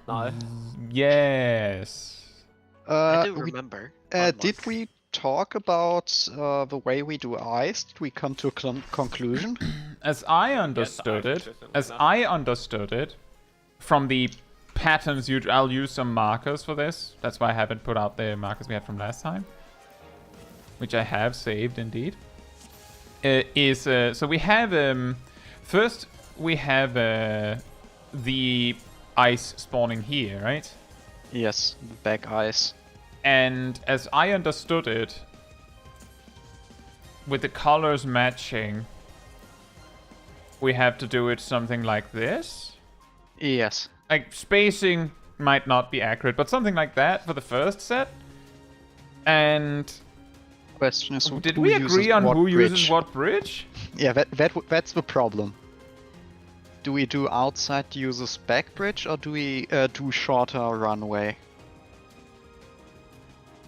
No. Yes. I do We remember. Did we talk about the way we do ice? Did we come to a conclusion? As I understood it, from the patterns, I'll use some markers for this. That's why I haven't put out the markers we had from last time, which I have saved indeed. So we have first we have the ice spawning here, right? Yes, the back ice. And as I understood it, with the colors matching, we have to do it something like this. Yes. Like, spacing might not be accurate, but something like that for the first set. And Question is, did who we uses agree on what who bridge? uses what bridge? Yeah, that's the problem. Do we do outside uses back bridge, or do we do shorter runway?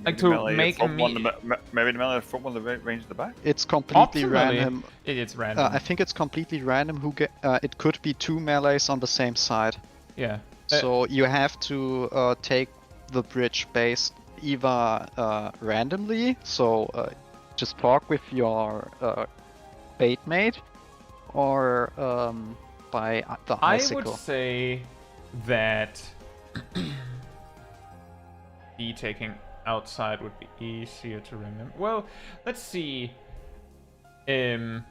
Like to make a maybe the melee front one, the range at the back. It's completely Optimally, random. It's random. I think it's completely random who get. It could be two melees on the same side. Yeah. So you have to take the bridge based either randomly, so just talk with your bait mate, or by the icicle. I would say that B taking outside would be easier to remember. Well, let's see. When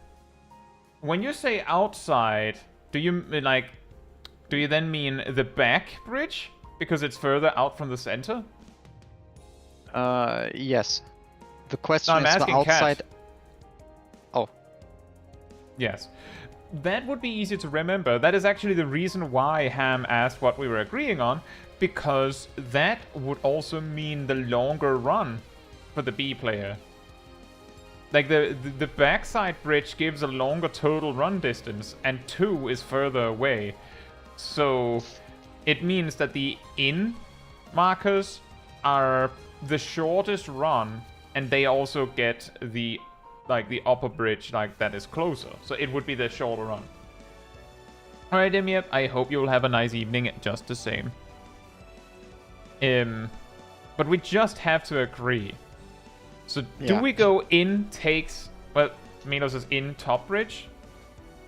you say outside, do you then mean the back bridge because it's further out from the center? Yes. The question No, I'm is the asking outside. Kat. Oh, Yes. That would be easy to remember. That is actually the reason why Ham asked what we were agreeing on, because that would also mean the longer run for the B player. Like, the backside bridge gives a longer total run distance, and 2 is further away. So, it means that the in markers are the shortest run, and they also get the upper bridge that is closer. So it would be the shorter run. Alright, Emir, I hope you'll have a nice evening just the same. But we just have to agree. So do Yeah. we go in takes... Well, Milo says in top bridge?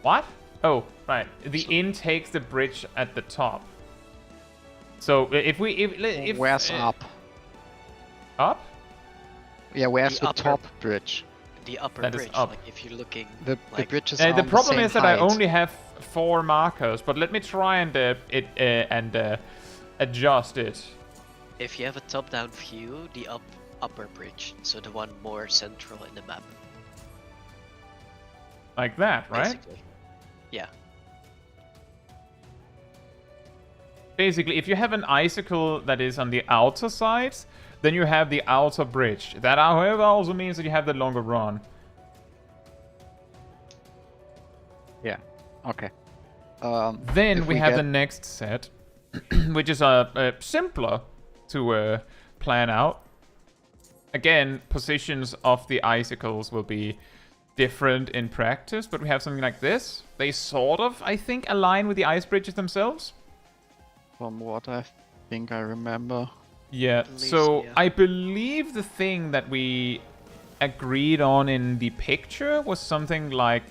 What? Oh, right. The in takes the bridge at the top. So if where's up? Up? Yeah, where's The the upper- top bridge? The upper That is bridge, up. like if you're looking The like, bridge is The on problem same is that height. I only have 4 markers, but let me try and adjust it. if you have a top-down view, the upper bridge, so the one more central in the map. Like that, right? Basically. Yeah. Basically, if you have an icicle that is on the outer side, then you have the outer bridge. That, however, also means that you have the longer run. Yeah. Okay. Then if we have get- the next set, which is simpler to plan out. Again, positions of the icicles will be different in practice, but we have something like this. They sort of, I think, align with the ice bridges themselves. From what I think I remember. Yeah, least, so yeah. I believe the thing that we agreed on in the picture was something like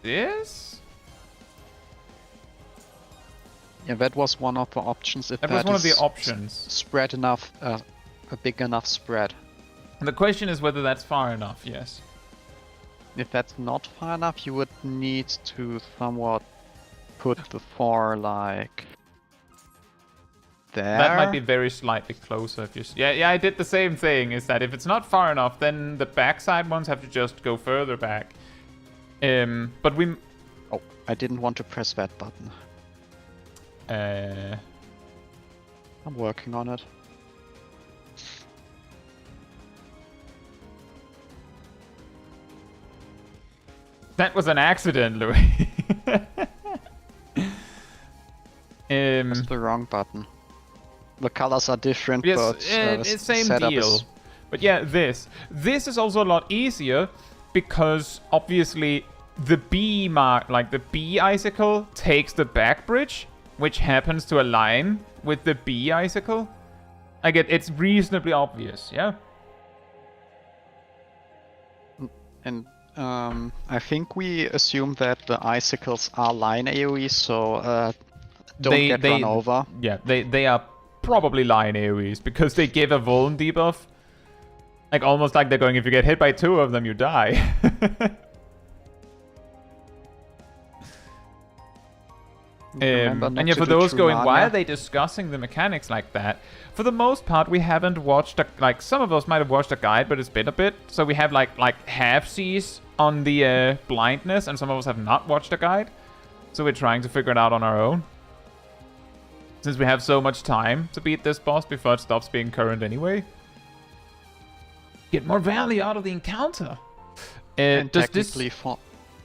this? Yeah, that was one of the options. If That was one of the is options. Spread enough, a big enough spread. And the question is whether that's far enough, yes. If that's not far enough, you would need to somewhat put the 4 like there. That might be very slightly closer if you... Yeah, I did the same thing, is that if it's not far enough, then the backside ones have to just go further back. But we... Oh, I didn't want to press that button. I'm working on it. That was an accident, Louis. That's the wrong button. The colors are different, Yes, but it's the same setup deal. is... But yeah, this is also a lot easier because obviously the B mark, like the B icicle, takes the back bridge, which happens to align with the B icicle. Like it's reasonably obvious, yeah. And I think we assume that the icicles are line AoE, so don't get run over. Yeah, they are probably line AoEs because they give a vuln debuff. Like almost like they're going, if you get hit by 2 of them, you die. And yeah, for those going, why are they discussing the mechanics like that? For the most part, we haven't watched like some of us might have watched a guide, but it's been a bit. So we have like half-seas on the blindness, and some of us have not watched a guide. So we're trying to figure it out on our own. Since we have so much time to beat this boss before it stops being current anyway. Get more value out of the encounter. And does technically,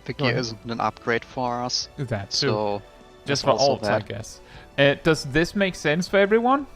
the gear isn't an upgrade for us. That too. So just for ults, I guess. Does this make sense for everyone?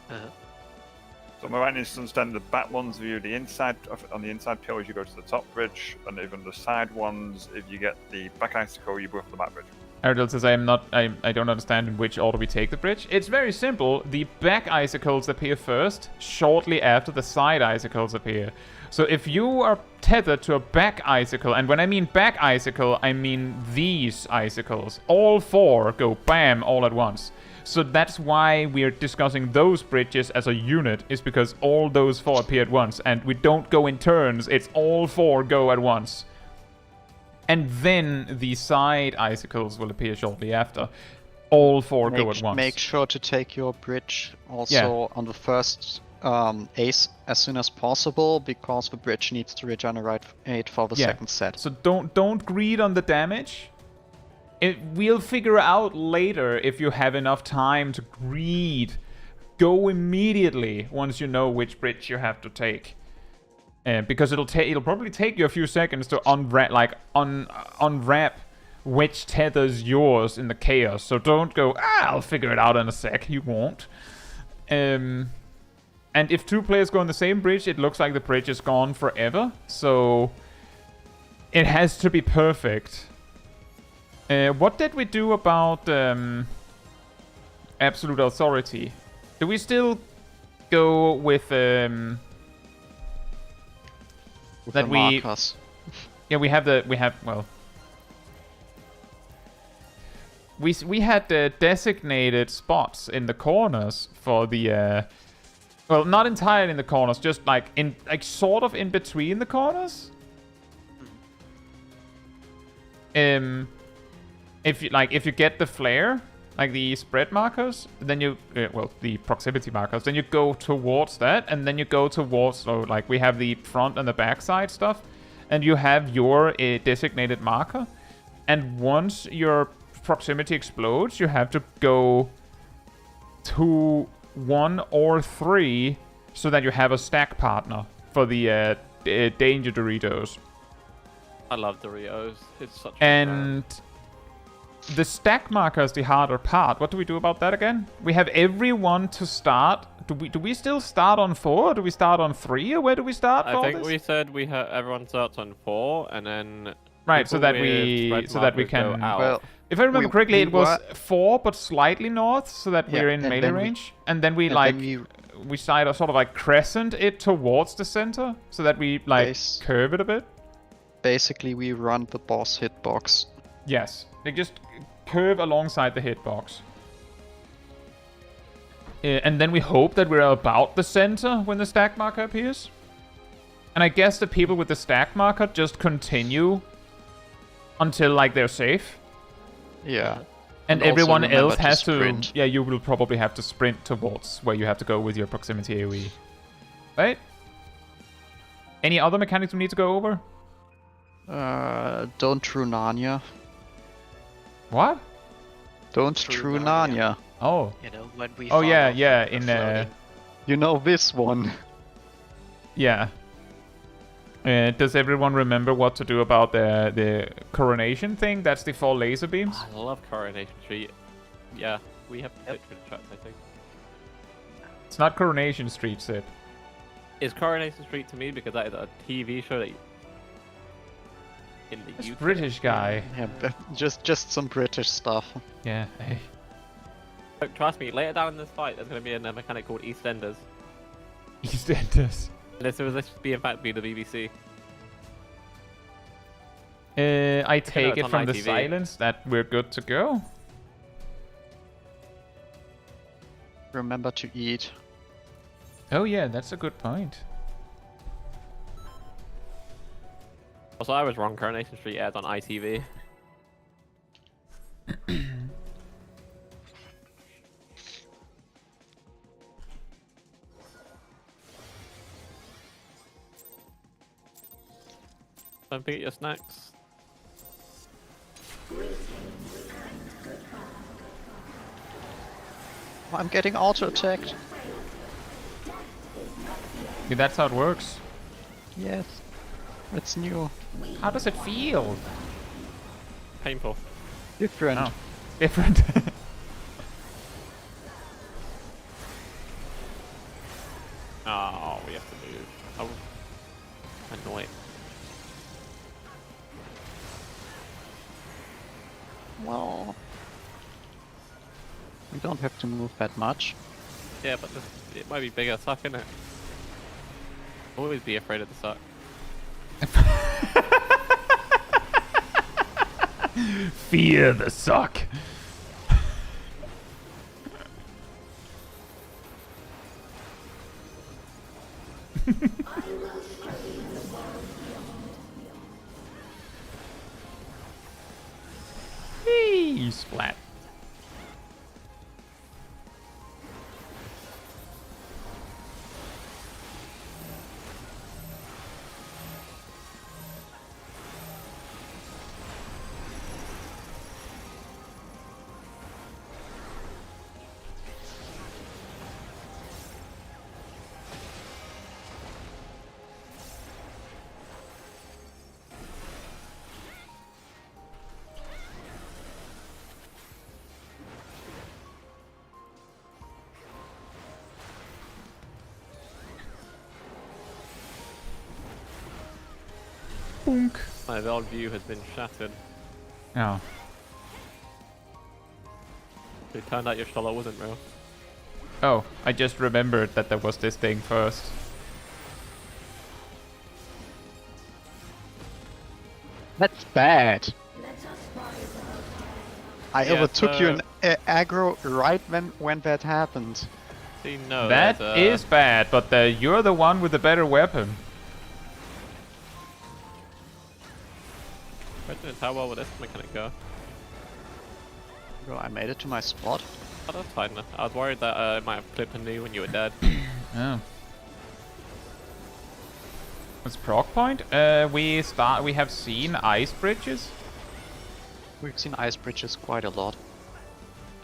So am I right in understanding the back ones view the inside on the inside pillars, you go to the top bridge, and even the side ones, if you get the back icicle, you go for the back bridge. Ardell says, I don't understand in which order we take the bridge. It's very simple. The back icicles appear first, shortly after the side icicles appear. So if you are tethered to a back icicle, and when I mean back icicle, I mean these icicles. All 4 go bam all at once. So that's why we're discussing those bridges as a unit, is because all those 4 appear at once, and we don't go in turns, it's all 4 go at once. And then the side icicles will appear shortly after. All 4 go at once. Make sure to take your bridge also on the first ace as soon as possible, because the bridge needs to regenerate for the second set. So don't greed on the damage. We'll figure out later if you have enough time to greed. Go immediately once you know which bridge you have to take. Because it'll probably take you a few seconds to unwrap which tether's yours in the chaos. So don't go, I'll figure it out in a sec. You won't. And if 2 players go on the same bridge, it looks like the bridge is gone forever. So it has to be perfect. What did we do about absolute authority? Do we still go with that we markers. Yeah, we had designated spots in the corners for the well, not entirely in the corners, just sort of in between the corners. If you get the flare, like the spread markers, then you the proximity markers, then you go towards that, and then you go towards, so like we have the front and the back side stuff, and you have your designated marker, and once your proximity explodes, you have to go to 1 or 3 so that you have a stack partner for the danger Doritos. I love Doritos. It's such and the stack marker is the harder part. What do we do about that again? We have everyone to start. Do we still start on 4? Or do we start on 3? Or where do we start? I think we said everyone starts on 4, and then so that we can. Well, if I remember correctly, it was 4 but slightly north, so that we're in melee range, and then we we sort of like crescent it towards the center, so that we curve it a bit. Basically, we run the boss hitbox. Yes, they just curve alongside the hitbox. And then we hope that we're about the center when the stack marker appears. And I guess the people with the stack marker just continue until they're safe. Yeah. And everyone else has to sprint. Yeah, you will probably have to sprint towards where you have to go with your proximity AoE. Right? Any other mechanics we need to go over? Don't true Narnia. What? Don't Through true Narnia. Narnia. Oh. You know, when we Oh fall yeah, off yeah. the In floating. You know this one. yeah. Does everyone remember what to do about the coronation thing? That's the 4 laser beams. I love Coronation Street. Yeah, we have to picture the tracks, I think. It's not Coronation Street, Sid. Is Coronation Street to me because that is a TV show that in the This UK. British guy. Yeah, just some British stuff. Yeah. Hey. Look, trust me, later down in this fight, there's going to be a mechanic called EastEnders. EastEnders. And this will be in fact be the BBC. I take it's it on from the ITV. silence that we're good to go. Remember to eat. Oh yeah, that's a good point. Also, I was wrong. Coronation Street airs on ITV. Don't forget your snacks. I'm getting auto-attacked. Yeah, that's how it works. Yes. It's new. How does it feel? Painful. Different. Oh, different. Oh, we have to move. Oh, annoying. Well, we don't have to move that much. Yeah, but it might be bigger suck, innit? Always be afraid of the suck. Fear the suck. Whee! Splat. Boonk. My world view has been shattered. Oh. It turned out your Shala wasn't real. Oh, I just remembered that there was this thing first. That's bad. I Yeah, overtook you so- in aggro right when that happened. See, no, That there's, is bad, but you're the one with the better weapon. Question is, how well will this mechanic go? Bro, I made it to my spot. Oh, that's fine. I was worried that it might have clipped a knee when you were dead. Oh. What's proc point? We have seen ice bridges We've seen ice bridges quite a lot.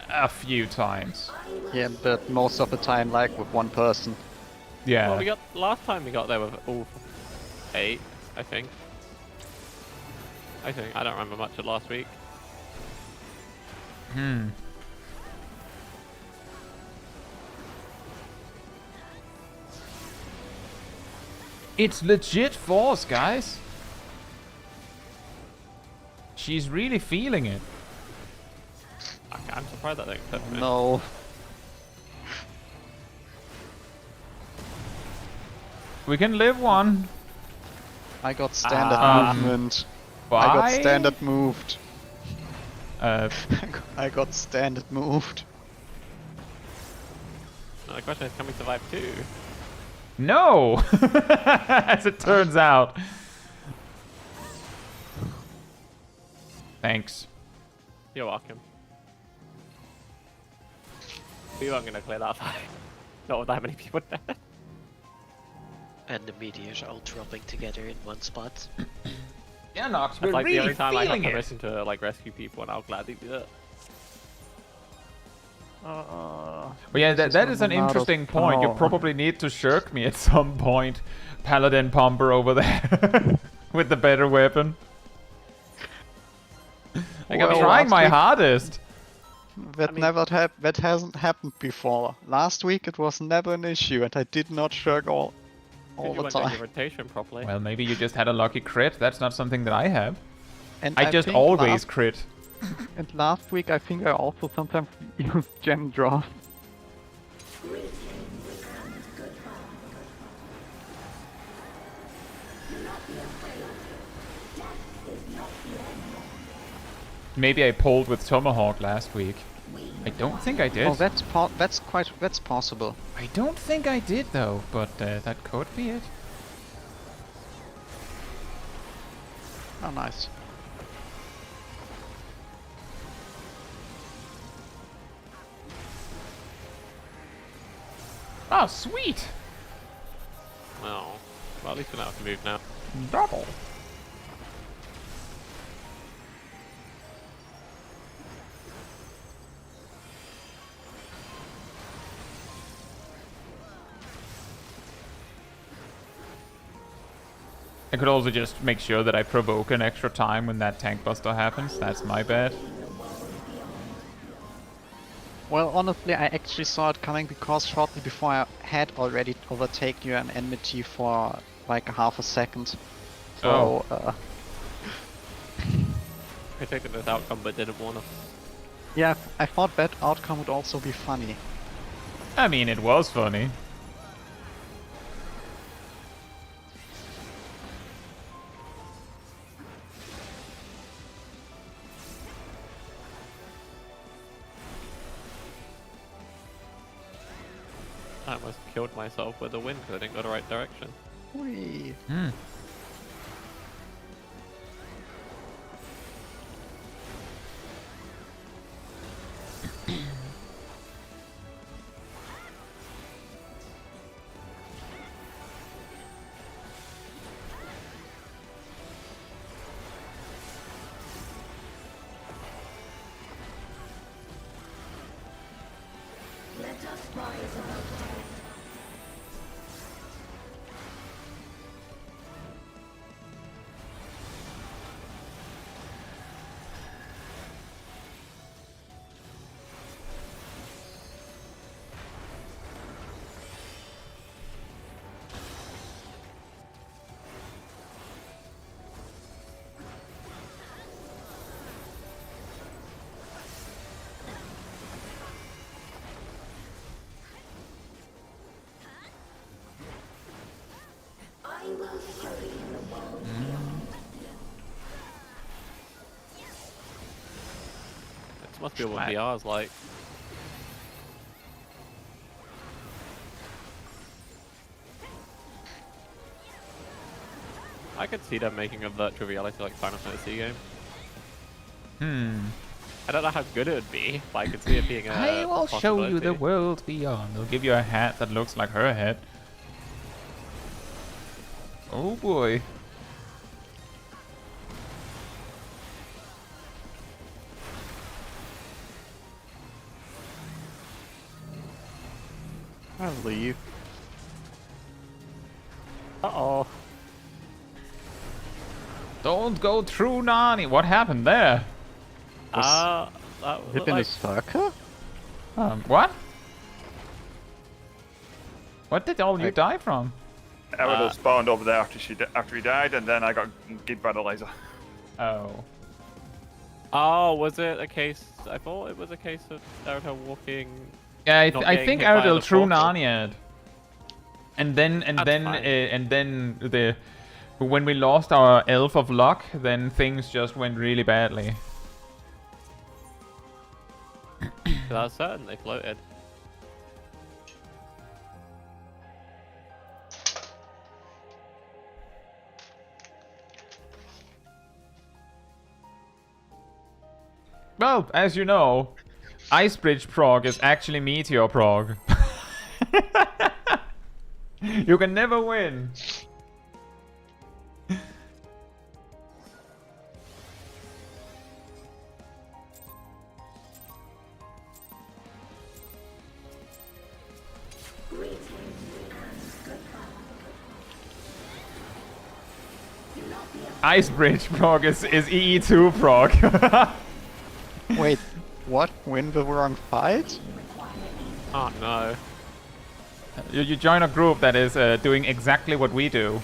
a few times. Yeah, but most of the time like with one person. Yeah. Well, we got last time we got there with all 8, I think. I don't remember much of last week. Hmm. It's legit force, guys. She's really feeling it. Okay, I'm surprised that didn't clip me. No. We can live one. I got standard movement. Why? I got standard moved. Uh, I got standard moved. Now the question is, can we survive too? no! As it turns out. Thanks. You're welcome. We weren't gonna clear that fight. Not with that many people there. And the meteors all dropping together in one spot. Yeah, Nox, It's we're like the really only time I have feeling it. permission to like rescue people, and I'll gladly do that. But yeah, that this is an Remonado's interesting point. You power. probably need to shirk me at some point, Paladin Pumper over there, with the better weapon. Like, I'm Well, trying my last week- hardest. That hasn't happened before. Last week it was never an issue, and I did not shirk all You the weren't doing time. your rotation properly. Well, maybe you just had a lucky crit. That's not something that I have. And I just think always crit. And last week I think I also sometimes used gem draft. Maybe I pulled with Tomahawk last week. I don't think I did. Oh, that's possible. I don't think I did though, but that could be it. Oh, nice. Oh, sweet! Well, at least we know how to move now. Double. I could also just make sure that I provoke an extra time when that tank buster happens. That's my bad. Well, honestly, I actually saw it coming because shortly before I had already overtaken you an enmity for like a half a second. So, I predicted this outcome but didn't warn us. yeah, I thought that outcome would also be funny. I mean, it was funny. I almost killed myself with the wind because I didn't go the right direction. Whee. Hmm. This must be what Schmack. VR's like. I could see them making a virtual reality like Final Fantasy game. I don't know how good it would be, but I could see it being a I will show you the possibility. world beyond. They'll give you a hat that looks like her hat. Oh boy. I'll leave. Uh-oh. Don't go through Nani. What happened there? That Hit looked in a like... circle? What? What did all you die from? Aerodol spawned over there after he died, and then I got gigged by the laser. Oh. Oh, was it a case... I thought it was a case of Naruto walking... Yeah, Not I getting think hit by Aerodel the threw portal. Naniad. And then fine. the when we lost our Elf of Luck, then things just went really badly. Because I was certain they floated. Well, as you know, Ice Bridge prog is actually Meteor prog. You can never win. Ice Bridge proc is EE2 proc. Wait, what? Win the wrong fight? Oh no. You join a group that is doing exactly what we do.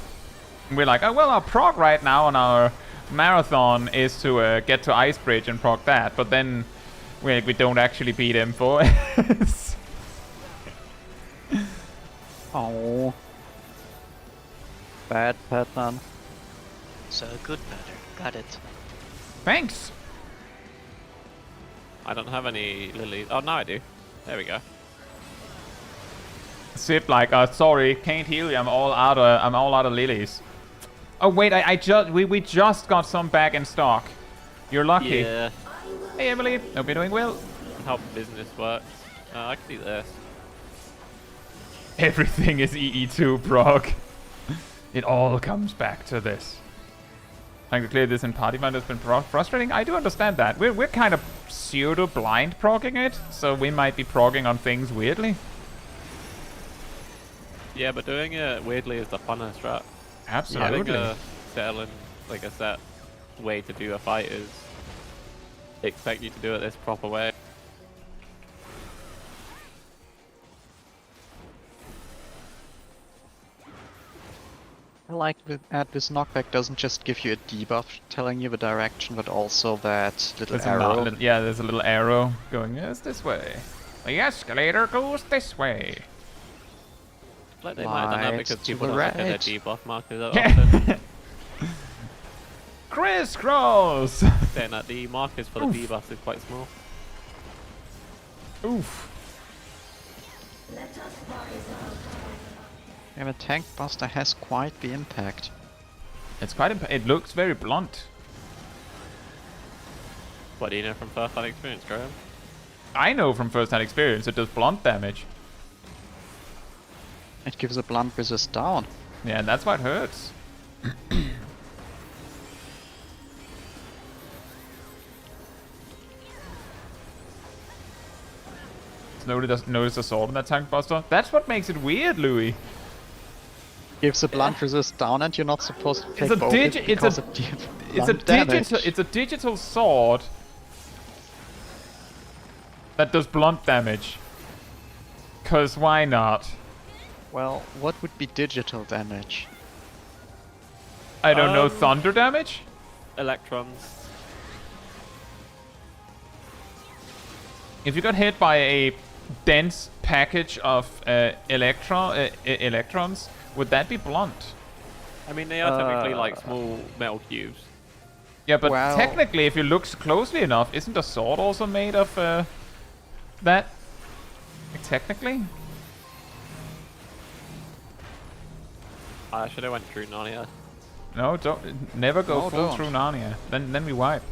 And we're like, oh well, our proc right now on our marathon is to get to Ice Bridge and proc that, but then we don't actually beat him for it. Oh. Bad pattern. So good pattern. Got it. Thanks. I don't have any lilies. Oh, now I do. There we go. Sip like, sorry, can't heal you. I'm all out of lilies. Oh wait, we just got some back in stock. You're lucky. Yeah. Hey Emily, hope you're doing well. How business works. I can do this. Everything is EE2 proc. It all comes back to this. Trying to clear this in party mode has been frustrating. I do understand that. We're kind of pseudo blind proccing it, so we might be proccing on things weirdly. Yeah, but doing it weirdly is the funnest, right? Absolutely. Having like a set way to do a fight is expect you to do it this proper way. I like that this knockback doesn't just give you a debuff telling you the direction, but also that little arrow. There's a little arrow going, yes, this way. The escalator goes this way. Like they might have done that because to people the don't look at their right. debuff markers that often. Crisscross! Saying that the markers for the debuffs is quite small. Oof. Yeah, the tank buster has quite the impact. It's quite it looks very blunt. What do you know from first-hand experience, Graham? I know from first-hand experience it does blunt damage. It gives a blunt resist down. Yeah, and that's why it hurts. Notice the sword in that tank buster. That's what makes it weird, Louis. Gives a blunt resist down, and you're not supposed to take It's a both digi- it's because a- it gives It's a blunt damage. digital sword that does blunt damage. 'Cause why not? Well, what would be digital damage? I don't know, thunder damage? Electrons. If you got hit by a dense package of electrons, would that be blunt? I mean, they are technically like small metal cubes. Yeah, but Well- technically, if you look closely enough, isn't a sword also made of that? Like, technically? I should have went through Narnia. No, don't. Never go No, full don't. through Narnia. Then we wipe.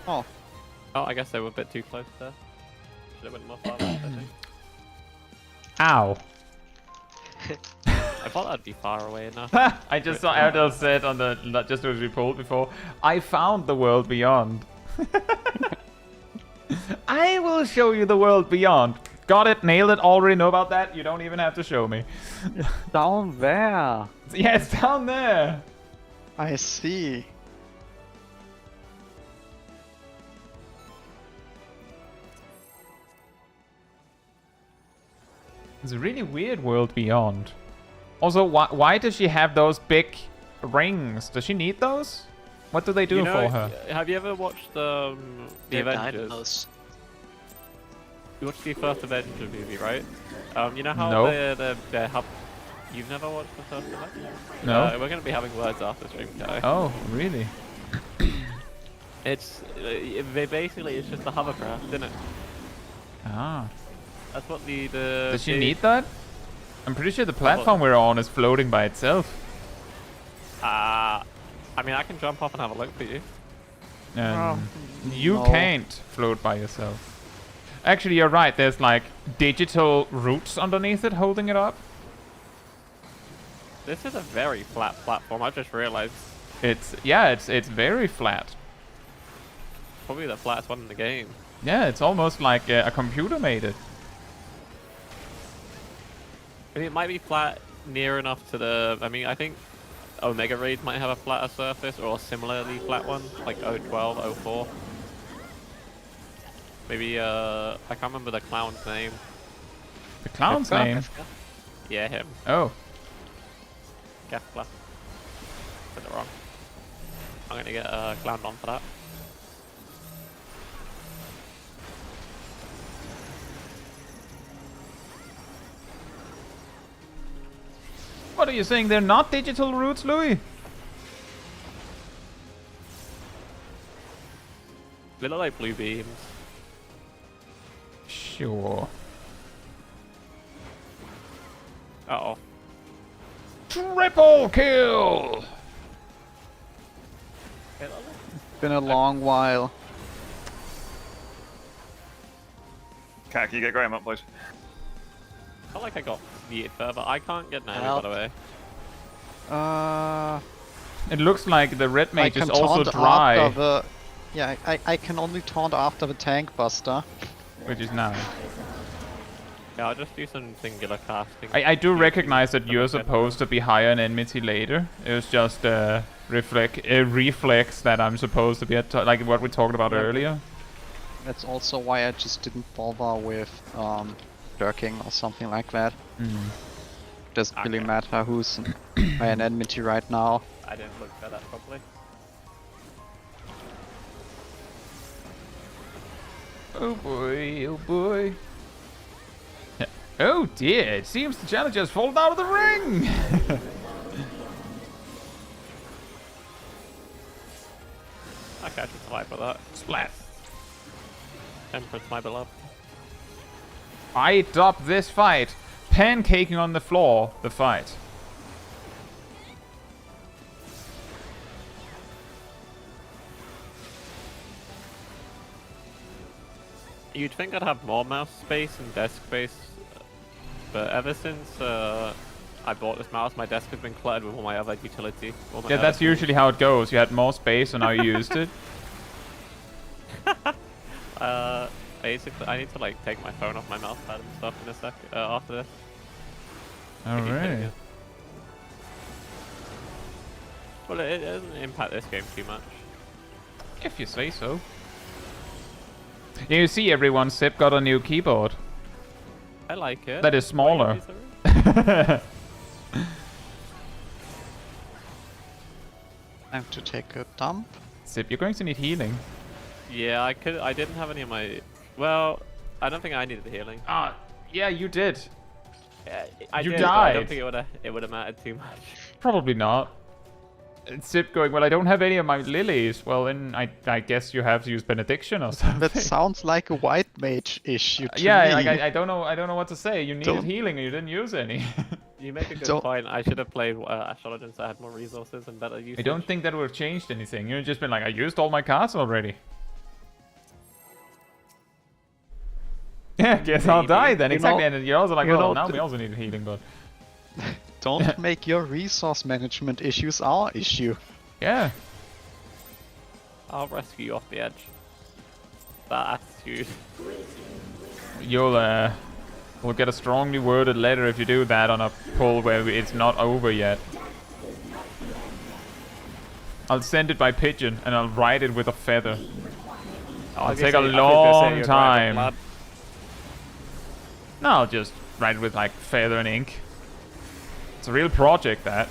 Oh, Oh, I guess they were a bit too close there. Should have went more far left, I think. Ow. I thought that'd be far away enough. I just saw Erdel said on the just as we pulled before, I found the world beyond. I will show you the world beyond. Got it, nailed it, already know about that. You don't even have to show me. down there. Yeah, it's down there. I see. It's a really weird world beyond. Also, why does she have those big rings? Does she need those? What do they do You know, for her? have you ever watched the They're Avengers? dynamos. You watched the first Avengers movie, right? You know how No. they have. You've never watched the first Avengers? No. We're gonna be having words after stream, guy. Oh, really? It's they basically it's just a hovercraft, isn't it? Ah. That's what the Does she need that? I'm pretty sure the platform we're on is floating by itself. I mean, I can jump off and have a look for you. You no. can't float by yourself. Actually, you're right. There's like digital roots underneath it holding it up. This is a very flat platform. I just realized. It's very flat. Probably the flattest one in the game. Yeah, it's almost like a computer made it. I mean, it might be flat near enough to the. I mean, I think Omega Raid might have a flatter surface or a similarly flat one, like 012, 04. Maybe I can't remember the clown's name. The clown's name? Yeah, him. Oh. Gaffler. Said it wrong. I'm gonna get clowned on for that. What are you saying? They're not digital roots, Louis? They look like blue beams. Sure. Uh-oh. Triple kill! Been a long while. Cat, can you get Graham up, please? I felt like I got yeeted further. I can't get now, by the way. It looks like the red I mage can is also taunt dry, after the... Yeah, I can only taunt after the tank buster. which is nice. Yeah, I'll just do some singular casting. I do recognize that you're supposed to be higher in enmity later. It was just a reflex that I'm supposed to be at, like what we talked about earlier. That's also why I just didn't bother with lurking or something like that. Doesn't really matter who's by an enmity right now. I didn't look at that properly. Oh boy, oh boy. Oh dear, it seems the challenger's fallen out of the ring! Okay, I should survive with that. Splat. Temperance, my beloved. I stop this fight. Pancaking on the floor, the fight. You'd think I'd have more mouse space and desk space, but ever since I bought this mouse, my desk has been cluttered with all my other utility. Yeah, that's usually how it goes. You had more space and now you used it. Basically, I need to like take my phone off my mouse pad and stuff in a sec after this. Alright. Well, it doesn't impact this game too much. If you say so. You see everyone, Sip got a new keyboard. I like it. That is smaller. I have to take a dump. Sip, you're going to need healing. Yeah, I didn't have any of my. Well, I don't think I needed the healing. Ah, yeah, you did. Yeah, You did, but I don't died. think it would have mattered too much. Probably not. And Sip going, well, I don't have any of my lilies. Well, then I guess you have to use benediction or something. That sounds like a white mage issue to yeah, me. like, I don't know what to say. You needed Don't- healing and you didn't use any. You make a good Don't- point. I should have played Astrologian so I had more resources and better usage. I don't think that would have changed anything. You've just been like, I used all my cards already. Yeah, guess I'll die then. You Exactly, know- and then you're also like, you well, know, now the- we also need healing, but... Don't make your resource management issues our issue. Yeah. I'll rescue you off the edge. That attitude. We'll get a strongly worded letter if you do that on a pull where it's not over yet. I'll send it by pigeon and I'll write it with a feather. I'll take a long time. No, I'll just write it with like feather and ink. It's a real project, that.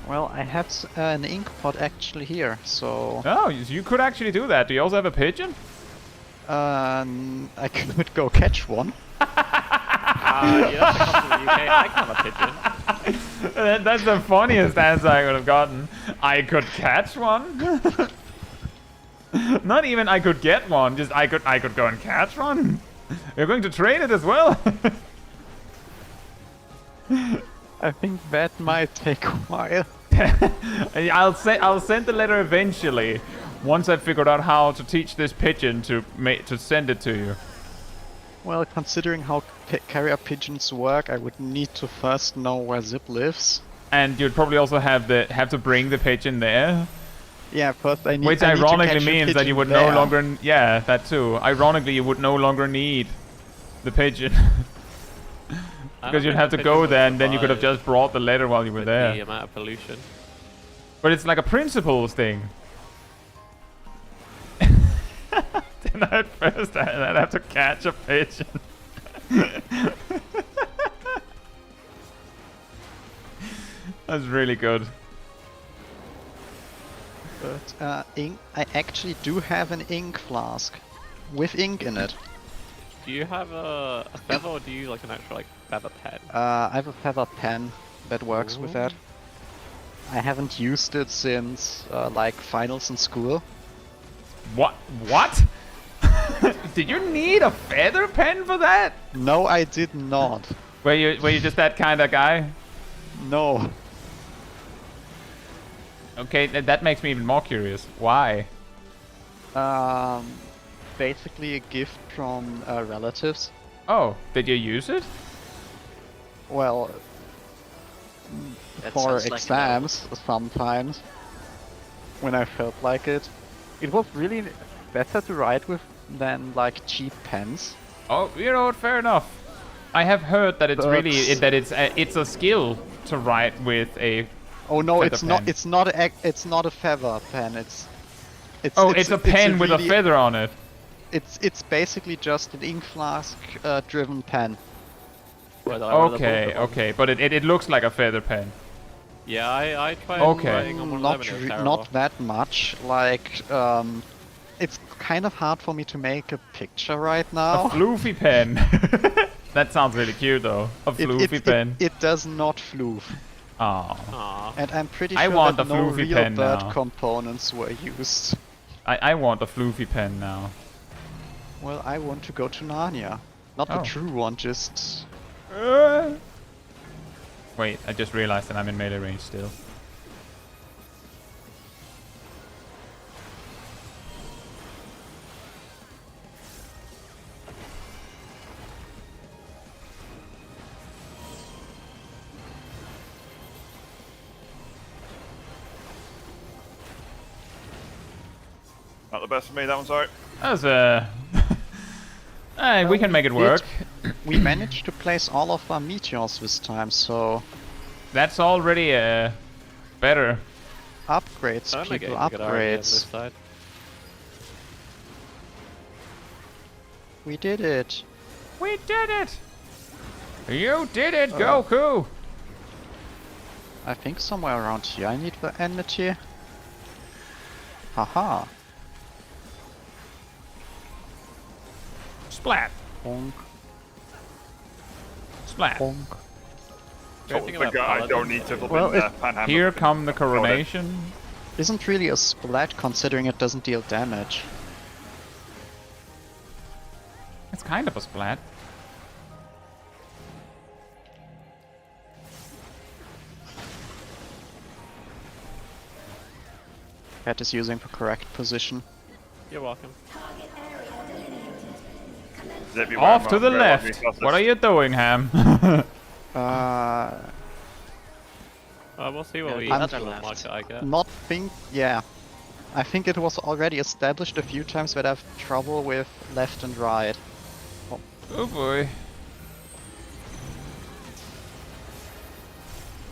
Well, I have an ink pot actually here, so... Oh, you could actually do that. Do you also have a pigeon? I could go catch one. Yeah, that's come to the UK. I can have a pigeon. That's the funniest answer I could have gotten. I could catch one? Not even I could get one, just I could go and catch one? You're going to train it as well? I think that might take a while. I'll send the letter eventually, once I've figured out how to teach this pigeon to send it to you. Well, considering how carrier pigeons work, I would need to first know where Zip lives. And you'd probably also have to bring the pigeon there. Yeah, first I need. Which I need to ironically catch a means that you pigeon would there. no longer... Yeah, that too. Ironically, you would no longer need the pigeon. Because you'd have to go there, and then you could have just brought the letter while you were there. The amount of pollution. But it's like a principles thing. Then at first I'd have to catch a pigeon. That's really good. But ink. I actually do have an ink flask with ink in it. Do you have a feather, or do you like an actual like feather pen? I have a feather pen that works with that. I haven't used it since like finals in school. What? What? Did you need a feather pen for that? No, I did not. Were you just that kind of guy? No. Okay, that makes me even more curious. Why? Basically a gift from relatives. Oh, did you use it? Well, That for sounds like exams sometimes, when I felt like it. It was really better to write with than like cheap pens. Oh, you know what? Fair enough. I have heard that it's But- really it's a skill to write with a. Oh no, Feather it's not. pen. It's not a feather pen. It's It's a pen with a really- feather on it. It's basically just an ink flask driven pen. Okay, but it looks like a feather pen. Yeah, I tried Okay. writing on one of them and it was terrible. Not that much. Like it's kind of hard for me to make a picture right A now. floofy pen. That sounds really cute though. A floofy pen. It does not floof. Oh, Aw. And I'm pretty I sure want that a no floofy real pen bird now. components were used. I want a floofy pen now. Well, I want to go to Narnia. Not Oh. the true one, just... Wait, I just realized that I'm in melee range still. Not the best for me, that one's alright. That was hey, we can make it work. We managed to place all of our meteors this time, so... That's already better. Upgrades, I'm people, getting good already on this upgrades. side. We did it. We did it! You did it, Goku! I think somewhere around here I need the energy. Haha. Splat! Bonk, Splat! bonk. Great So thing the about guy paladins don't need to is- Well, flip in panhandle. Here come the coronation. Isn't really a splat considering it doesn't deal damage. It's kind of a splat. Cat is using the correct position. You're welcome. Zip you Off wherever, to the wherever left! you cross What this. are you doing, Ham? We'll see what No, we the other what left. market I get. Not think... yeah. I think it was already established a few times that I have trouble with left and right. Oh boy.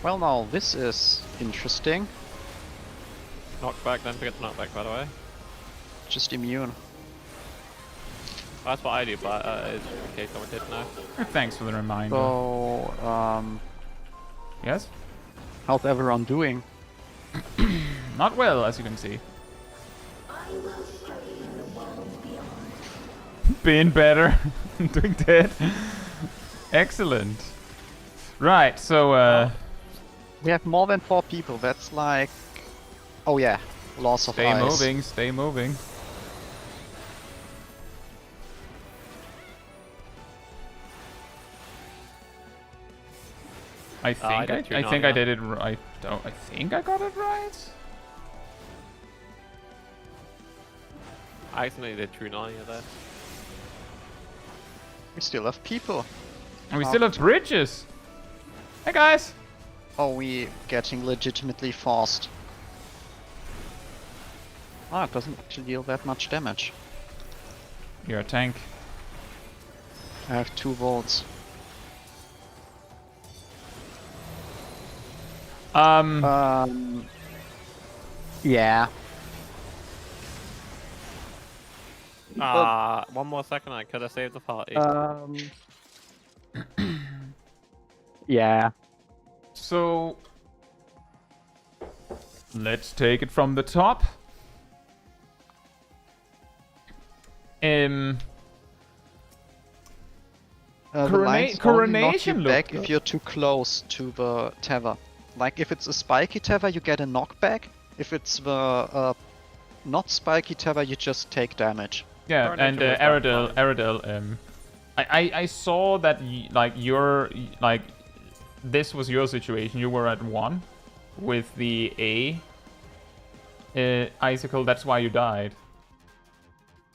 Well now, this is interesting. Knockback, don't forget to knockback by the way. Just immune. That's what I do, but in case someone didn't know. Thanks for the reminder. So, Yes? how's everyone doing? Not well, as you can see. Been better. Doing dead. Excellent. Right, so We have more than 4 people, that's like... Oh yeah, loss of stay ice. moving, stay moving. I think did too, I not think I yeah. did it right. I think I got it right. I accidentally did True Narnia there. We still have people. And we still have bridges. Hey guys. Oh, we getting legitimately forced. Ah, it doesn't actually deal that much damage. You're a tank. I have 2 volts. Yeah. One more second, I could have saved the party. Yeah. So let's take it from the top. The lines Coronation only knock you looked back good. if you're too close to the tether. Like if it's a spiky tether, you get a knockback. If it's the not spiky tether, you just take damage. Yeah, Coronation and was that Aradel, I saw that this was your situation. You were at 1 with the icicle. That's why you died.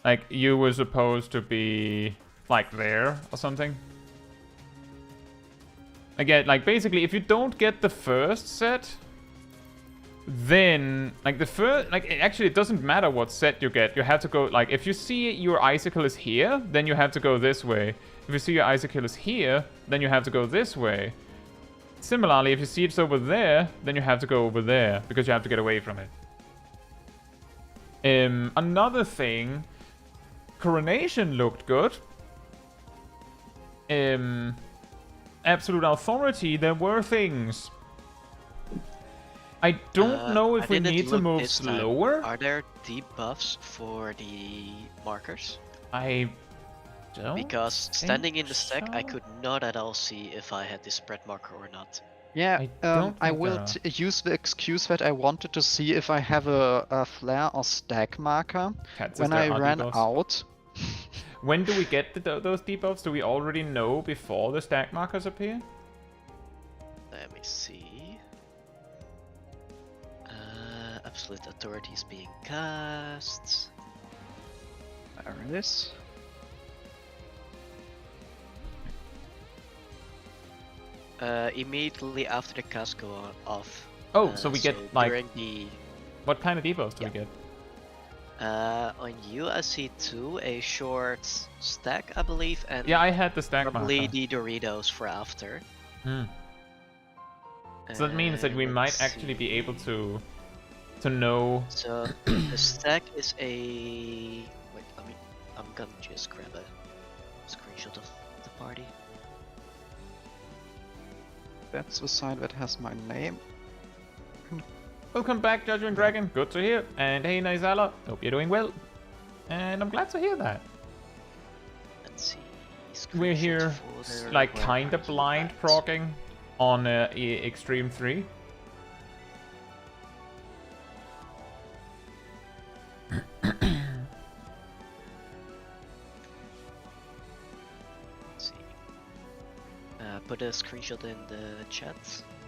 Like you were supposed to be like there or something. Again, like basically, if you don't get the first set, then like actually it doesn't matter what set you get. You have to go like if you see your icicle is here, then you have to go this way. If you see your icicle is here, then you have to go this way. Similarly, if you see it's over there, then you have to go over there because you have to get away from it. Another thing, Coronation looked good. Absolute Authority, there were things. I don't know if I we didn't need to look move this time. slower. Are there debuffs for the markers? I don't. Because standing in the stack, I so. could not at all see if I had the spread marker or not. Yeah, I don't I think will there are. use the excuse that I wanted to see if I have a flare or stack marker. Cats, When there I are ran debuffs. out, When do we get those debuffs? Do we already know before the stack markers appear? Let me see. Absolute Authority is being cast. there it is. Immediately after the cast go off. Oh, so we get like during the what kind of debuffs do we get? on you I see 2, a short stack I believe, and Yeah, I had the stack probably marker. the Doritos for after. Hmm. So that means that we Let's might actually be see. able to know. So the stack is a wait. I'm gonna just grab a screenshot of the party. That's the side that has my name. Welcome back, Judgment Dragon. Good to hear. And hey, Nizala. Hope you're doing well. And I'm glad to hear that. Let's see. We're screenshot here, folder, like, where kinda are you blind at? proccing on Extreme 3. Let's see. Put a screenshot in the chat.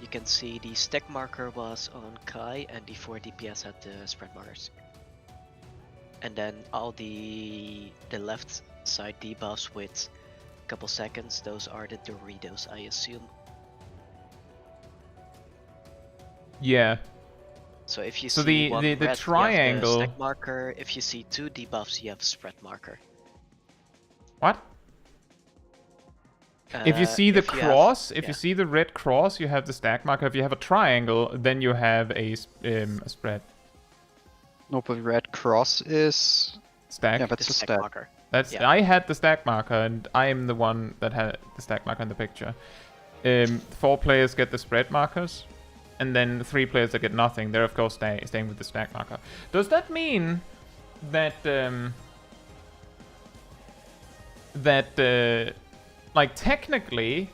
You can see the stack marker was on Kai and the 4 DPS had the spread markers. And then all the left side debuffs with a couple seconds, those are the Doritos, I assume. Yeah. So if you So see the- one the red, you have triangle- the stack marker. If you see 2 debuffs, you have a spread marker. What? If you see the if you have- cross, if yeah. you see the red cross, you have the stack marker. If you have a triangle, then you have a spread. Nope, the red cross is... Stack. Yeah, that's the a stack stack. marker. That's yeah. I had the stack marker, and I am the one that had the stack marker in the picture. 4 players get the spread markers, and then 3 players that get nothing. They're of course staying with the stack marker. Does that mean that like technically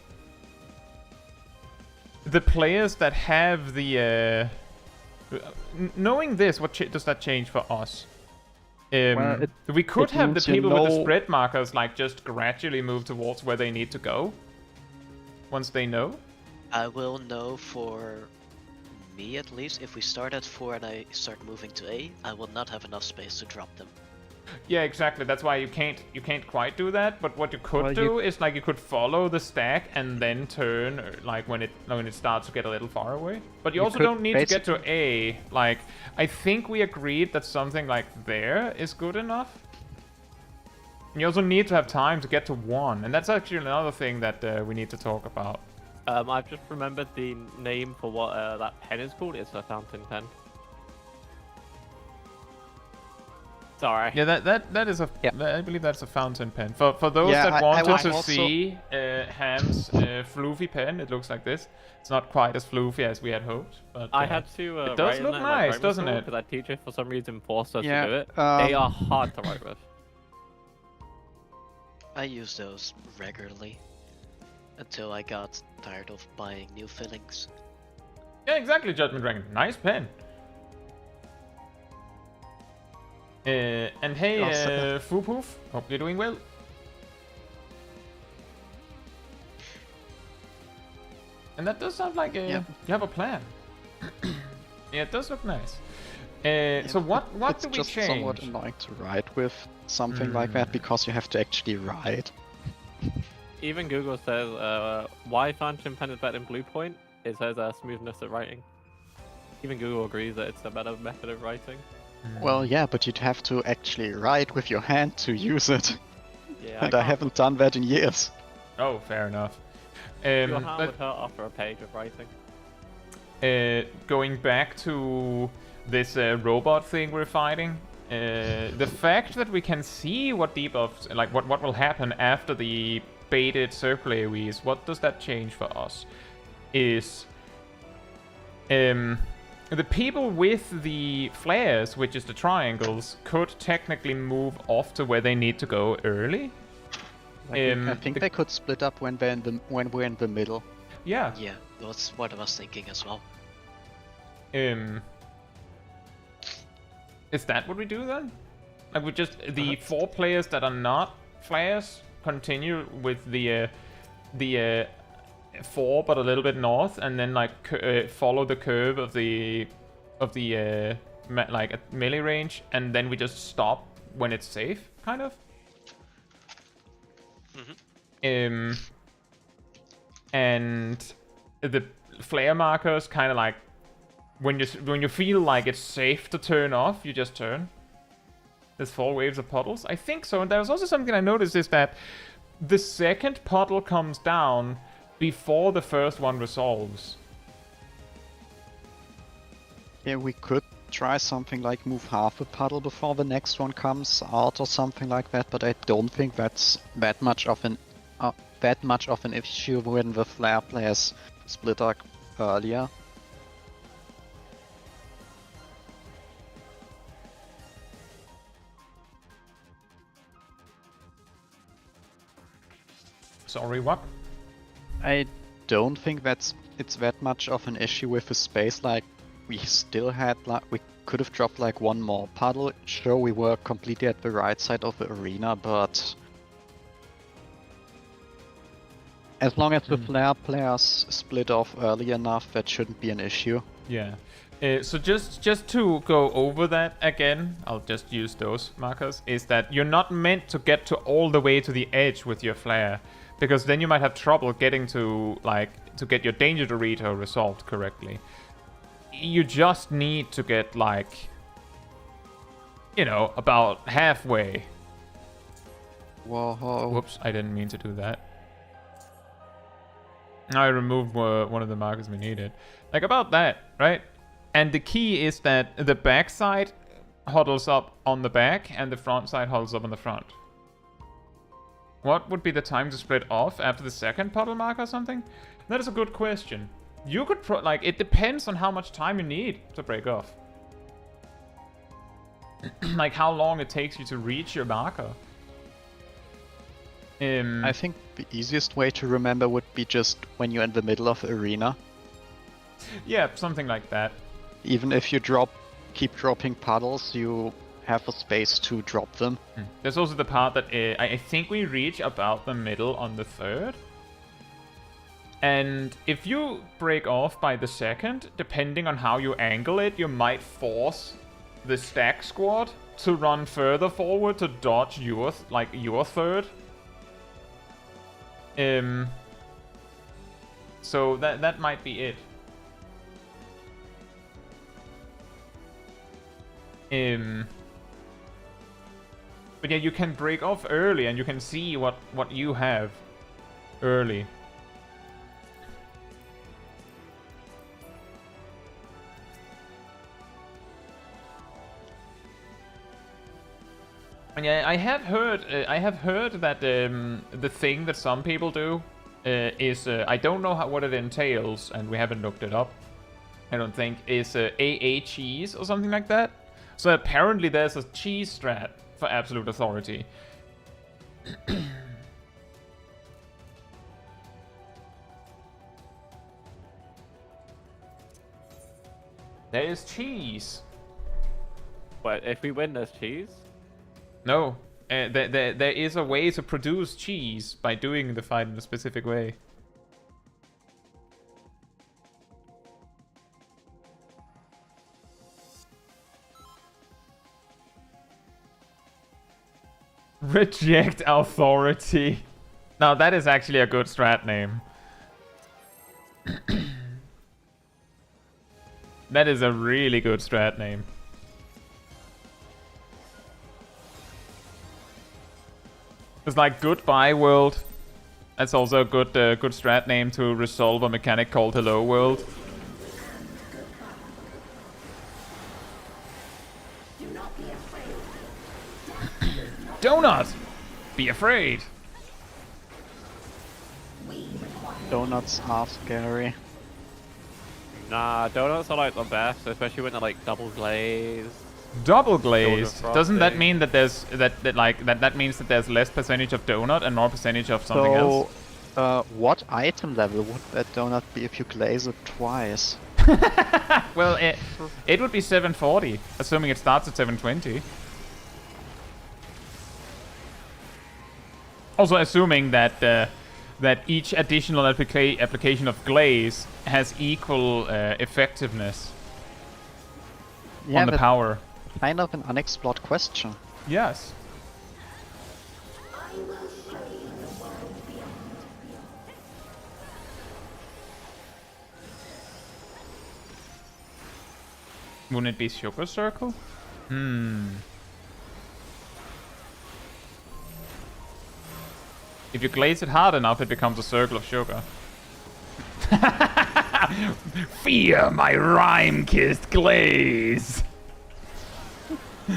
the players that have the knowing this, what does that change for us? Well, We could it have the means you people with the know- spread markers like just gradually move towards where they need to go once they know. I will know for me at least, if we start at 4 and I start moving to A, I will not have enough space to drop them. Yeah, exactly. That's why you can't quite do that. But what you could Well, do is like you could follow the stack and then turn like when it starts to get a little far away. But you also could don't need to get to A. Like I think we agreed that something like there is good enough. And you also need to have time to get to 1, and that's actually another thing that we need to talk about. I've just remembered the name for what that pen is called. It's a fountain pen. Sorry. Yeah, that is a. Yeah. I believe that's a fountain pen. For those Yeah, that I wanted was to also- see Ham's floofy pen, it looks like this. It's not quite as floofy as we had hoped, but I had to it write does in look that in my nice, doesn't it? Because our teacher, for some reason, forced us Yeah, to do it. um, They are hard to write with. I use those regularly until I got tired of buying new fillings. Yeah, exactly, Judgment Dragon. Nice pen. And hey, Awesome. Foopoof, hope you're doing well. And that does sound like Yeah. you have a plan. Yeah, it does look nice. So what it's do we just change? somewhat annoying to write with something like that because you have to actually write. Even Google says, why fountain pen is better than Blue Point? It says smoothness of writing. Even Google agrees that it's a better method of writing. Well, yeah, but you'd have to actually write with your hand to use it. Yeah, And I haven't done that in years. Oh, fair enough. Your hand But, would hurt after a page of writing. going back to this robot thing we're fighting, the fact that we can see what debuffs, like what will happen after the baited circle AoEs, what does that change for us? Is the people with the flares, which is the triangles, could technically move off to where they need to go early. I think they could split up when we're in the middle. Yeah. Yeah, that's what I was thinking as well. Is that what we do then? Like we just the 4 players that are not flares continue with the 4 but a little bit north, and then like follow the curve of the like at melee range, and then we just stop when it's safe, kind of. And the flare markers kind of like when you feel like it's safe to turn off, you just turn. There's 4 waves of puddles, I think so. And there's also something I noticed is that the second puddle comes down before the first one resolves. Yeah, we could try something like move half a puddle before the next one comes out or something like that, but I don't think that's that much of an issue when the flare players split up earlier. Sorry, what? I don't think it's that much of an issue with the space. Like we still had we could have dropped like 1 more puddle. Sure, we were completely at the right side of the arena, but as long as the flare players split off early enough, that shouldn't be an issue. Yeah. So just to go over that again, I'll just use those markers, is that you're not meant to get to all the way to the edge with your flare, because then you might have trouble getting to, like, to get your danger Dorito resolved correctly. You just need to get, like, you know, about halfway. Whoa. Whoops, I didn't mean to do that. I removed one of the markers we needed. Like, about that, right? And the key is that the back side huddles up on the back and the front side huddles up on the front. What would be the time to split off after the second puddle mark or something? That is a good question. You could like, it depends on how much time you need to break off. Like how long it takes you to reach your marker. I think the easiest way to remember would be just when you're in the middle of the arena. Yeah, something like that. Even if you keep dropping puddles, you have a space to drop them. There's also the part that I think we reach about the middle on the third. And if you break off by the second, depending on how you angle it, you might force the stack squad to run further forward to dodge your your third. So that might be it. But yeah, you can break off early and you can see what you have early. And yeah, I have heard that the thing that some people do is I don't know what it entails, and we haven't looked it up. I don't think is AA cheese or something like that. So apparently there's a cheese strat for absolute authority. There is cheese. But if we win, there's cheese. No, there is a way to produce cheese by doing the fight in a specific way. Reject authority. Now that is actually a good strat name. That is a really good strat name. It's like Goodbye World. That's also a good good strat name to resolve a mechanic called Hello World. Do not be afraid. Donuts are scary. Nah, donuts are like the best, especially when they're like double glazed. Double glazed. Donut Doesn't that frosting. mean that there's that means that there's less percentage of donut and more percentage of something else? What item level would that donut be if you glaze it twice? Well, it would be 740, assuming it starts at 720. Also assuming that that each additional application of glaze has equal effectiveness Yeah, on the but power. kind of an unexplored question. Yes. Wouldn't it be Sugar Circle? If you glaze it hard enough, it becomes a circle of sugar. Fear my rhyme-kissed glaze! Is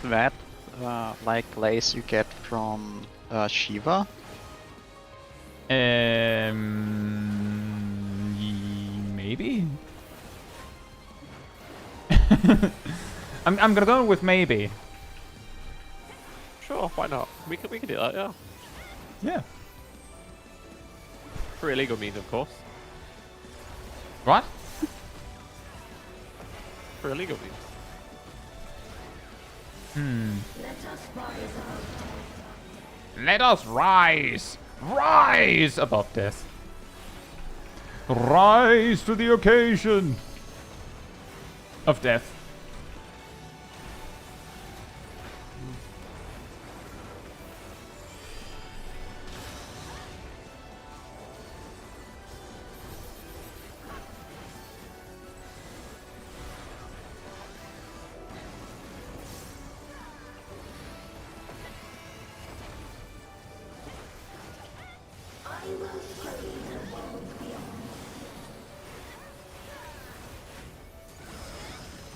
that like glaze you get from Shiva? Maybe? I'm gonna go with maybe. Sure, why not? We can do that, yeah. Yeah. For illegal means, of course. What? For illegal means. Let us rise! Rise above death. Rise to the occasion of death.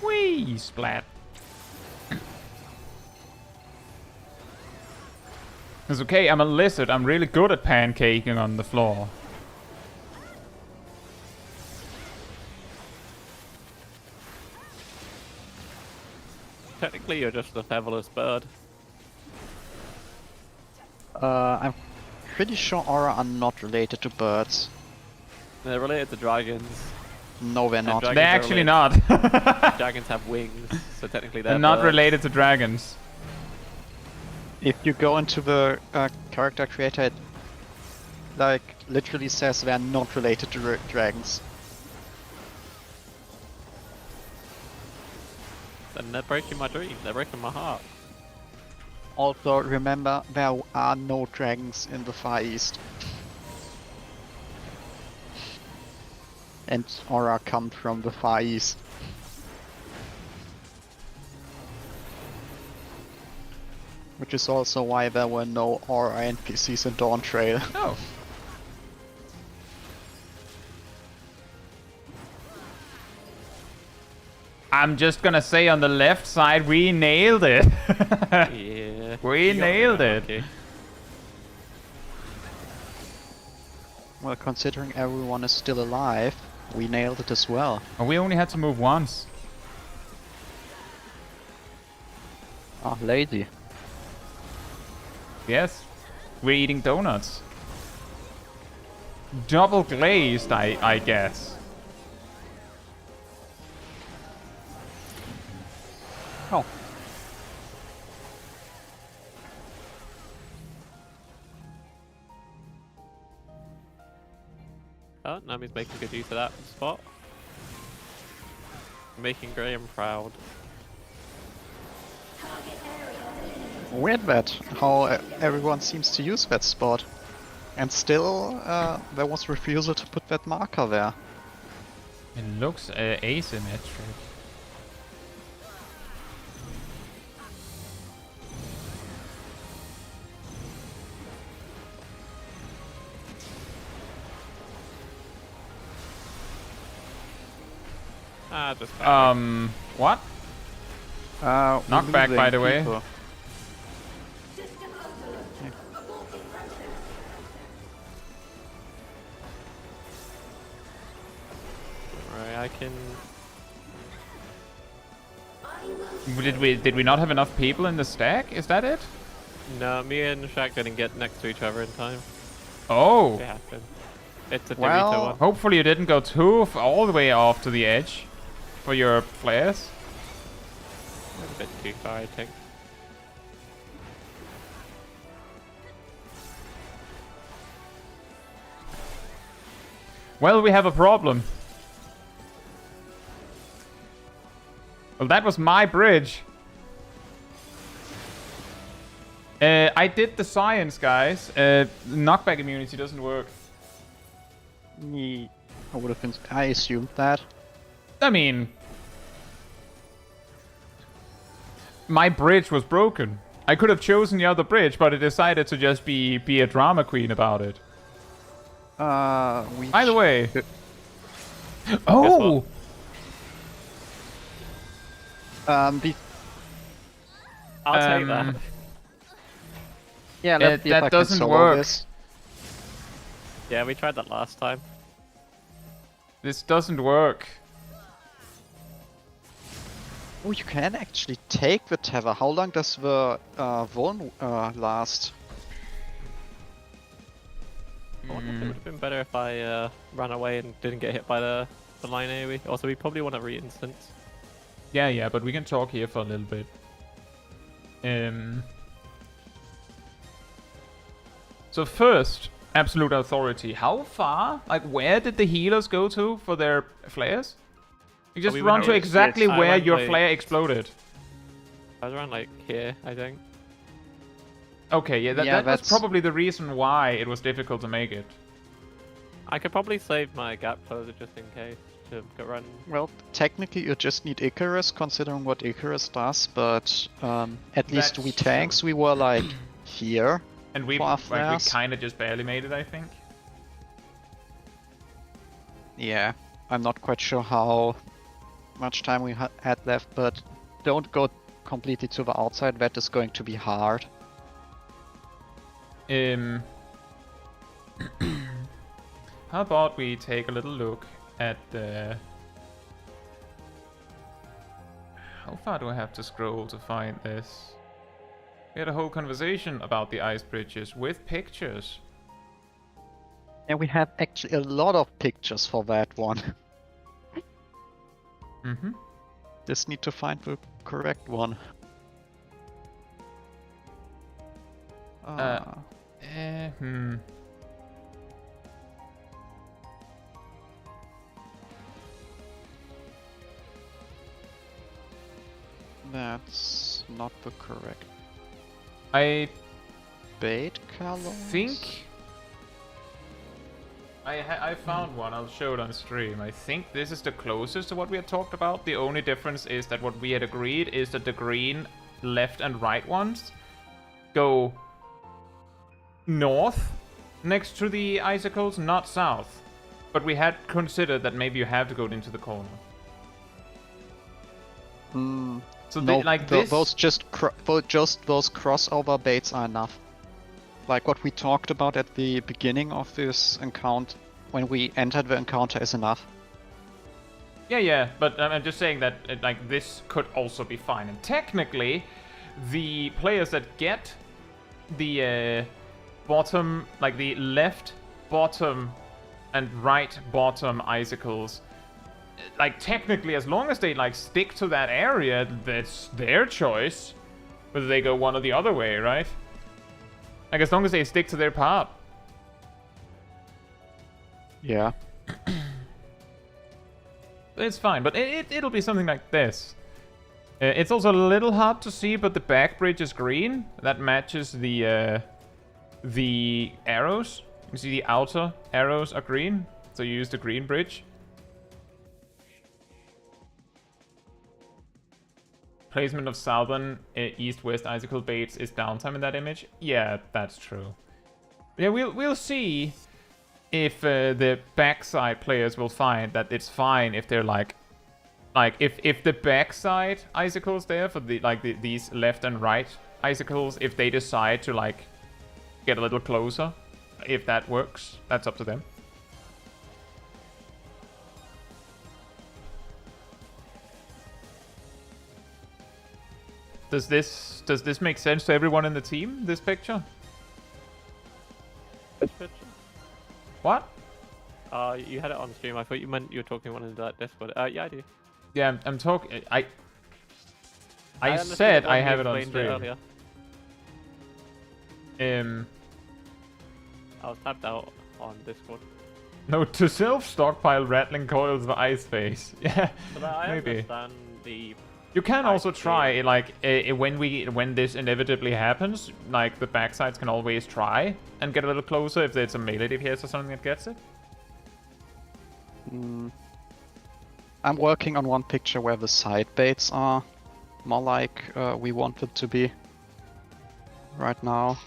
Whee! Splat. It's okay, I'm a lizard. I'm really good at pancaking on the floor. Technically, you're just a featherless bird. I'm pretty sure aura are not related to birds. They're related to dragons. No, they're not. dragons They're are actually related- not. Dragons have wings, so technically They're they're not birds. related to dragons. If you go into the character creator, like literally says they're not related to dragons. And they're breaking my dream. They're breaking my heart. Also, remember, there are no dragons in the Far East. And Aura come from the Far East. Which is also why there were no Aura NPCs in Dawntrail. Oh. I'm just gonna say on the left side, we nailed it. Yeah. We You got nailed that, it. okay. Well, considering everyone is still alive, we nailed it as well. And we only had to move once. Ah, lazy. Yes. We're eating donuts. Double glazed, I guess. Oh. Oh, Nami's making good use of that spot. Making Graham proud. Weird that, how everyone seems to use that spot. And still, there was refusal to put that marker there. It looks asymmetric. Ah, just What? Knockback, by the way. People. Right, I can. Did we not have enough people in the stack? Is that it? No, me and Shaq didn't get next to each other in time. Oh. It happened. It's a Well- Dorito one. Hopefully you didn't go all the way off to the edge for your flares. A bit too far, I think. Well, we have a problem. Well, that was my bridge. I did the science, guys. Knockback immunity doesn't work. I would have been. I assumed that. I mean, my bridge was broken. I could have chosen the other bridge, but I decided to just be a drama queen about it. We. By the way. Oh! The, I'll take that. yeah, let's see if that I can doesn't solo work. this. Yeah, we tried that last time. This doesn't work. Oh, you can actually take the tether. How long does the Vuln last? I wonder if it would have been better if I ran away and didn't get hit by the line AoE. Also, we probably want to re-instance. Yeah, but we can talk here for a little bit. So first, absolute authority. How far? Like, where did the healers go to for their flares? You just we run went to over- exactly yes, I where went, your like- flare exploded. I was around like here, I think. Okay, yeah, that was that's- probably the reason why it was difficult to make it. I could probably save my gap closer just in case to go run. Well, technically you just need Icarus, considering what Icarus does, but at least we That's tanks, we were like here. And we For our we flares? kind of just barely made it, I think. Yeah, I'm not quite sure how much time we had left, but don't go completely to the outside, that is going to be hard. How about we take a little look at the... How far do I have to scroll to find this? We had a whole conversation about the ice bridges with pictures. And we have actually a lot of pictures for that one. Mm-hmm. Just need to find the correct one. That's not the correct I bait color. think I found one. I'll show it on stream. I think this is the closest to what we had talked about. The only difference is that what we had agreed is that the green left and right ones go north next to the icicles, not south. But we had considered that maybe you have to go into the corner. So No, like this. those just those crossover baits are enough. Like what we talked about at the beginning of this encounter, when we entered the encounter, is enough. Yeah, but I'm just saying that like this could also be fine. And technically, the players that get the bottom, like the left bottom and right bottom icicles, like technically, as long as they like stick to that area, that's their choice whether they go one or the other way, right? Like as long as they stick to their part. Yeah. It's fine, but it'll be something like this. It's also a little hard to see, but the back bridge is green. That matches the arrows. You see the outer arrows are green, so you use the green bridge. Placement of southern east-west icicle baits is downtime in that image. Yeah, that's true. Yeah, we'll see if the backside players will find that it's fine if they're like if the backside icicles there for these left and right icicles, if they decide to like get a little closer, if that works, that's up to them. Does this make sense to everyone in the team? This picture? This picture? What? You had it on stream. I thought you meant you were talking one in that Discord. Yeah, I do. Yeah, I'm talking. I understood said when I you have it on explained it stream. I was tapped out on Discord. No, to self-stockpile rattling coils of ice face. Yeah, But I maybe. understand the... You can I also see. try, like, when this inevitably happens, like, the backsides can always try and get a little closer if there's a melee DPS or something that gets it. I'm working on one picture where the side baits are more like we want it to be right now.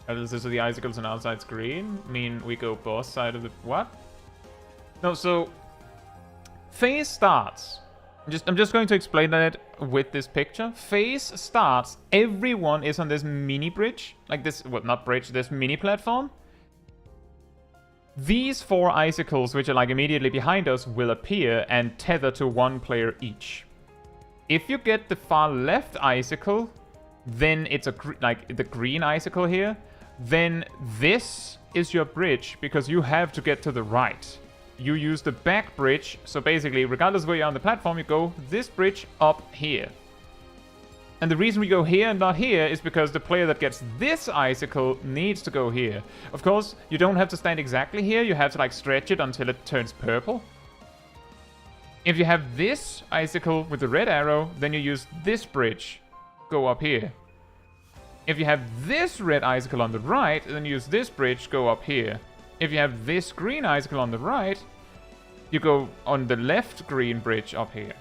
This is the icicles and outside's green. Mean we go both side of the... What? No, so... Phase starts. I'm just going to explain that with this picture. Phase starts. Everyone is on this mini bridge. Like this... Well, not bridge. This mini platform. These 4 icicles, which are like immediately behind us, will appear and tether to 1 player each. If you get the far left icicle, then it's like the green icicle here, then this is your bridge because you have to get to the right. You use the back bridge, so basically, regardless of where you're on the platform, you go this bridge up here. And the reason we go here and not here is because the player that gets this icicle needs to go here. Of course, you don't have to stand exactly here, you have to like stretch it until it turns purple. If you have this icicle with the red arrow, then you use this bridge, go up here. If you have this red icicle on the right, then you use this bridge, go up here. If you have this green icicle on the right, you go on the left green bridge up here.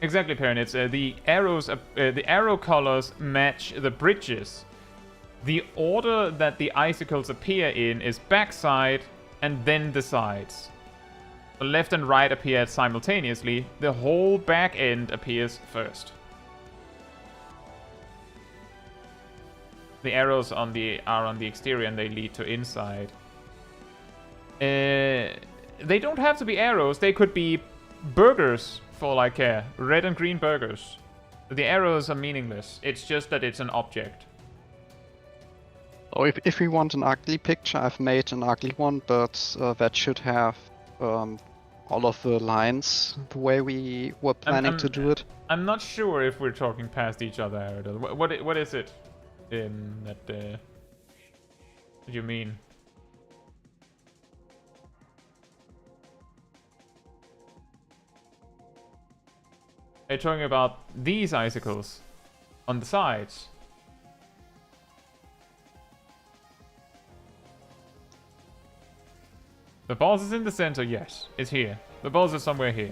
Exactly, Perrin. It's the arrows. The arrow colors match the bridges. The order that the icicles appear in is backside and then the sides. The left and right appear simultaneously. The whole back end appears first. The arrows are on the exterior and they lead to inside. They don't have to be arrows. They could be burgers for like red and green burgers. The arrows are meaningless. It's just that it's an object. Oh, if we want an ugly picture, I've made an ugly one, but that should have all of the lines the way we were planning to do it. I'm not sure if we're talking past each other, Aridel. What is it? What do you mean? Are you talking about these icicles on the sides? The boss is in the center, yes. It's here. The boss is somewhere here.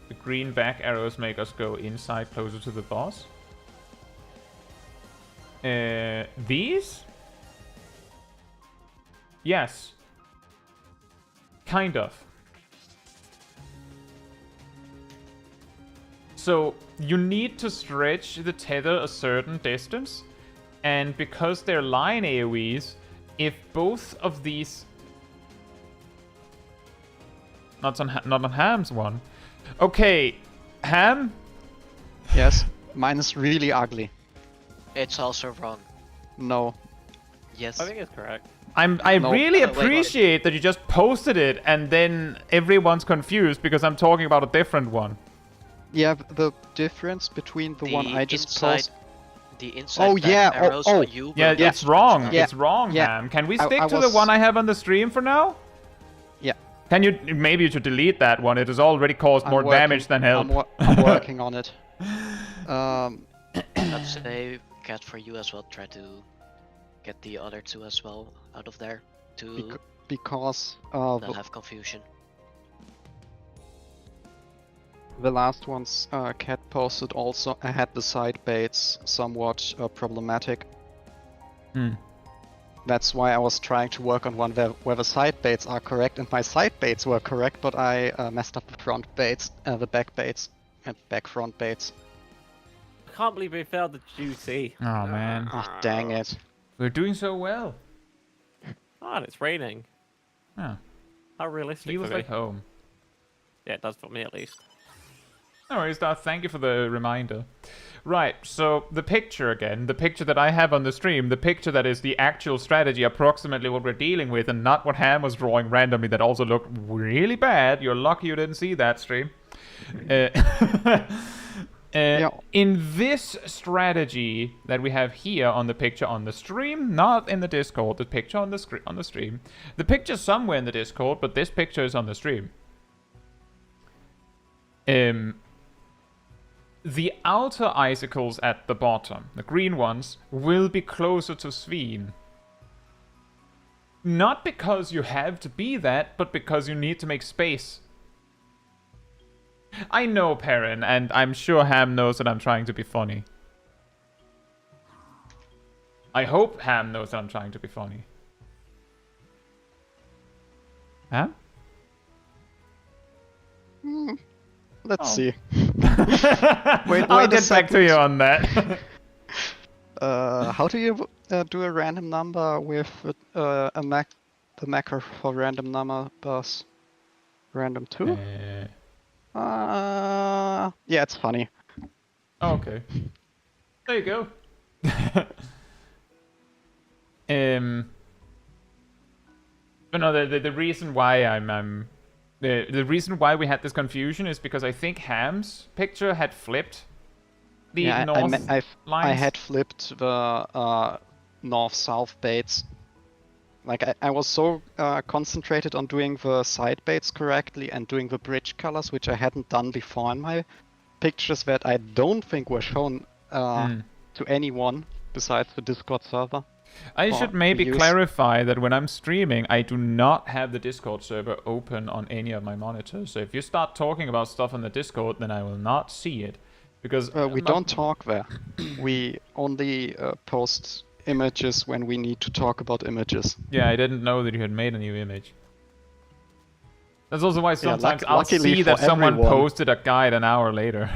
The green back arrows make us go inside closer to the boss. These? Yes. Kind of. So you need to stretch the tether a certain distance, and because they're line AoEs, if both of these... Not on Ham's one. Okay, Ham? Yes, mine is really ugly. It's also wrong. No. Yes. I think it's correct. I No. really Wait, wait. appreciate that you just posted it and then everyone's confused because I'm talking about a different one. Yeah, the difference between the one I just posted. The inside Oh, back yeah, arrows oh. for you. Yeah, will not it's wrong. stretch out. Yeah, It's wrong, yeah. Ham. Can we I stick to the was- one I have on the stream for now? Yeah. Can you... Maybe you should delete that one. It has already caused more damage than help. I'm working on it. I'd say, Cat, for you as well, try to get the other two as well out of there to Because not have confusion. the last ones Cat posted also had the side baits somewhat problematic. Hmm. That's why I was trying to work on one where the side baits are correct, and my side baits were correct, but I messed up the front baits, the back baits, and back front baits. I can't believe we failed the juicy. Oh, man. Ah, dang it. We're doing so well. Oh, and it's raining. Oh, How realistic feels for me. like home. Yeah, it does for me at least. No worries, Darth. Thank you for the reminder. Right, so the picture again. The picture that I have on the stream. The picture that is the actual strategy, approximately what we're dealing with, and not what Ham was drawing randomly that also looked really bad. You're lucky you didn't see that stream. In this strategy that we have here on the picture on the stream, not in the Discord, the picture on the stream. The picture's somewhere in the Discord, but this picture is on the stream. The outer icicles at the bottom, the green ones, will be closer to Sveen. Not because you have to be that, but because you need to make space. I know, Perrin, and I'm sure Ham knows that I'm trying to be funny. I hope Ham knows that I'm trying to be funny. Ham? Let's see. Wait, I'll get back to you on that. How do you do a random number with the macro for random numbers? Random 2? Yeah, it's funny. Okay. There you go. But no, the reason why the reason why we had this confusion is because I think Ham's picture had flipped the north I lines. had flipped the north-south baits. Like I was so concentrated on doing the side baits correctly and doing the bridge colors, which I hadn't done before in my pictures, that I don't think were shown to anyone besides the Discord server. I should maybe clarify that when I'm streaming, I do not have the Discord server open on any of my monitors. So if you start talking about stuff on the Discord, then I will not see it. Because we don't talk there. We only post images when we need to talk about images. Yeah, I didn't know that you had made a new image. That's also why sometimes I'll luckily see that for someone everyone. posted a guide an hour later.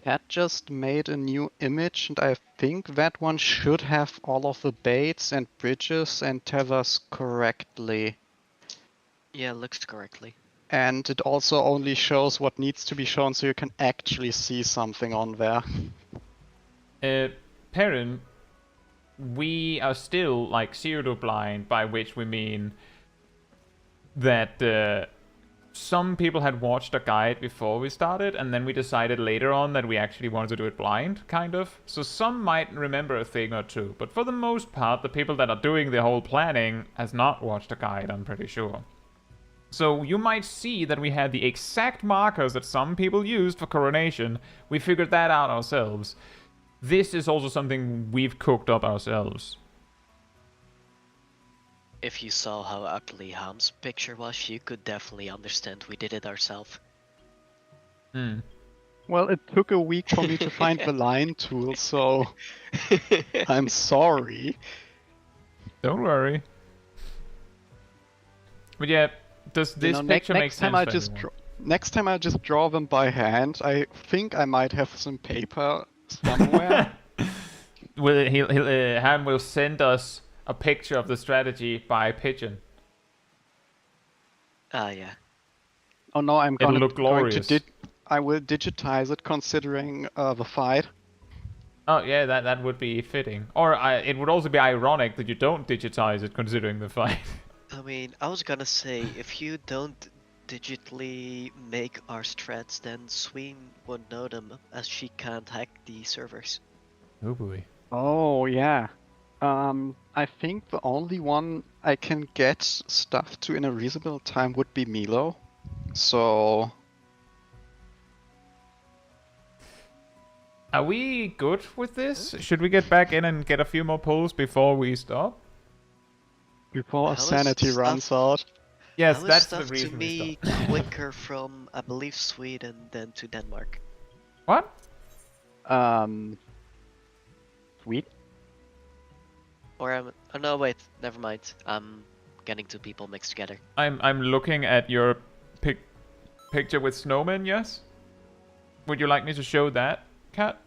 Cat just made a new image, and I think that one should have all of the baits and bridges and tethers correctly. Yeah, looks correctly. And it also only shows what needs to be shown, so you can actually see something on there. Perrin, we are still like pseudo blind, by which we mean that some people had watched a guide before we started, and then we decided later on that we actually wanted to do it blind, kind of. So some might remember a thing or two, but for the most part, the people that are doing the whole planning has not watched a guide, I'm pretty sure. So you might see that we had the exact markers that some people used for coronation. We figured that out ourselves. This is also something we've cooked up ourselves. If you saw how ugly Ham's picture was, you could definitely understand we did it ourselves. Well, it took a week for me to find the line tool, so I'm sorry. Don't worry. But yeah, does this picture make sense to anyone? Next time I just draw them by hand. I think I might have some paper somewhere. Ham will send us a picture of the strategy by pigeon. Ah, yeah. Oh no, I'm It'll gonna look glorious. I will digitize it considering the fight. Oh yeah, that would be fitting. Or it would also be ironic that you don't digitize it considering the fight. I mean, I was gonna say, if you don't digitally make our strats, then Sween won't know them, as she can't hack the servers. Oh boy. Oh yeah. I think the only one I can get stuff to in a reasonable time would be Milo. So Are we good with this? Should we get back in and get a few more pulls before we stop? before How is sanity stuff- runs out. Yes, How is that's the stuff reason to we me stopped. quicker from, I believe, Sweden than to Denmark. What? Sweet. Or oh no, wait, never mind. I'm getting two people mixed together. I'm looking at your picture with snowmen, yes? Would you like me to show that, Kat?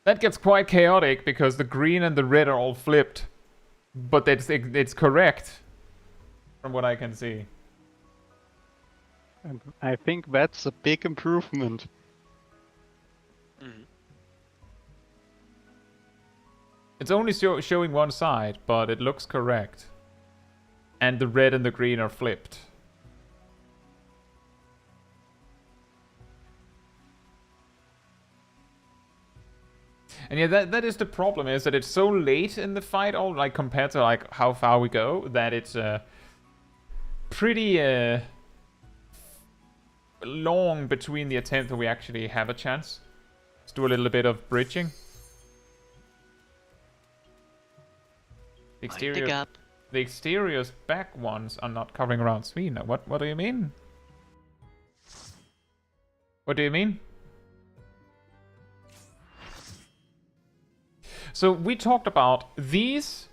That gets quite chaotic because the green and the red are all flipped. But it's correct from what I can see. And I think that's a big improvement. Mhm. It's only showing one side, but it looks correct. And the red and the green are flipped. And yeah, that is the problem, is that it's so late in the fight, all like compared to like how far we go, that it's pretty long between the attempt that we actually have a chance. Let's do a little bit of bridging. The Mind the exterior, gap. the exterior's back ones are not covering around Sweden. What do you mean? What do you mean? So we talked about these,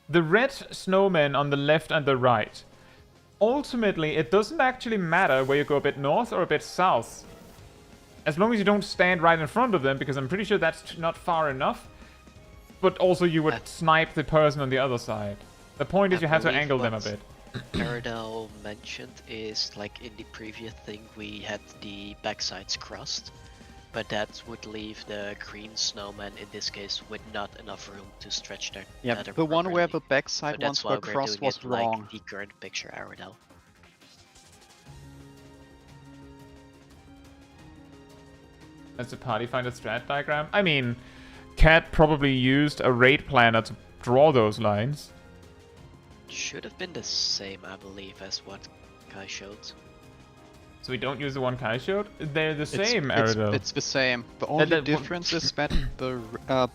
the red snowmen on the left and the right. Ultimately, it doesn't actually matter where you go a bit north or a bit south. As long as you don't stand right in front of them, because I'm pretty sure that's not far enough. But also you would snipe the person on the other side. The point is I you have to believe angle them a what bit. Paradel mentioned is, like in the previous thing, we had the backsides crossed. But that would leave the green snowman, in this case, with not enough room to stretch their Yeah, ladder the one where the properly. backside So ones that's why were we're crossed doing was it wrong. like the current picture Aradel. That's a party finder strat diagram. I mean, Cat probably used a raid planner to draw those lines. Should have been the same, I believe, as what Kai showed. So we don't use the one Kai showed? They're the same, it's Aradel. it's the same. The only that- difference is that the The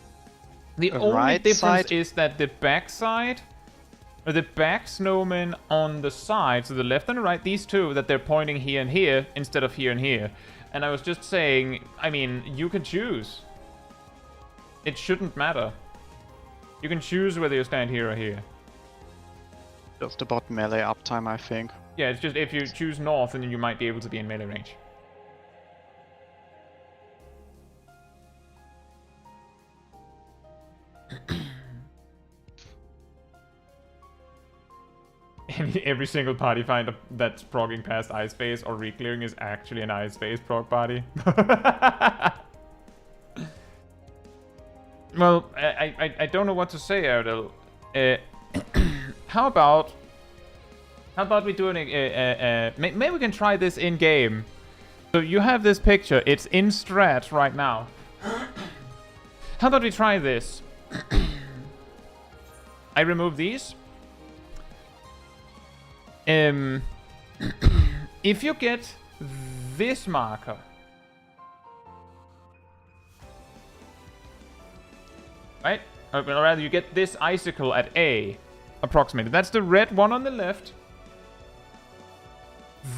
the only right difference side- is that the back side, or the back snowmen on the side, so the left and the right, these two, that they're pointing here and here instead of here and here. And I was just saying, I mean, you can choose. It shouldn't matter. You can choose whether you stand here or here. just about melee uptime, I think. Yeah, it's just if you choose north, then you might be able to be in melee range. Every single party find that's progging past Ice Phase or Reclearing is actually an Ice Phase prog party. Well, I don't know what to say, Erdel. How about we do maybe we can try this in game. So you have this picture. It's in strat right now. How about we try this? I remove these. If you get this marker, right? Or rather, you get this icicle at A, approximately. That's the red one on the left.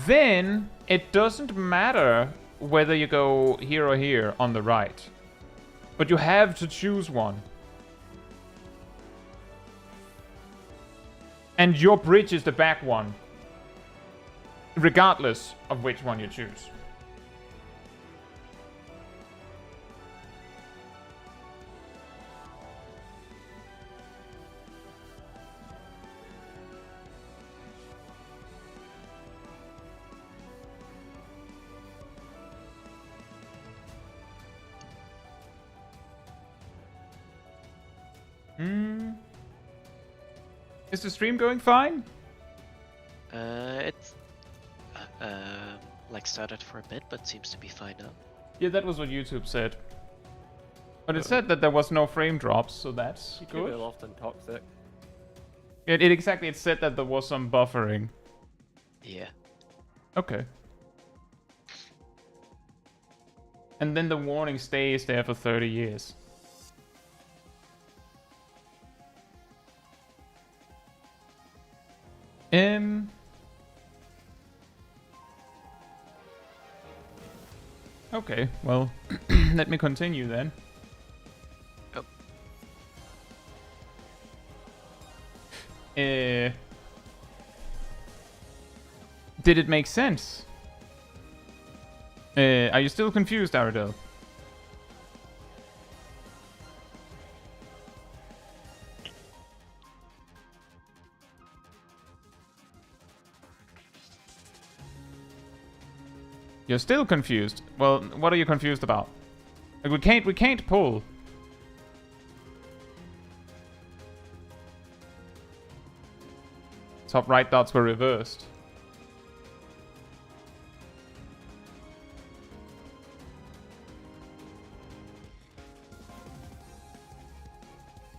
Then it doesn't matter whether you go here or here on the right, but you have to choose one. And your bridge is the back one, regardless of which one you choose. Is the stream going fine? It's like started for a bit, but seems to be fine now. Yeah, that was what YouTube said. But it said that there was no frame drops, so that's YouTube good. is often toxic. It said that there was some buffering. Yeah. Okay. And then the warning stays there for 30 years. Okay, well, let me continue then. Oh. Did it make sense? Are you still confused, Aradel? You're still confused. Well, what are you confused about? Like, we can't pull. Top right dots were reversed.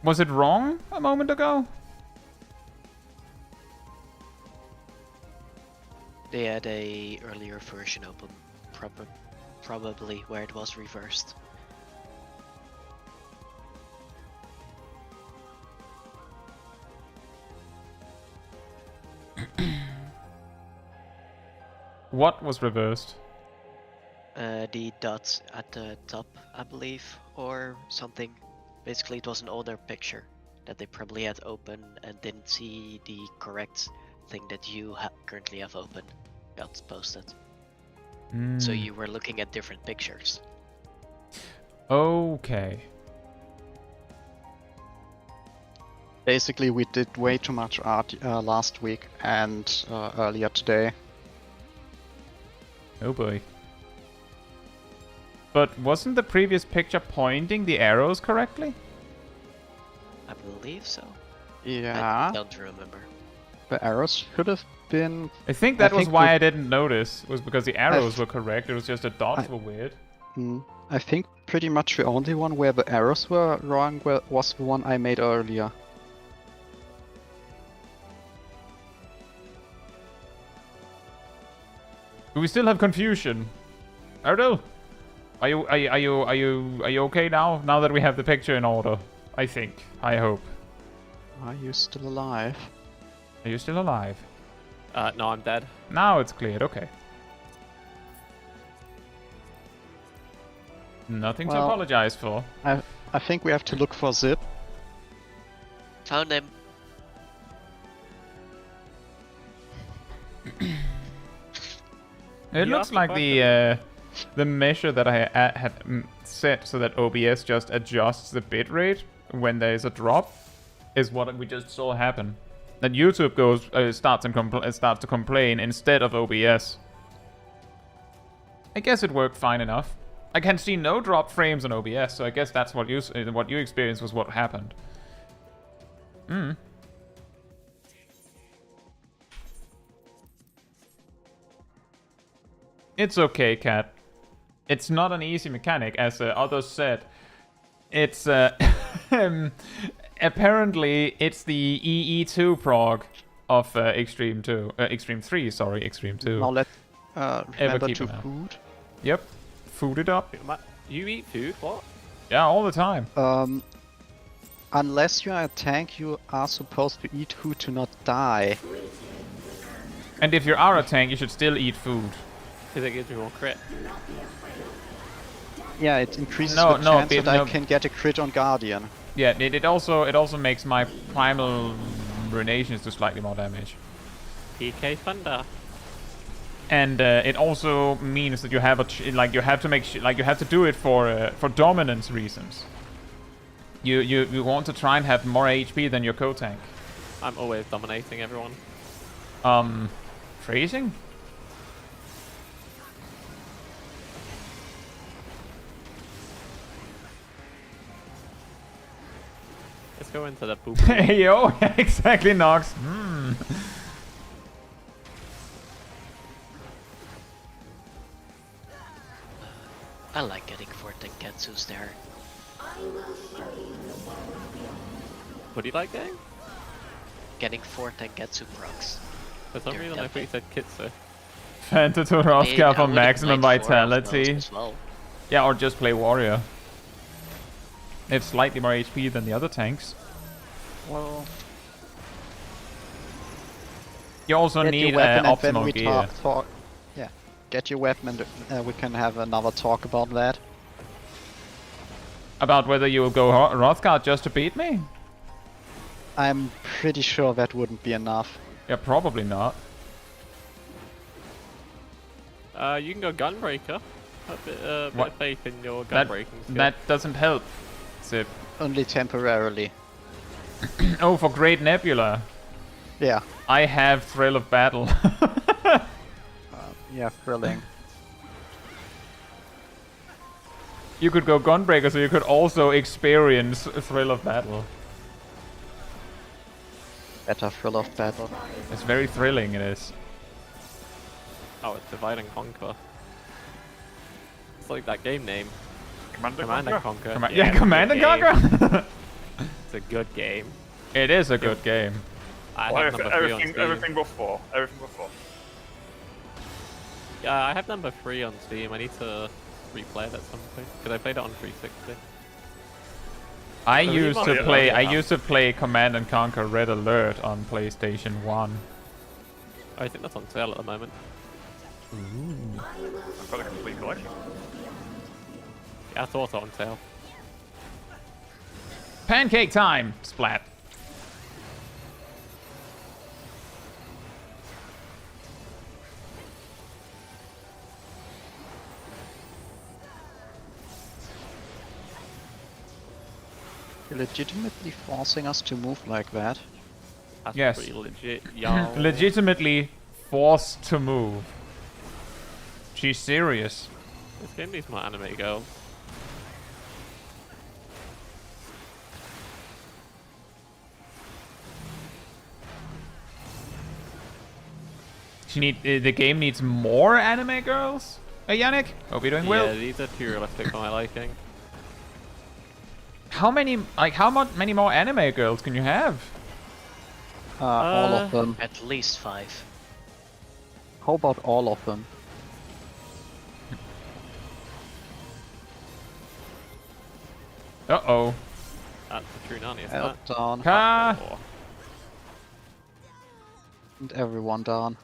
Was it wrong a moment ago? They had a earlier version open, probably where it was reversed. What was reversed? The dots at the top, I believe, or something. Basically, it was an older picture that they probably had open and didn't see the correct thing that you currently have open got posted. So you were looking at different pictures. Okay. Basically, we did way too much art last week and earlier today. Oh boy. But wasn't the previous picture pointing the arrows correctly? I believe so. Yeah. I don't remember. The arrows should have been... I think that was why we- I didn't notice, was because the arrows were correct, it was just the dots were weird. I think pretty much the only one where the arrows were wrong was the one I made earlier. Do we still have confusion? Erdel? Are you okay now? Now that we have the picture in order? I think. I hope. Are you still alive? Are you still alive? No, I'm dead. Now it's cleared, okay. Nothing to Well- apologize for. I think we have to look for Zip. Found him. It You looks asked a like the measure that I had set so that OBS just adjusts the bitrate when there is a drop is what we just saw happen. That YouTube starts to complain instead of OBS. I guess it worked fine enough. I can see no drop frames on OBS, so I guess that's what you experienced was what happened. Hmm. It's okay, Cat. It's not an easy mechanic, as others said. It's apparently it's the EE2 prog of Extreme 2, Extreme 3. Sorry, Extreme 2. Now let remember keep to an eye. food. Yep, food it up. You eat food? What? Yeah, all the time. Unless you are a tank, you are supposed to eat food to not die. And if you are a tank, you should still eat food. Because it gives me more crit. Yeah, it increases No, the no, chance but that no. I can get a crit on Guardian. Yeah, it also makes my primal ruinations do slightly more damage. PK Thunder. And it also means that you have you have to do it for dominance reasons. You want to try and have more HP than your co-tank. I'm always dominating everyone. Phrasing? Let's go into the poop. Hey yo, exactly, Nox. I like getting 4 Tenketsus there. What do you like getting? Getting 4 Tenketsu procs. For some They're reason I thought you said Caetsu. Fanta to I Roska for would've maximum played 4 of those vitality. as well. Yeah, or just play warrior. It's slightly more HP than the other tanks. Well, You also get need your weapon and then optimal we gear. talk. Yeah, get your weapon and we can have another talk about that. About whether you will go Rothguard just to beat me? I'm pretty sure that wouldn't be enough. Yeah, probably not. You can go Gunbreaker. A bit What? of faith in your That, gunbreaking skill. that doesn't help, Zip. Only temporarily. Oh, for Great Nebula. Yeah. I have Thrill of Battle. Yeah, thrilling. You could go Gunbreaker, so you could also experience Thrill of Battle. Better thrill of battle. It's very thrilling, it is. Oh, it's Divide and Conquer. It's like that game name. Command Command and Conquer. Yeah, Command and it's a good game. Conquer! It's a good game. It is a good game. I Well, have number 3 on everything, Steam. everything before. Everything before. Yeah, I have number 3 on Steam. I need to replay it at some point because I played it on 360. I So used you to might- play yeah. I used to play Command and Conquer Red Alert on PlayStation 1. I think that's on sale at the moment. I've got a complete collection. Yeah, it's also on sale. Pancake time! Splat. You're legitimately forcing us to move like that. That's Yes. pretty legit, y'all. Legitimately forced to move. She's serious. This game needs more anime girls. The game needs more anime girls? Hey Yannick, hope you're doing Yeah, well. these are too realistic for my liking. How many more anime girls can you have? All of them. At least 5. How about all of them? Uh-oh. That's the true Nani, isn't Help that? down. Ka! Oh, And everyone down.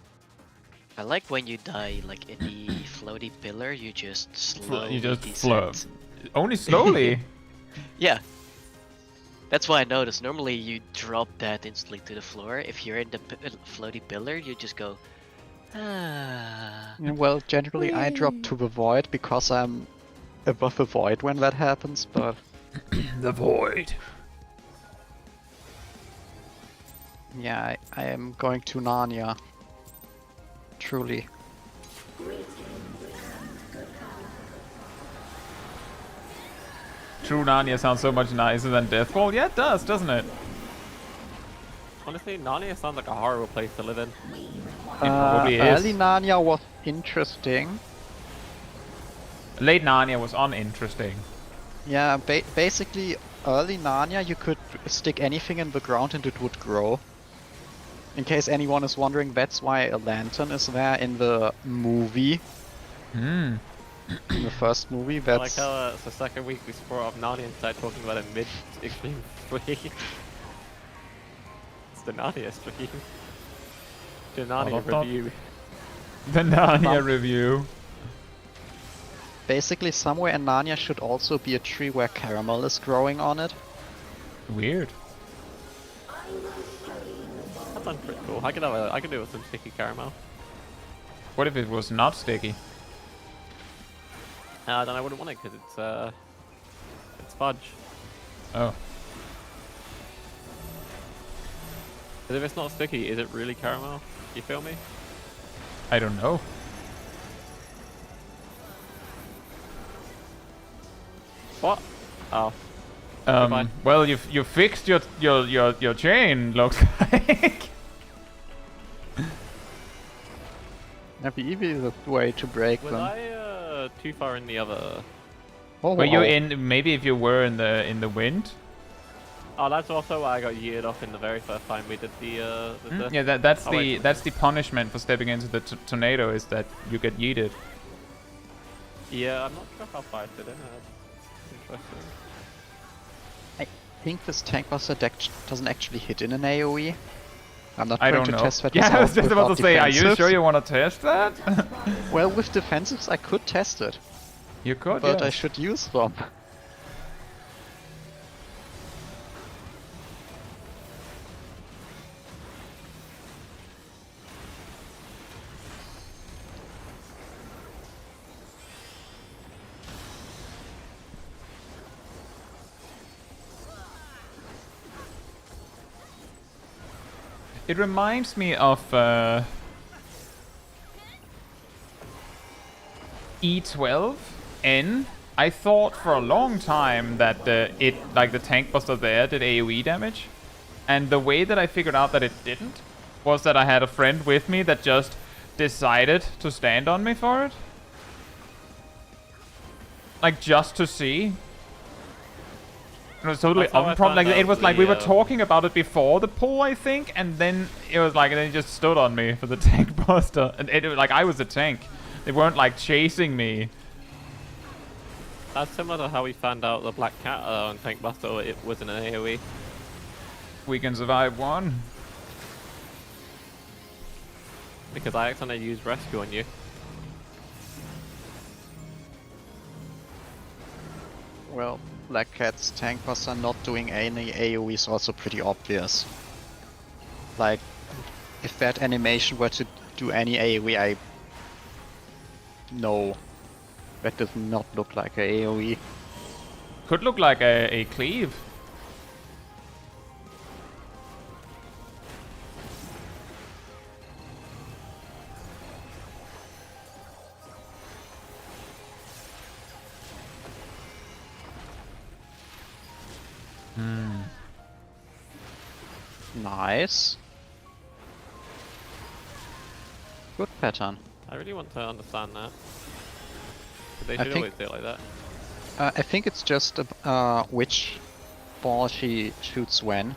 I like when you die, like in the floaty pillar, you just slowly You just descend. float. Only slowly. Yeah. That's why I noticed. Normally you drop that instantly to the floor. If you're in the floaty pillar, you just go. Ah. Yeah, well, generally I drop to the void because I'm above the void when that happens, but The void. yeah, I am going to Narnia. Truly. True Narnia sounds so much nicer than Deathfall. Yeah, it does, doesn't it? Honestly, Narnia sounds like a horrible place to live in. probably is. Early Narnia was interesting. Late Narnia was uninteresting. Yeah, basically, early Narnia you could stick anything in the ground and it would grow. In case anyone is wondering, that's why a lantern is there in the movie. Hmm. In the first movie, I that's... like how it's the second week we brought up Narnia and started talking about it mid-extreme 3. It's the Narnia stream. The Narnia review. The Narnia Bump. review. Basically, somewhere in Narnia should also be a tree where caramel is growing on it. Weird. That sounds pretty cool. I could do with some sticky caramel. What if it was not sticky? Then I wouldn't want it because it's fudge. Oh. Because if it's not sticky, is it really caramel? You feel me? I don't know. What? Oh. Goodbye. Well, you fixed your chain, looks like. That'd be easy the way to break Was them. I too far in the other? Oh, Were you wow. in? Maybe if you were in the wind. Oh, that's also why I got yeered off in the very first time we did the Yeah, that's Oh, the wait. that's the punishment for stepping into the tornado is that you get yeeted. Yeah, I'm not sure how far I did it. Interesting. I think this tank buster deck doesn't actually hit in an AoE. I'm not I going don't to know. test that Yeah, I was without- just about to without say, are you defensives. sure you want to test that? Well, with defensives I could test it, You could, but I yes. should use them. It reminds me of E12N. I thought for a long time that the tank buster there did AoE damage, and the way that I figured out that it didn't was that I had a friend with me that just decided to stand on me for it, like just to see. It was totally That's how I unprompted. Like found it was out like we were the, talking about it before the pull, I think, and then it was like, and then he just stood on me for the tank buster, and it was like I was a tank. They weren't like chasing me. That's similar to how we found out the Black Cat on Tank Buster it wasn't an AoE. We can survive one. Because I accidentally used Rescue on you. Well, Black Cat's tank buster not doing any AoE is also pretty obvious. Like, if that animation were to do any AoE, I... No. That does not look like a AoE. Could look like a cleave. Nice. Good pattern. I really want to understand that. But they I should think- always do it like that. I think it's just which ball she shoots when.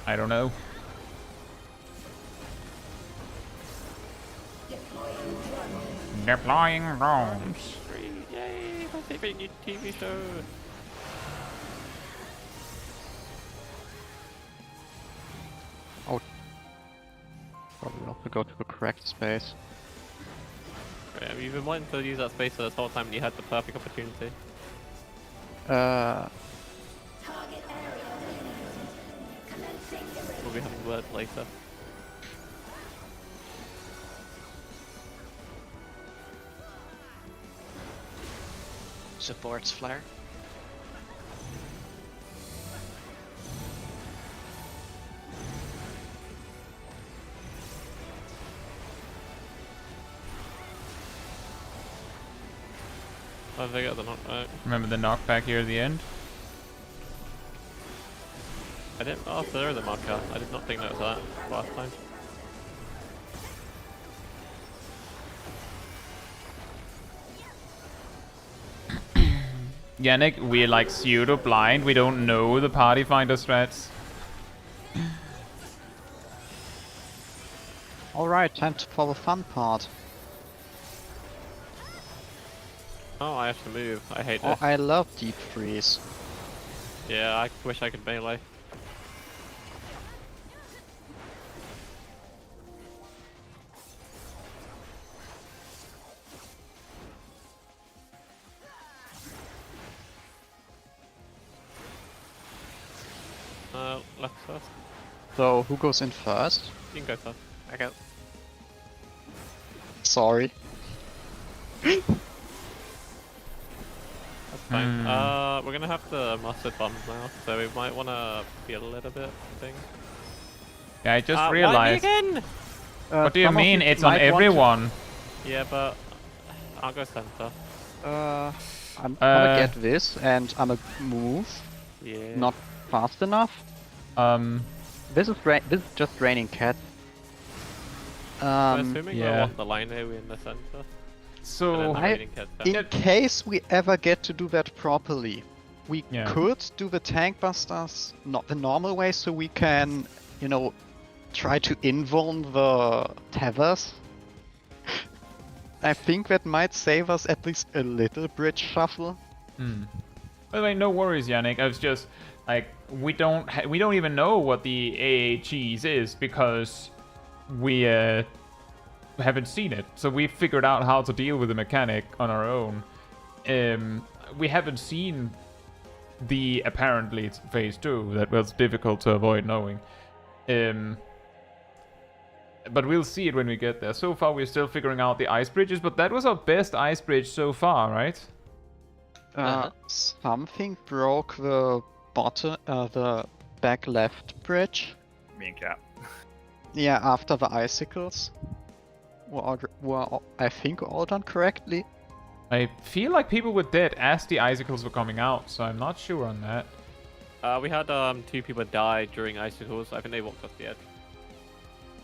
I don't know. Deploying drones. Yay, my favorite new TV show. Probably not to go to the correct space. Right, you've been wanting to use that space for this whole time and you had the perfect opportunity. We'll be having words later. Supports flare. I think it's a knockback. Remember the knockback here at the end? I didn't. Oh, so there is a marker. I did not think that was that last time. Yannick, we're like pseudo blind. We don't know the party finder strats. Alright, time for the fun part. Oh, I have to move. I hate Oh, this. I love deep freeze. Yeah, I wish I could melee. Left first. So, who goes in first? You can go first. I go. Sorry. That's fine. We're gonna have the mustard bombs now, so we might wanna be a little bit thing. Yeah, I just Why me realized. again? What do you Some of mean? It's on might want to- everyone. Yeah, but I'll go center. I'm gonna get this, and I'm gonna move. Yeah. Not fast enough. This is just raining cats. I'm assuming yeah. I want the line AoE in the center. And then So the I- raining cats In down. case we ever get to do that properly, we Yeah. could do the tank busters not the normal way, so we can, you know, try to invuln the tethers. I think that might save us at least a little bridge shuffle. By the way, no worries, Yannick. I was just like, we don't even know what the AAGs is because we haven't seen it. So we figured out how to deal with the mechanic on our own. We haven't seen the apparently phase 2 that was difficult to avoid knowing. But we'll see it when we get there. So far, we're still figuring out the ice bridges, but that was our best ice bridge so far, right? Something broke the bottom, the back left bridge. Me and Cat. Yeah, after the icicles were I think all done correctly. I feel like people were dead as the icicles were coming out, so I'm not sure on that. We had 2 people die during icicles. I think they walked off the edge.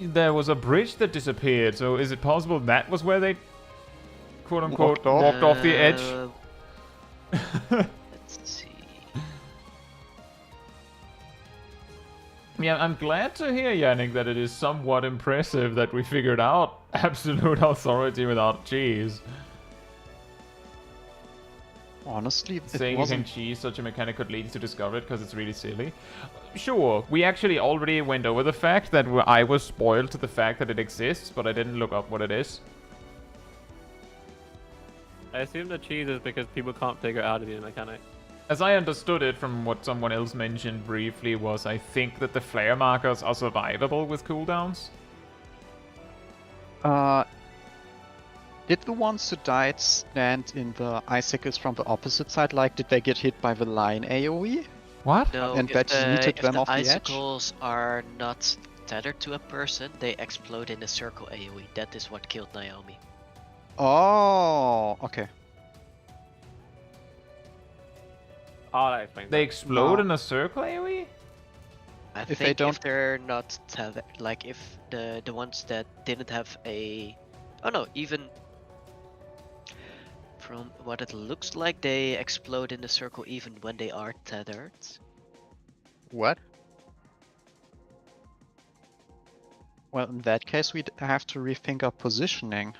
There was a bridge that disappeared, so is it possible that was where they, quote-unquote, walked off the edge? Let's see. Yeah, I'm glad to hear, Yannick, that it is somewhat impressive that we figured out absolute authority without cheese. Honestly, it Saying you can wasn't. cheese such a mechanic could lead you to discover it because it's really silly. Sure, we actually already went over the fact that I was spoiled to the fact that it exists, but I didn't look up what it is. I assume the cheese is because people can't figure out the mechanic. As I understood it from what someone else mentioned briefly was I think that the flare markers are survivable with cooldowns. Did the ones who died stand in the icicles from the opposite side? Like, did they get hit by the line AoE? What? No, And if that the, yeeted if them the off the edge? icicles are not tethered to a person, they explode in a circle AoE. That is what killed Naomi. Oh, okay. Oh, that explains They it. explode No. in a circle AoE? I If think they don't- if they're not tethered, like if the ones that didn't have a, oh no, even from what it looks like, they explode in the circle even when they are tethered. What? Well, in that case, we'd have to rethink our positioning.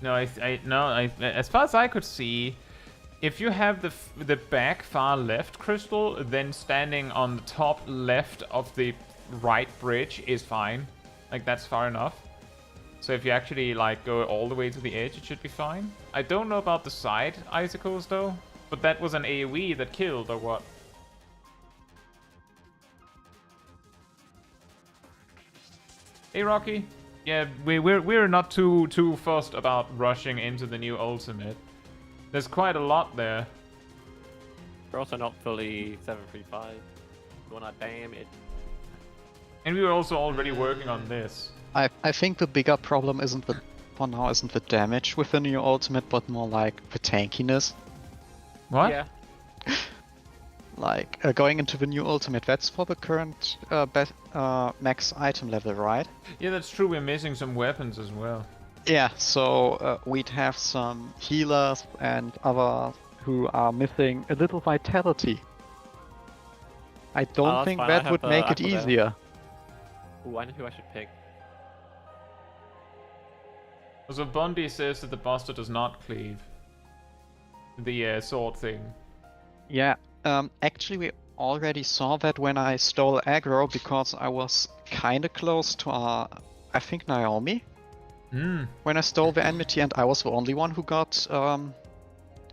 No, as far as I could see, if you have the back far left crystal, then standing on the top left of the right bridge is fine. Like, that's far enough. So if you actually, like, go all the way to the edge, it should be fine. I don't know about the side icicles, though. But that was an AoE that killed, or what? Hey, Rocky. Yeah, we're not too fussed about rushing into the new ultimate. There's quite a lot there. We're also not fully 735. We wanna damn it. And we were also already working on this. I think the bigger problem isn't the for now isn't the damage with the new ultimate, but more like the tankiness. What? Yeah. Like going into the new ultimate, that's for the current max item level, right? Yeah, that's true. We're missing some weapons as well. Yeah, so we'd have some healers and others who are missing a little vitality. I don't that's think fine, I that have would the make it apple there. easier. Ooh, I know who I should pick. So Bondi says that the Buster does not cleave. The sword thing. Yeah, actually we already saw that when I stole aggro because I was kinda close to I think Naomi. Hmm. When I stole the enmity and I was the only one who got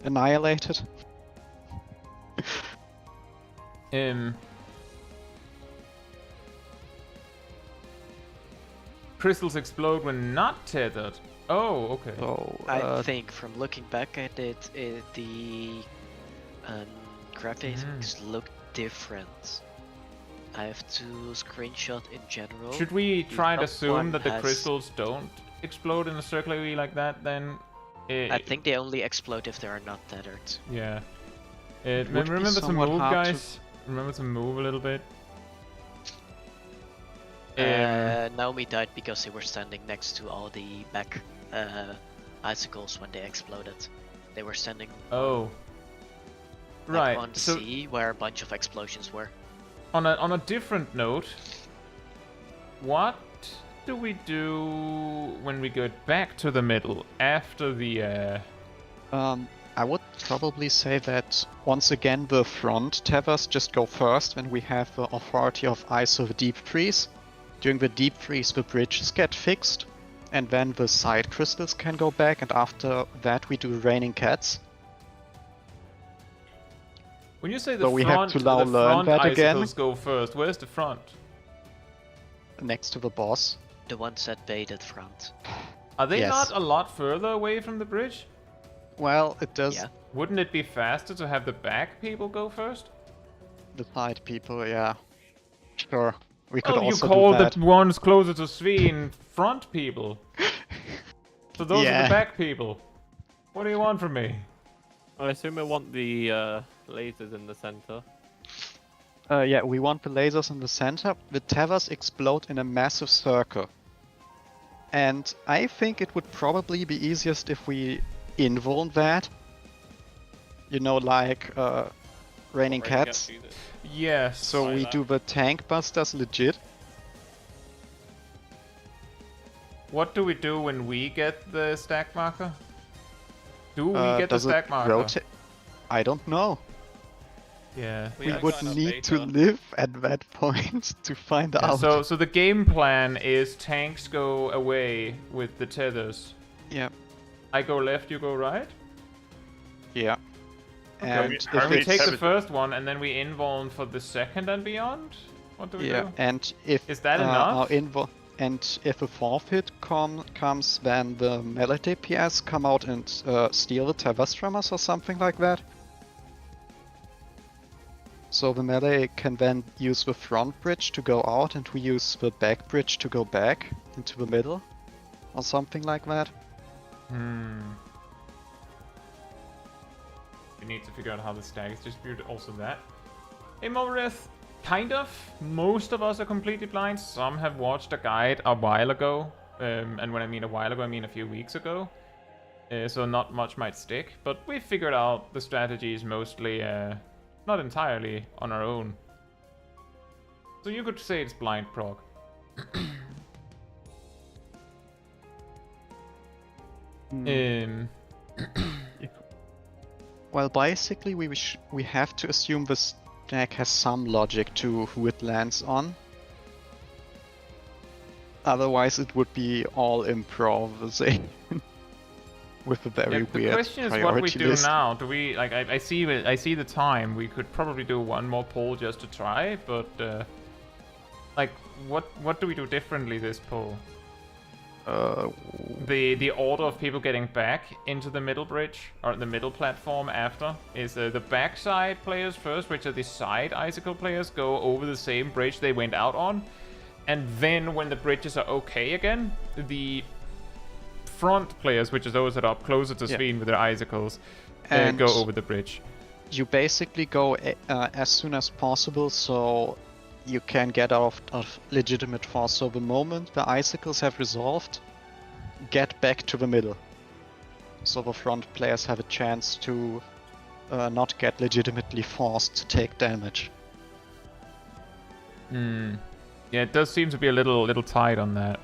annihilated. Crystals explode when not tethered. Oh, okay. So I think from looking back at it, the graphics look different. I have to screenshot in general. Should we The try and top assume one that the has- crystals don't explode in a circular way like that then? I think they only explode if they are not tethered. Yeah. would be Remember to somewhat move, hard to- guys? Remember to move a little bit? Naomi died because they were standing next to all the back icicles when they exploded. They were standing Oh. like Right. on So C where a bunch of explosions were. on a different note, what do we do when we get back to the middle after the I would probably say that once again the front tethers just go first when we have the authority of Ice of Deep Freeze. During the Deep Freeze the bridges get fixed and then the side crystals can go back, and after that we do Raining Cats. when you say the So we have front, to now the learn front that again. icicles go first. Where's the front? Next to the boss. The ones that baited front. Are they Yes. not a lot further away from the bridge? Well, it does Yeah. Wouldn't it be faster to have the back people go first? the side people, yeah. Sure. We could Oh, you also call do that. the ones closer to Sveen front people. So those are Yeah. the back people. What do you want from me? I assume we want the lasers in the center. Yeah, we want the lasers in the center. The tethers explode in a massive circle. And I think it would probably be easiest if we invuln that. You know, like Raining Cats. Yes. So Like we that. do the tank busters legit. What do we do when we get the stack marker? Do we get the Does it stack marker? rotate? I don't know. Yeah. We are would kind of need to beta. live at that point to find Yeah, out. so the game plan is tanks go away with the tethers. Yeah, I go left, you go right. yeah. And How And many we take the tethers- first one, and then we invuln for the second and beyond. What do we yeah, do? and if Is that our enough? and if a forfeit comes, then the melee DPS come out and steal the tethers from us or something like that. So the melee can then use the front bridge to go out, and we use the back bridge to go back into the middle, or something like that. We need to figure out how the stack is distributed. Also that. Hey Morith, kind of. Most of us are completely blind. Some have watched a guide a while ago. And when I mean a while ago, I mean a few weeks ago. So not much might stick. But we figured out the strategies mostly, not entirely on our own. So you could say it's blind prog. Well, basically we have to assume the stack has some logic to who it lands on. Otherwise it would be all improvisation with a very Yeah, the weird question is what we priority do list. now. Do we like? I see the time. We could probably do one more poll just to try, but like, what do we do differently this poll? The order of people getting back into the middle bridge, or the middle platform after, is the backside players first, which are the side icicle players, go over the same bridge they went out on. And then when the bridges are okay again, the front players, which is those that are up closer to Sveen with their icicles, And go over the bridge. you basically go as soon as possible, so you can get out of legitimate force. So the moment the icicles have resolved, get back to the middle. So the front players have a chance to not get legitimately forced to take damage. Yeah, it does seem to be a little tight on that.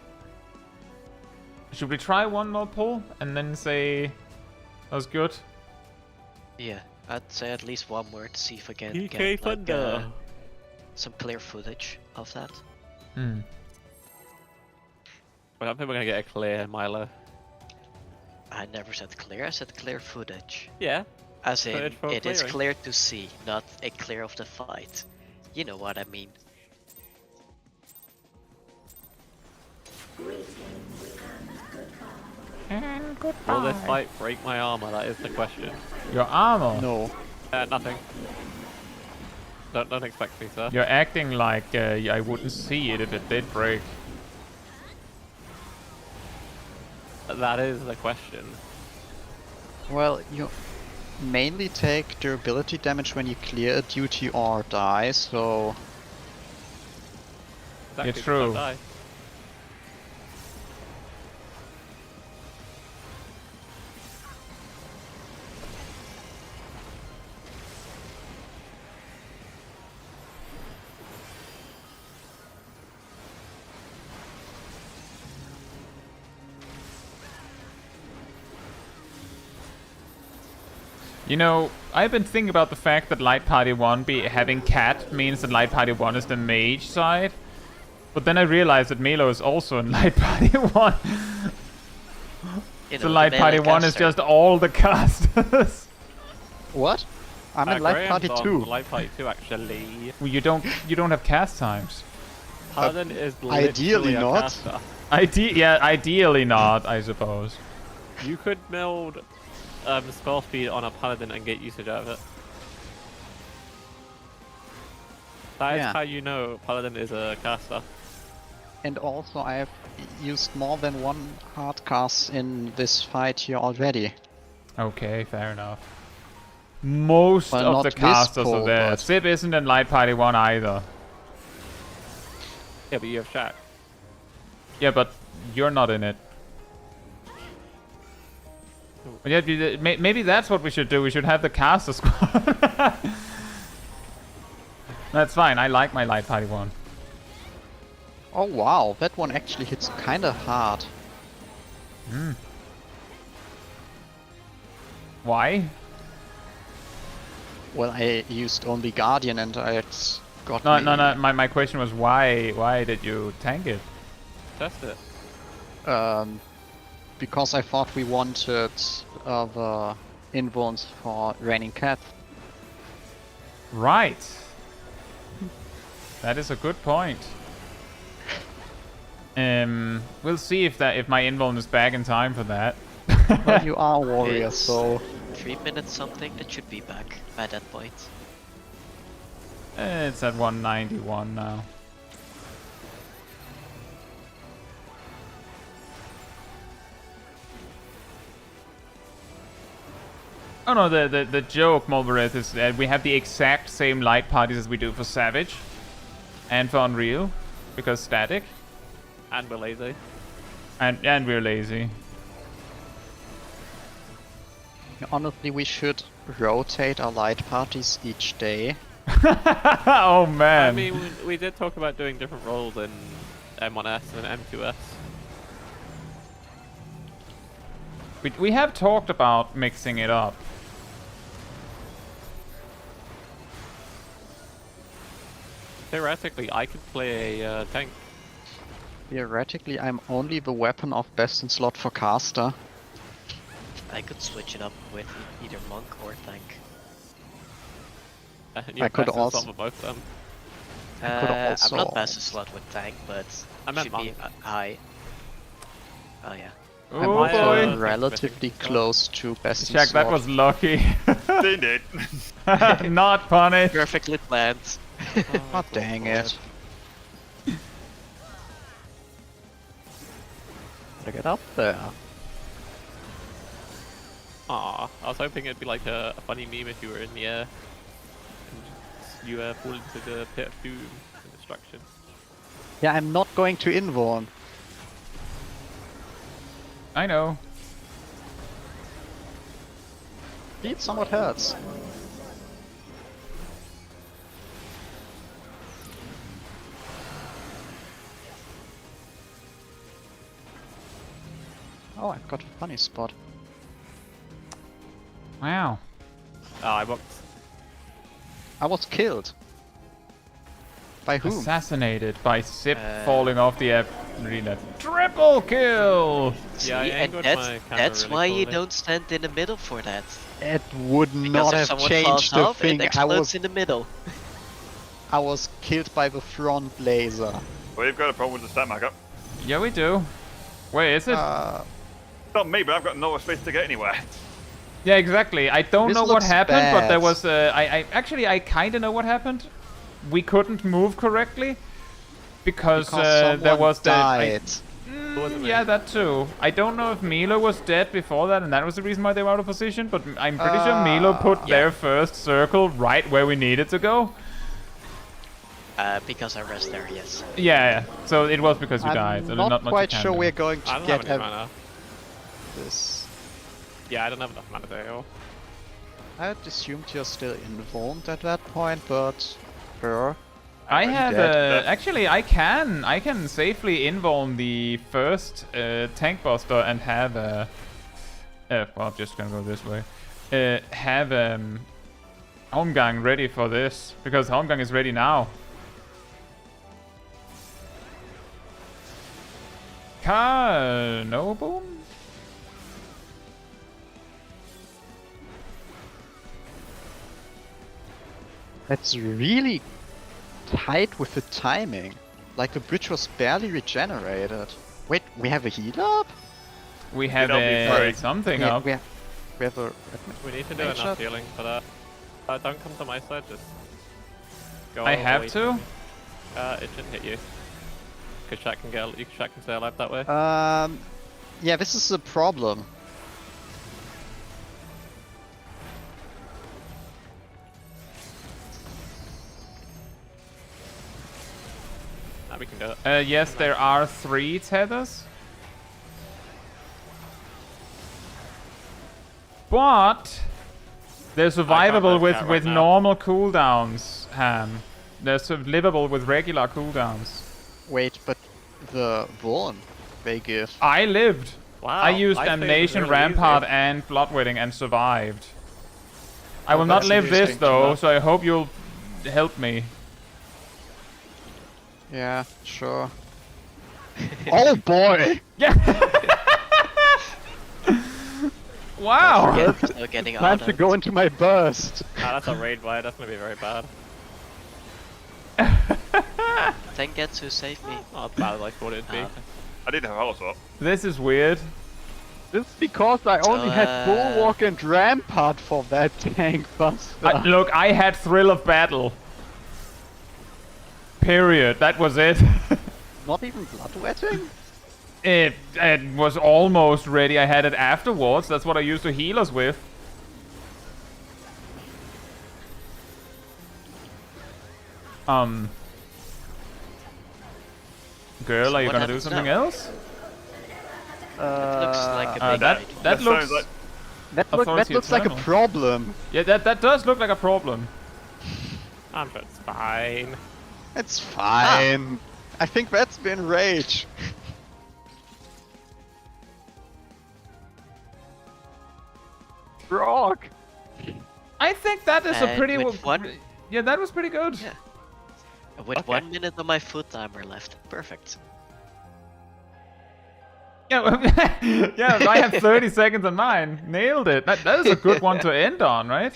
Should we try one more pull and then say that was good? Yeah, I'd say at least one more to see if I can PK get like, Thunder. some clear footage of that. Hmm. I don't think we're gonna get a clear Milo. I never said clear, I said clear footage. Yeah. As in, Footage for it is clearing. clear to see, not a clear of the fight. You know what I mean. And Will goodbye. this fight break my armor? That is the question. Your armor. No. Nothing. Don't expect me, sir. You're acting like I wouldn't see it if it did break. That is the question. Well, you mainly take durability damage when you clear a duty or die, so Exactly, It's so true. die. You know, I've been thinking about the fact that Light Party 1 having Cat means that Light Party 1 is the mage side. But then I realized that Melo is also in Light Party 1. You So know, Light the Party melee 1 is caster. just all the casters. what? I'm in Light Party Graham's 2. on Light Party 2 actually. Well, you don't have cast times. Paladin is ideally literally a not. caster. Ideally not, I suppose. You could build spell speed on a paladin and get usage out of it. That is Yeah. how you know paladin is a caster. And also I have used more than one hard cast in this fight here already. Okay, fair enough. Most Well, of not the this casters are pull, there. but- Sib isn't in Light Party 1 either. Yeah, but you have Shaq. Yeah, but you're not in it. But yeah, maybe that's what we should do. We should have the caster squad. That's fine. I like my Light Party 1. Oh wow, that one actually hits kinda hard. Why? Well, I used only Guardian and it's got No, me... no. My question was why? Why did you tank it? Test it. Because I thought we wanted the invulns for Raining Cat. Right. That is a good point. We'll see if my invuln is back in time for that. Well, you are a warrior, It's so... 3 minutes something, it should be back by that point. It's at 191 now. Oh no, the joke, Mulbereth, is that we have the exact same light parties as we do for Savage and for Unreal, because static, And we're lazy. and we're lazy. Honestly, we should rotate our light parties each day. Oh man. I mean, we did talk about doing different roles in M1S and M2S. We have talked about mixing it up. Theoretically, I could play a tank. Theoretically, I'm only the weapon of best in slot for caster. I could switch it up with either monk or tank. And you're I could best in also- slot for both of them. I could I'm also- not best in slot with tank, but I meant should be monk. high. Oh yeah. I'm Oh also boy. Missing. relatively close to best in Shaq, that slot. was lucky. Did it? Not punished. Perfectly planned. Oh, dang it. Gotta get up there. Aw, I was hoping it'd be like a funny meme if you were in the air and you fall into the pit of doom and destruction. Yeah, I'm not going to invorn. I know. It somewhat hurts. Oh, I've got a funny spot. Wow. Ah, I booked. I was killed. By whom? Assassinated by Sip falling off the arena. Triple kill! See, Yeah, I and angled my camera that's really why you poorly. don't stand in the middle for that. It would Because not if have someone changed falls the off, thing. it explodes in the middle. I was killed by the front laser. We've got a problem with the stat marker. Yeah, we do. Wait, is it? Not me, but I've got no space to get anywhere. Yeah, exactly. I don't This know what looks happened, but there bad. was I kind of know what happened. We couldn't move correctly because there someone was died. yeah, that too. I don't know if Milo was dead before that, and that was the reason why they were out of position. But I'm pretty sure Milo put their first circle right where we needed to go. Because I rest there, yes. Yeah. So it was because you died. So I'm there's not much quite you can sure do. we're going I to don't get have any mana. this. Yeah, I don't have enough mana there. I had assumed you're still involved at that point, but sure. I have dead. actually I can safely involve the first tank buster and have well, I'm just gonna go this way. Have Holmgang ready for this because Holmgang is ready now. No boom. That's really tight with the timing. Like the bridge was barely regenerated. Wait, we have a heal up? We have It'll be free. something Yeah, up. we have a... We need to do Range enough up. healing for that. Don't come to my side, just go I away have from to. me. It shouldn't hit you. Cause Shaq can stay alive that way. Yeah, this is a problem. Nah, we can do it. Yes, there are 3 tethers. But they're survivable let that with right now. normal cooldowns, Ham. They're livable with regular cooldowns. Wait, but the Vaughn they give. I lived. Wow. I used played Damnation, really Rampart, easy. and Bloodwetting and survived. I Oh, will not that's live this interesting to though, know. so I hope you'll help me. Yeah, sure. Oh boy! Yeah. Wow. Still getting Time to auto. go into my burst. Ah, that's a raid wide. That's gonna be very bad. Thank Caetsu saved me. Not as bad as I thought it'd be. I did have a hollow swap. This is weird. This is because I only had uh, Bulwark and Rampart for that tank buster. Look, I had Thrill of Battle. Period. That was it. Not even Bloodwetting? It was almost ready. I had it afterwards. That's what I used to heal us with. Girl, So are you what gonna do happens something now? else? Looks like a big That raid. that looks sounds like That Authority looks like a Eternal. problem. yeah that does look like a problem. I'm sure it's fine. It's fine. I think that's been rage. Rock. I think that is a And pretty with one- yeah, that was pretty good. Yeah. With 1 minute on my foot timer left. Perfect. Yeah, yeah, I have 30 seconds on mine. Nailed it. That is a good one to end on, right?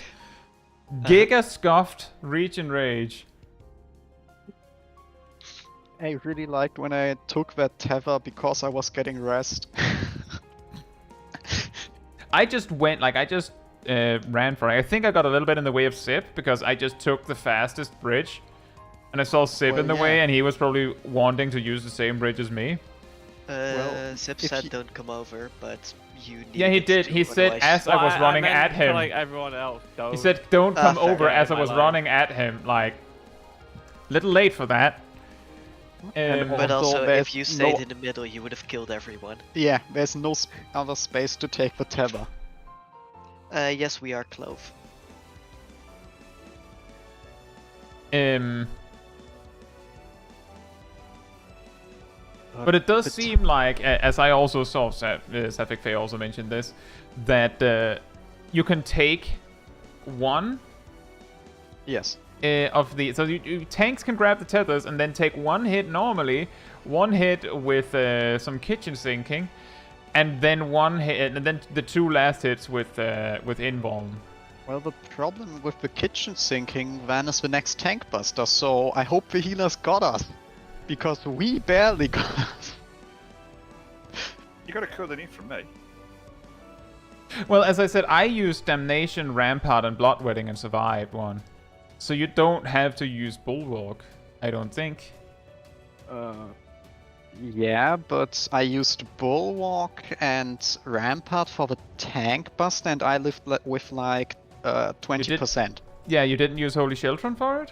Giga Scuffed Reach and Rage. I really liked when I took that tether because I was getting rest. I just went, like, I just ran for it. I think I got a little bit in the way of Sip because I just took the fastest bridge. And I saw Sip in the way, and he was probably wanting to use the same bridge as me. Sip said don't come over, but you need. Yeah, he did. He said as I was running at him. Like everyone else, He said don't come over Yeah, as I was my running at him. Like, little late for that. But also, there's if you stayed no- in the middle, you would have killed everyone. Yeah, there's no other space to take the tether. Yes, we are Clove. But it does seem like, as I also saw, Savage Reclears also mentioned this, that you can take one Yes. of the... So tanks can grab the tethers and then take one hit normally, one hit with some kitchen sinking, and then one hit, and then the two last hits with invuln. Well, the problem with the kitchen sinking then is the next tank buster, so I hope the healers got us. Because we barely got us. You got a code in from me. Well, as I said, I used Damnation, Rampart, and Bloodwetting and survived one. So you don't have to use Bulwark, I don't think. Yeah, but I used Bulwark and Rampart for the tank bust, and I lived with like 20%. Yeah, you didn't use Holy Sheltron for it?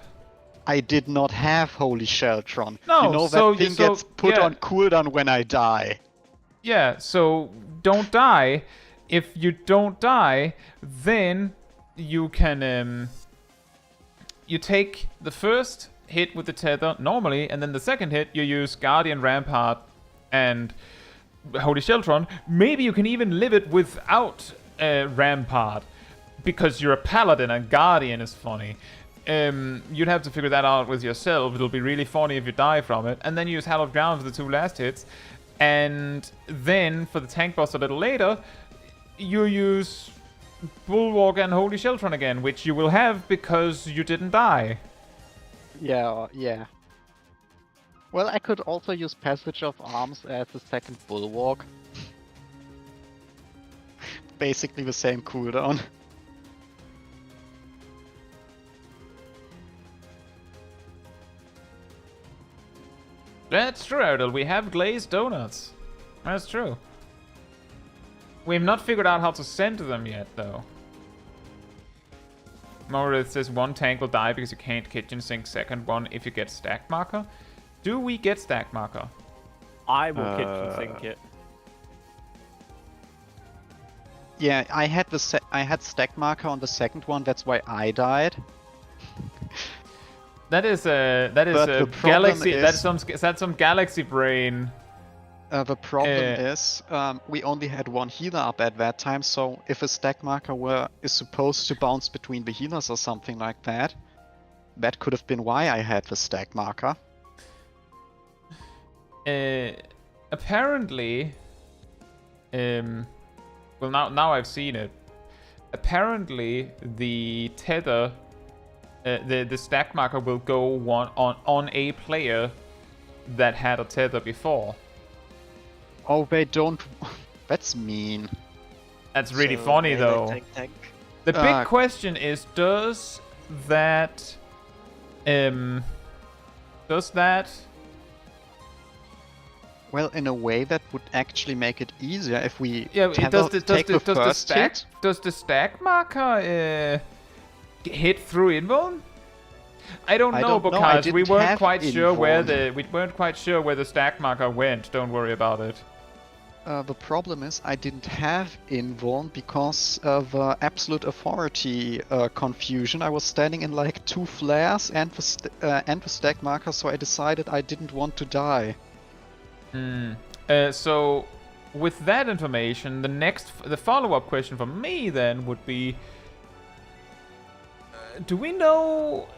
I did not have Holy Sheltron. No, you know, so that thing gets put on cooldown when I die. Yeah, so don't die. If you don't die, then you can you take the first hit with the tether normally, and then the second hit you use Guardian, Rampart, and Holy Sheltron. Maybe you can even live it without Rampart, because you're a Paladin and Guardian is funny. You'd have to figure that out with yourself. It'll be really funny if you die from it. And then you use Hallowed Ground for the two last hits. And then for the tank boss a little later, you use Bulwark and Holy Sheltron again, which you will have because you didn't die. Yeah. Well, I could also use Passage of Arms as a second Bulwark. Basically the same cooldown. That's true, Erdal. We have glazed donuts. That's true. We've not figured out how to send them yet, though. Moritz says one tank will die because you can't kitchen sink second one if you get stack marker. Do we get stack marker? I will kitchen sink it. Yeah, I had stack marker on the second one. That's why I died. That is a galaxy. That's some galaxy brain. The problem is we only had one healer up at that time, so if a stack marker is supposed to bounce between the healers or something like that, that could have been why I had the stack marker. Apparently, well now I've seen it. Apparently, the tether. The stack marker will go on a player that had a tether before. Oh, they don't. That's mean. That's really So, funny, melee though. Tank. The big question is, does that... Well, in a way, that would actually make it easier if we Yeah, does the stack marker hit through invuln? I don't know, because we weren't quite sure where the stack marker went. Don't worry about it. The problem is I didn't have invuln because of absolute authority confusion. I was standing in like 2 flares and the stack marker, so I decided I didn't want to die. So, with that information, the follow-up question for me then would be: do we know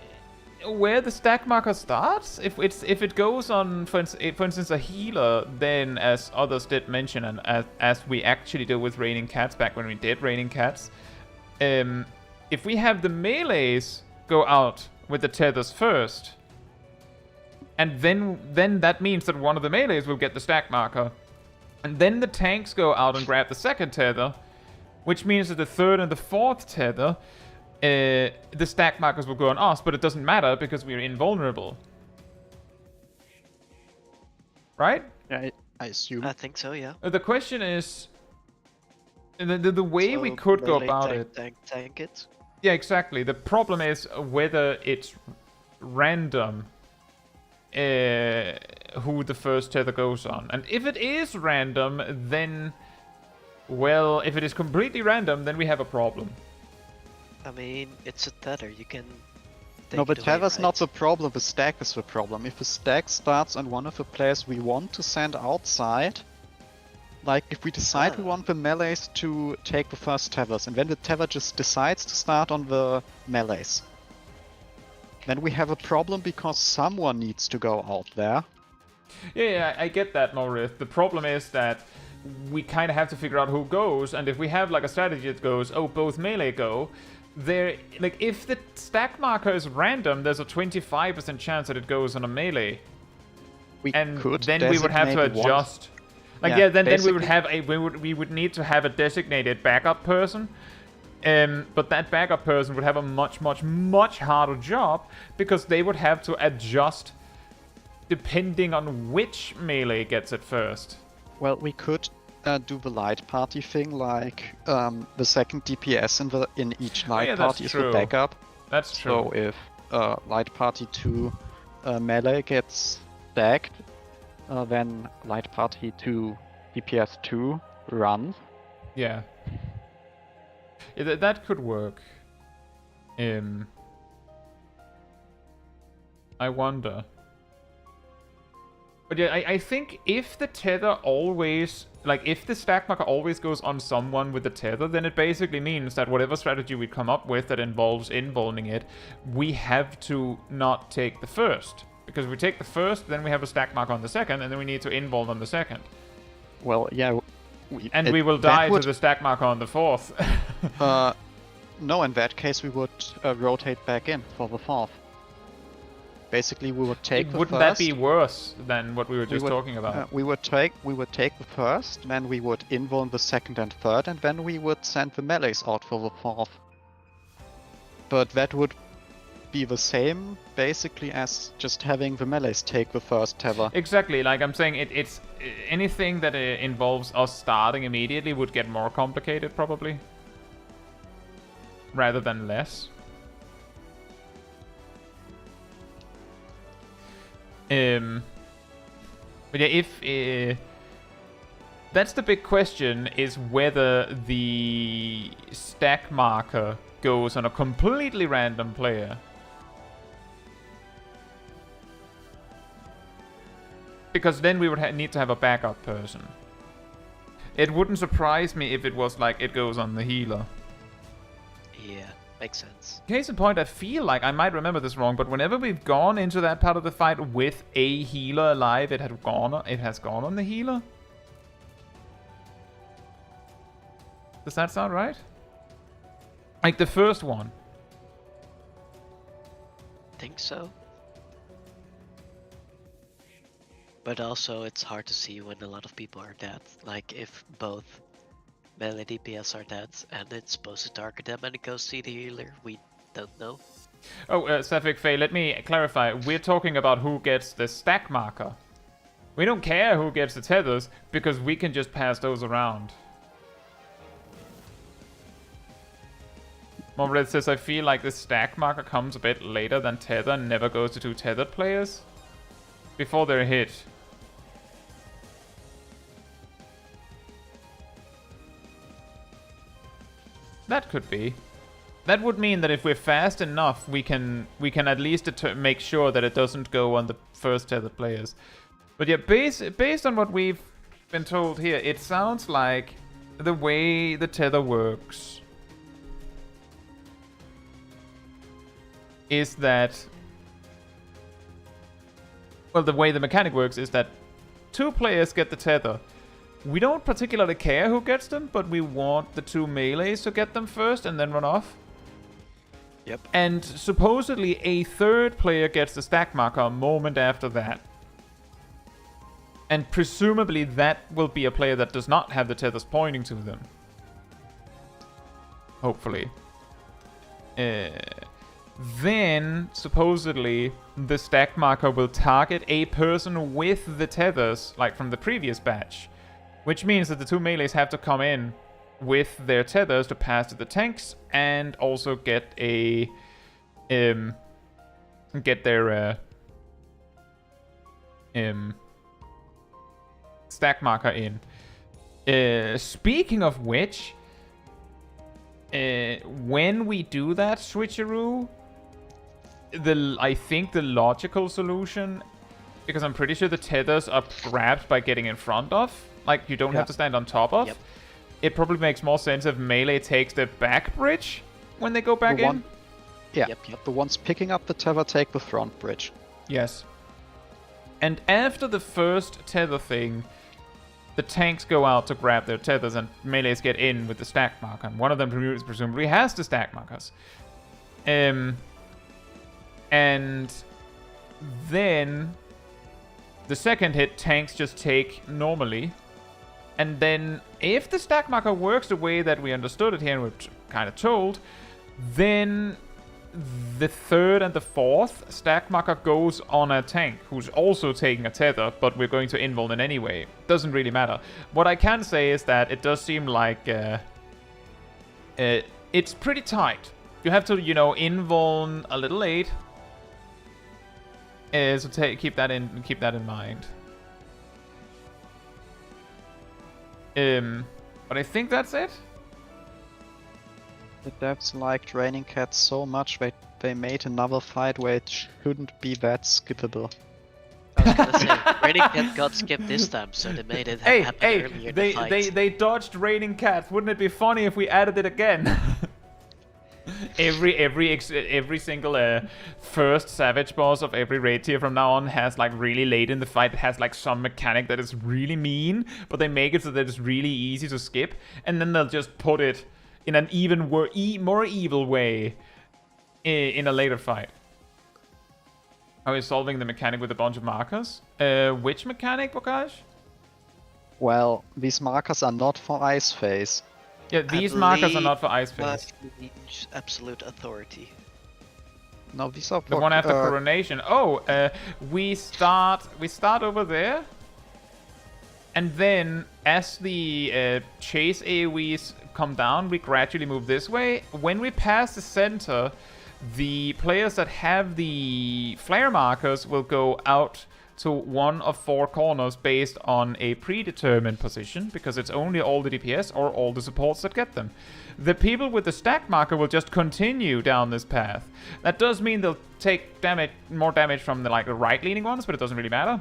where the stack marker starts? If it goes on, for instance, a healer, then as others did mention, and as we actually did with Raining Cats back when we did Raining Cats, if we have the melees go out with the tethers first, and then that means that one of the melees will get the stack marker, and then the tanks go out and grab the second tether, which means that the third and the fourth tether, the stack markers will go on us, but it doesn't matter because we're invulnerable. Right? Yeah, I assume. I think so, yeah. The question is, the way we So could go melee about tank it. Yeah, exactly. The problem is whether it's random who the first tether goes on. And if it is random, then... Well, if it is completely random, then we have a problem. I mean, it's a tether, you can take No, but it away, tether's right? not the problem, the stack is the problem. If a stack starts on one of the players we want to send outside, like if we decide we want the melees to take the first tethers, and then the tether just decides to start on the melees, then we have a problem because someone needs to go out there. Yeah, I get that, Moritz. The problem is that we kind of have to figure out who goes, and if we have like a strategy that goes, oh, both melee go, there, like if the stack marker is random, there's a 25% chance that it goes on a melee, We and could then we would have to designate one- adjust. Like Yeah, then we would basically- have a we would need to have a designated backup person. But that backup person would have a much harder job because they would have to adjust depending on which melee gets it first. Well, we could do the light party thing, like the second DPS in each light yeah, that's party is true. the backup. That's true. So if light party 2 melee gets stacked, then light party 2 DPS 2 runs. Yeah. Yeah, that could work. I wonder. But yeah, I think if the tether always... Like, if the stack marker always goes on someone with the tether, then it basically means that whatever strategy we come up with that involves invulning it, we have to not take the first. Because if we take the first, then we have a stack marker on the second, and then we need to invuln on the second. Well, yeah. We will die to the stack marker on the fourth. No, in that case we would rotate back in for the fourth. Basically, we would take the Wouldn't first. that be worse than what we were just would- talking about? we would take the first, then we would invuln the second and third, and then we would send the melees out for the fourth. But that would be the same, basically, as just having the melees take the first tether. Exactly, like I'm saying, it's anything that involves us starting immediately would get more complicated, probably. Rather than less. But yeah, if... that's the big question, is whether the stack marker goes on a completely random player. Because then we would need to have a backup person. It wouldn't surprise me if it was like it goes on the healer. Yeah, makes sense. Case in point, I feel like I might remember this wrong, but whenever we've gone into that part of the fight with a healer alive, it has gone on the healer. Does that sound right? Like the first one. Think so. But also, it's hard to see when a lot of people are dead. Like, if both melee DPS are dead and it's supposed to target them and it goes to the healer, we don't know. Oh, FFXIV, let me clarify. We're talking about who gets the stack marker. We don't care who gets the tethers, because we can just pass those around. Morbid says, I feel like the stack marker comes a bit later than tether and never goes to two tethered players before they're hit. That could be. That would mean that if we're fast enough, we can at least make sure that it doesn't go on the first tethered players. But yeah, based on what we've been told here, it sounds like the way the tether works is that... Well, the way the mechanic works is that two players get the tether. We don't particularly care who gets them, but we want the two melees to get them first and then run off. Yep. And supposedly a third player gets the stack marker a moment after that. And presumably that will be a player that does not have the tethers pointing to them. hopefully. Then, supposedly, the stack marker will target a person with the tethers, like from the previous batch. Which means that the two melees have to come in with their tethers to pass to the tanks, and also get a... get their... stack marker in. Speaking of which... when we do that switcheroo, I think the logical solution, because I'm pretty sure the tethers are grabbed by getting in front of, like you don't have to stand on top of. Yep. It probably makes more sense if melee takes the back bridge when they go back in. Yeah, Yep. the ones picking up the tether take the front bridge. Yes. And after the first tether thing, the tanks go out to grab their tethers and melees get in with the stack marker. And one of them presumably has the stack markers. And then the second hit, tanks just take normally. And then if the stack marker works the way that we understood it here and we're kind of told, then the third and the fourth stack marker goes on a tank who's also taking a tether, but we're going to invuln it anyway. Doesn't really matter. What I can say is that it does seem like it's pretty tight. You have to, invuln a little late. So keep that in mind. But I think that's it. The devs liked Raining Cats so much they made another fight where it shouldn't be that skippable. I was gonna say, Raining Cat got skipped this time, so they made it happen earlier in the fight. They dodged Raining Cats. Wouldn't it be funny if we added it again? every single first Savage boss of every raid tier from now on has, like, really late in the fight, it has, like, some mechanic that is really mean, but they make it so that it's really easy to skip, and then they'll just put it in an even more evil way in a later fight. Are we solving the mechanic with a bunch of markers? Which mechanic, Bokash? Well, these markers are not for Ice Phase. Yeah, these markers are not for Ice Phase. Absolute authority. No, these are for... The one after coronation. Oh, we start over there. And then, as the chase AoEs come down, we gradually move this way. When we pass the center, the players that have the flare markers will go out to one of 4 corners based on a predetermined position, because it's only all the DPS or all the supports that get them. The people with the stack marker will just continue down this path. That does mean they'll take more damage from the right-leaning ones, but it doesn't really matter.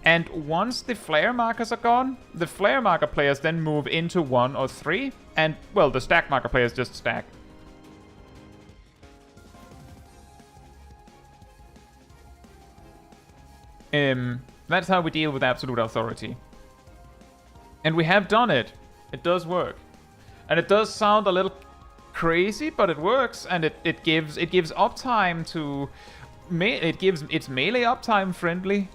And once the flare markers are gone, the flare marker players then move into 1 or 3, and, well, the stack marker players just stack. That's how we deal with absolute authority. And we have done it. It does work. And it does sound a little crazy, but it works, and it gives uptime to... It's melee uptime friendly.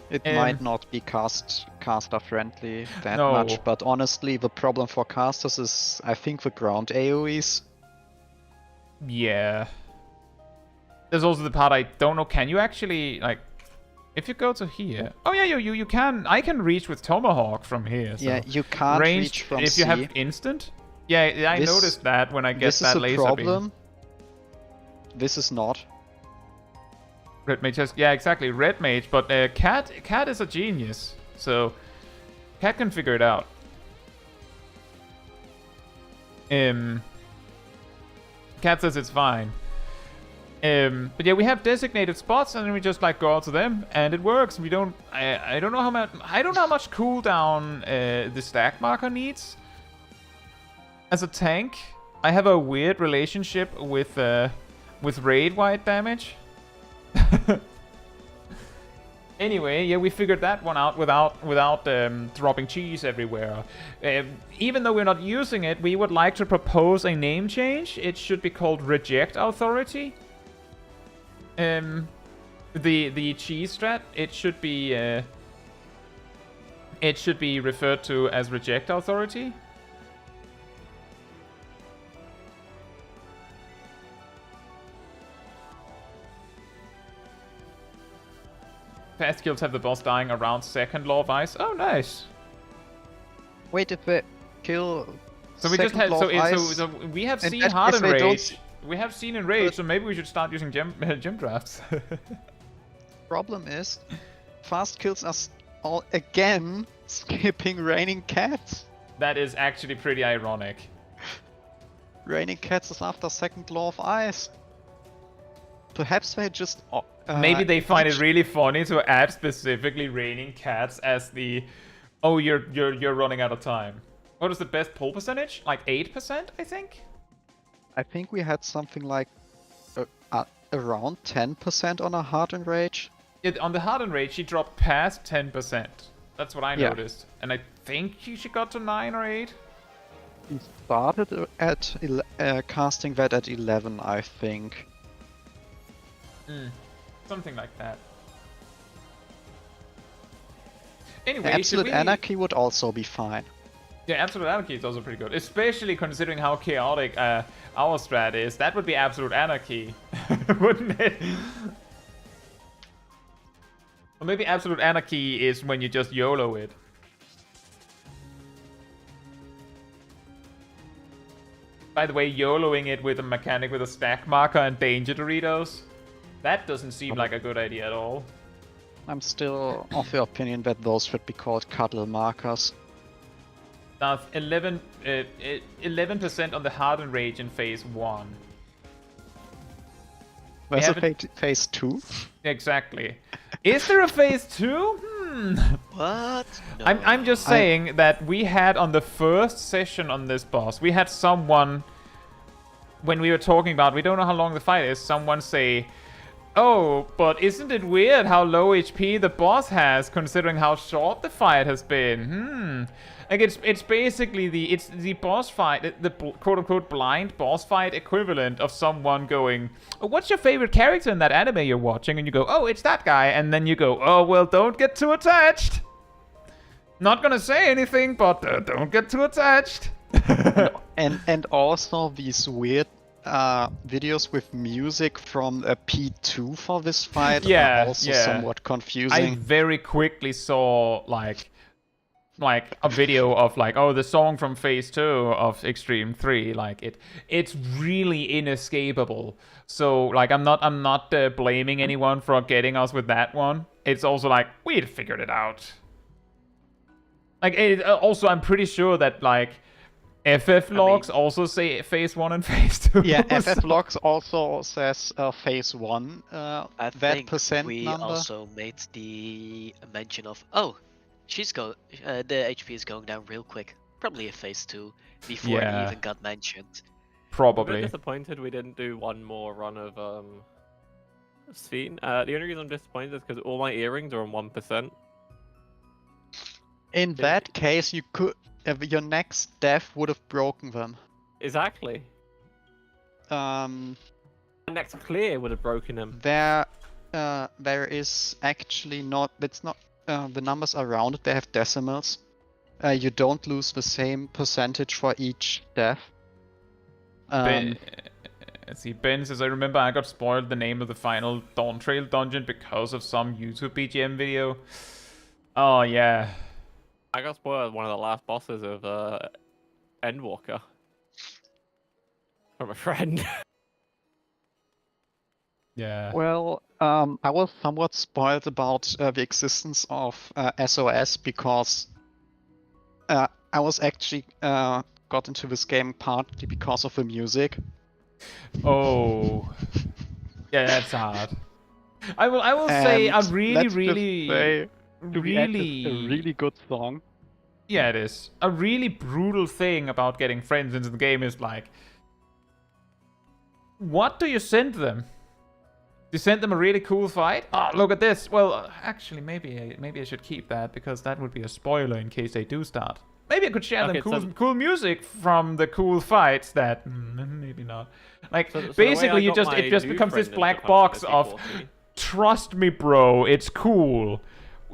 It might not be caster friendly that No. much, but honestly the problem for casters is, I think, the ground AoEs. Yeah. There's also the part I don't know, can you actually, if you go to here... Oh yeah, you can... I can reach with Tomahawk from here. So Yeah, you can't ranged, reach from if C. you have instant? Yeah, I noticed that when I get that laser This is a problem. This is not. Red Mage has... Yeah, exactly, Red Mage, but Cat is a genius, so Cat can figure it out. Cat says it's fine. But yeah, we have designated spots, and then we just go out to them, and it works. We don't... I don't know how much... I don't know how much cooldown the stack marker needs. As a tank, I have a weird relationship with raid-wide damage. Anyway, yeah, we figured that one out without dropping cheese everywhere. Even though we're not using it, we would like to propose a name change. It should be called Reject Authority. The cheese strat, it should be referred to as Reject Authority. fast kills have the boss dying around second Law of Ice. Oh, nice. Wait, if they kill. So we just second had Law of Ice, so we have in seen that hard case and they don't rage. We have seen in rage, so maybe we should start using gem drafts. Problem is, fast kills are all again skipping Raining Cats. That is actually pretty ironic. Raining Cats is after second Law of Ice. Perhaps they just. Maybe they find it really funny to add specifically Raining Cats as the. Oh, you're running out of time. What is the best pull percentage? Like 8%, I think. I think we had something like around 10% on a Hard and Rage. Yeah, on the hard and rage, she dropped past 10%. That's what I Yeah. noticed, and I think she got to 9 or 8. We started at casting that at 11, I think. Something like that. Anyway, Absolute should we... Anarchy would also be fine. Yeah, Absolute Anarchy is also pretty good. Especially considering how chaotic our strat is. That would be Absolute Anarchy, wouldn't it? Or maybe Absolute Anarchy is when you just YOLO it. By the way, YOLOing it with a mechanic with a stack marker and danger Doritos, that doesn't seem like a good idea at all. I'm still of the opinion that those should be called cuddle markers. Now, 11% on the hard and rage in phase 1. There's a haven't- phase 2? Exactly. Is there a phase 2? What? No. I'm just saying that we had on the first session on this boss, we had someone, when we were talking about, we don't know how long the fight is, someone say, oh, but isn't it weird how low HP the boss has considering how short the fight has been? Like it's basically the boss fight, the quote-unquote blind boss fight equivalent of someone going, oh, what's your favorite character in that anime you're watching? And you go, oh, it's that guy. And then you go, oh, well, don't get too attached. Not gonna say anything, but don't get too attached. And also these weird videos with music from a P2 for this fight are also somewhat confusing. I very quickly saw like a video of like, oh, the song from phase 2 of Extreme 3, like it's really inescapable. So like I'm not blaming anyone for getting us with that one. It's also like we'd figured it out. Like also I'm pretty sure that like FF logs also say phase 1 and phase 2. Yeah, FF logs also says phase 1. I that think percent we number. also made the mention of, oh, the HP is going down real quick. Probably a phase 2 before it even got mentioned. I'm a bit Probably. disappointed we didn't do one more run of Sphene. The only reason I'm disappointed is because all my earrings are on 1%. In that case, you could your next death would have broken them. Exactly. Next clear would have broken them. There is actually not. It's not. The numbers are rounded. They have decimals. You don't lose the same percentage for each death. Let's see, Ben says, I remember I got spoiled the name of the final Dawntrail dungeon because of some YouTube BGM video. Oh, yeah. I got spoiled one of the last bosses of Endwalker. From a friend. Yeah. Well, I was somewhat spoiled about the existence of SOS because I was actually got into this game partly because of the music. Oh. Yeah, that's hard. I will say a really a really good song. Yeah, it is. A really brutal thing about getting friends into the game is like, what do you send them? You send them a really cool fight? Oh, look at this. Well, actually, maybe I should keep that because that would be a spoiler in case they do start. Maybe I could share them cool music from the cool fights that maybe not. Like So basically, it just becomes this black box of trust me, bro, it's cool.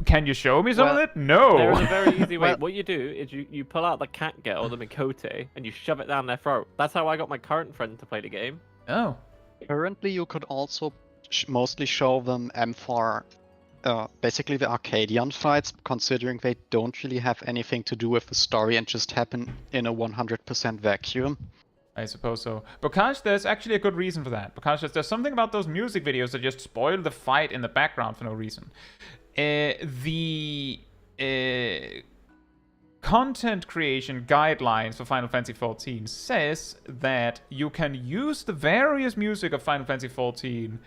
Can you show me some of it? No. There is a very easy way. What you do is you pull out the cat girl, the Mikote, and you shove it down their throat. That's how I got my current friend to play the game. Oh. Currently, you could also mostly show them M4 basically the Arcadion fights, considering they don't really have anything to do with the story and just happen in a 100% vacuum. I suppose so. Because there's actually a good reason for that. Because there's something about those music videos that just spoil the fight in the background for no reason. The content creation guidelines for Final Fantasy XIV says that you can use the various music of Final Fantasy XIV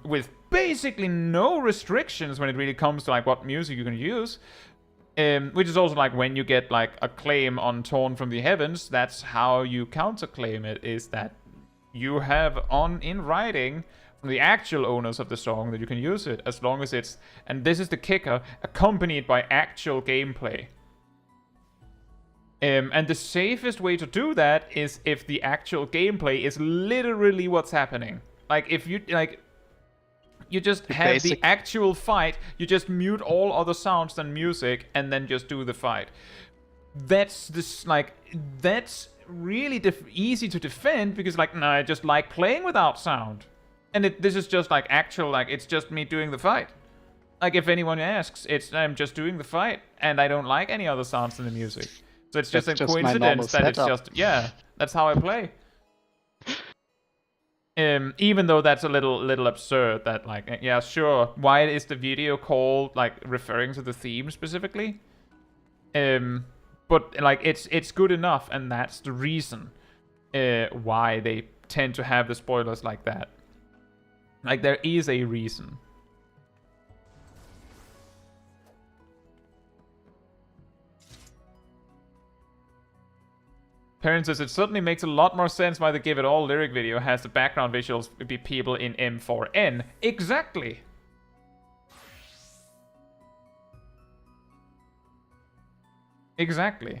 with basically no restrictions when it really comes to like what music you can use. Which is also like when you get like a claim on Torn from the Heavens, that's how you counterclaim it, is that you have in writing from the actual owners of the song that you can use it as long as it's, and this is the kicker, accompanied by actual gameplay. And the safest way to do that is if the actual gameplay is literally what's happening. Like if you you just have the actual fight, you just mute all other sounds than music, and then just do the fight. That's really easy to defend, because like, no, I just like playing without sound. And this is just like actual, like, it's just me doing the fight. Like, if anyone asks, I'm just doing the fight, and I don't like any other sounds than the music. So it's just a coincidence that it's just, yeah, that's how I play. Even though that's a little absurd that, like, yeah, sure, why is the video called, like, referring to the theme specifically? But, like, it's good enough, and that's the reason why they tend to have the spoilers like that. Like, there is a reason. Parent says, it certainly makes a lot more sense why the Give It All lyric video has the background visuals be people in M4N. Exactly! Exactly.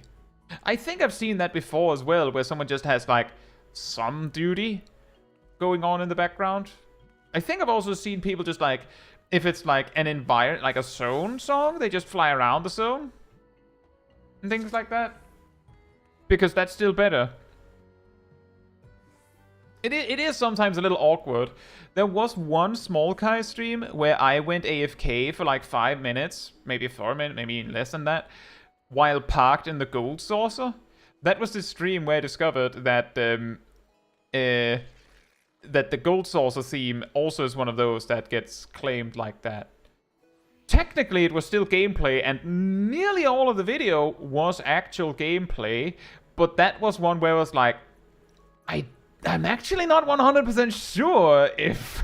I think I've seen that before as well, where someone just has, like, some duty going on in the background. I think I've also seen people just, like, if it's, like, an environment, like a zone song, they just fly around the zone. And things like that. Because that's still better. It is sometimes a little awkward. There was one Small Kai stream where I went AFK for like 5 minutes, maybe 4 minutes, maybe even less than that, while parked in the Gold Saucer. That was the stream where I discovered that that the Gold Saucer theme also is one of those that gets claimed like that. Technically, it was still gameplay, and nearly all of the video was actual gameplay, but that was one where I was like, I'm actually not 100% sure if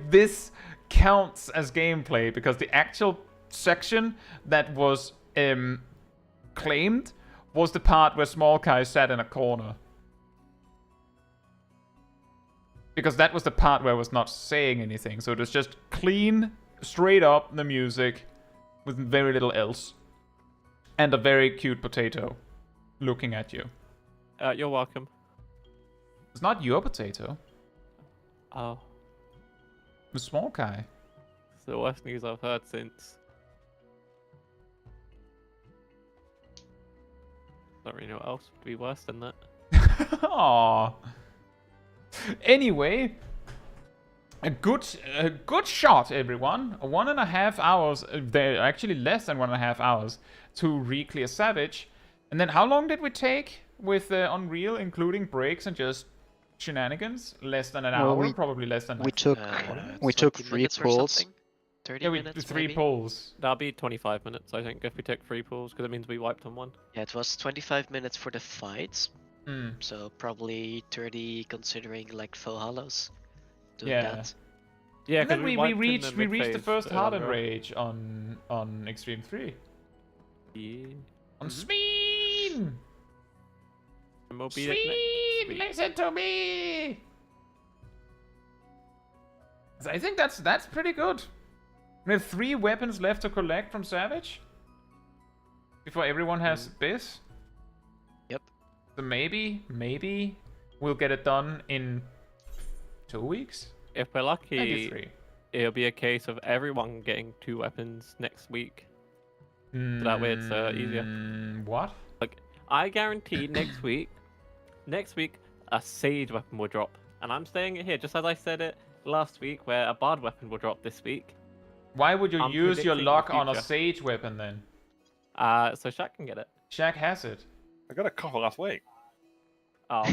this counts as gameplay, because the actual section that was claimed was the part where Small Kai sat in a corner. Because that was the part where I was not saying anything, so it was just clean, straight up the music with very little else. And a very cute potato looking at you. You're welcome. It's not your potato. Oh. The Small Kai. It's the worst news I've heard since. Don't really know what else would be worse than that. Aww. Anyway, a good shot, everyone. 1.5 hours. They're actually less than 1.5 hours to Reclear Savage. And then how long did we take with Unreal, including breaks and just shenanigans? Less than an hour, probably less than. We took 3 pulls. 30 Yeah, we minutes, did 3 maybe? pulls. That'll be 25 minutes, I think, if we take 3 pulls, because it means we wiped on one. Yeah, it was 25 minutes for the fights, Hmm. so probably 30 considering like faux hollows. Doing Yeah. that. Yeah, And then we wiped in reached the mid-phase first at Hardened Unreal. Rage on Extreme 3. Yeah. On Smeen! And we'll beat it Smeen! next week. Listen to me! So I think that's pretty good. We have 3 weapons left to collect from Savage. Before everyone has this. Yep. So maybe we'll get it done in 2 weeks? If we're Maybe lucky, 3. it'll be a case of everyone getting 2 weapons next week. that way it's easier. What? I guarantee next week a Sage weapon will drop. And I'm saying it here, just as I said it last week, where a Bard weapon will drop this week. Why would you I'm use your predicting the luck on a future. Sage weapon then? So Shaq can get it. Shaq has it. I got a couple last week. Oh.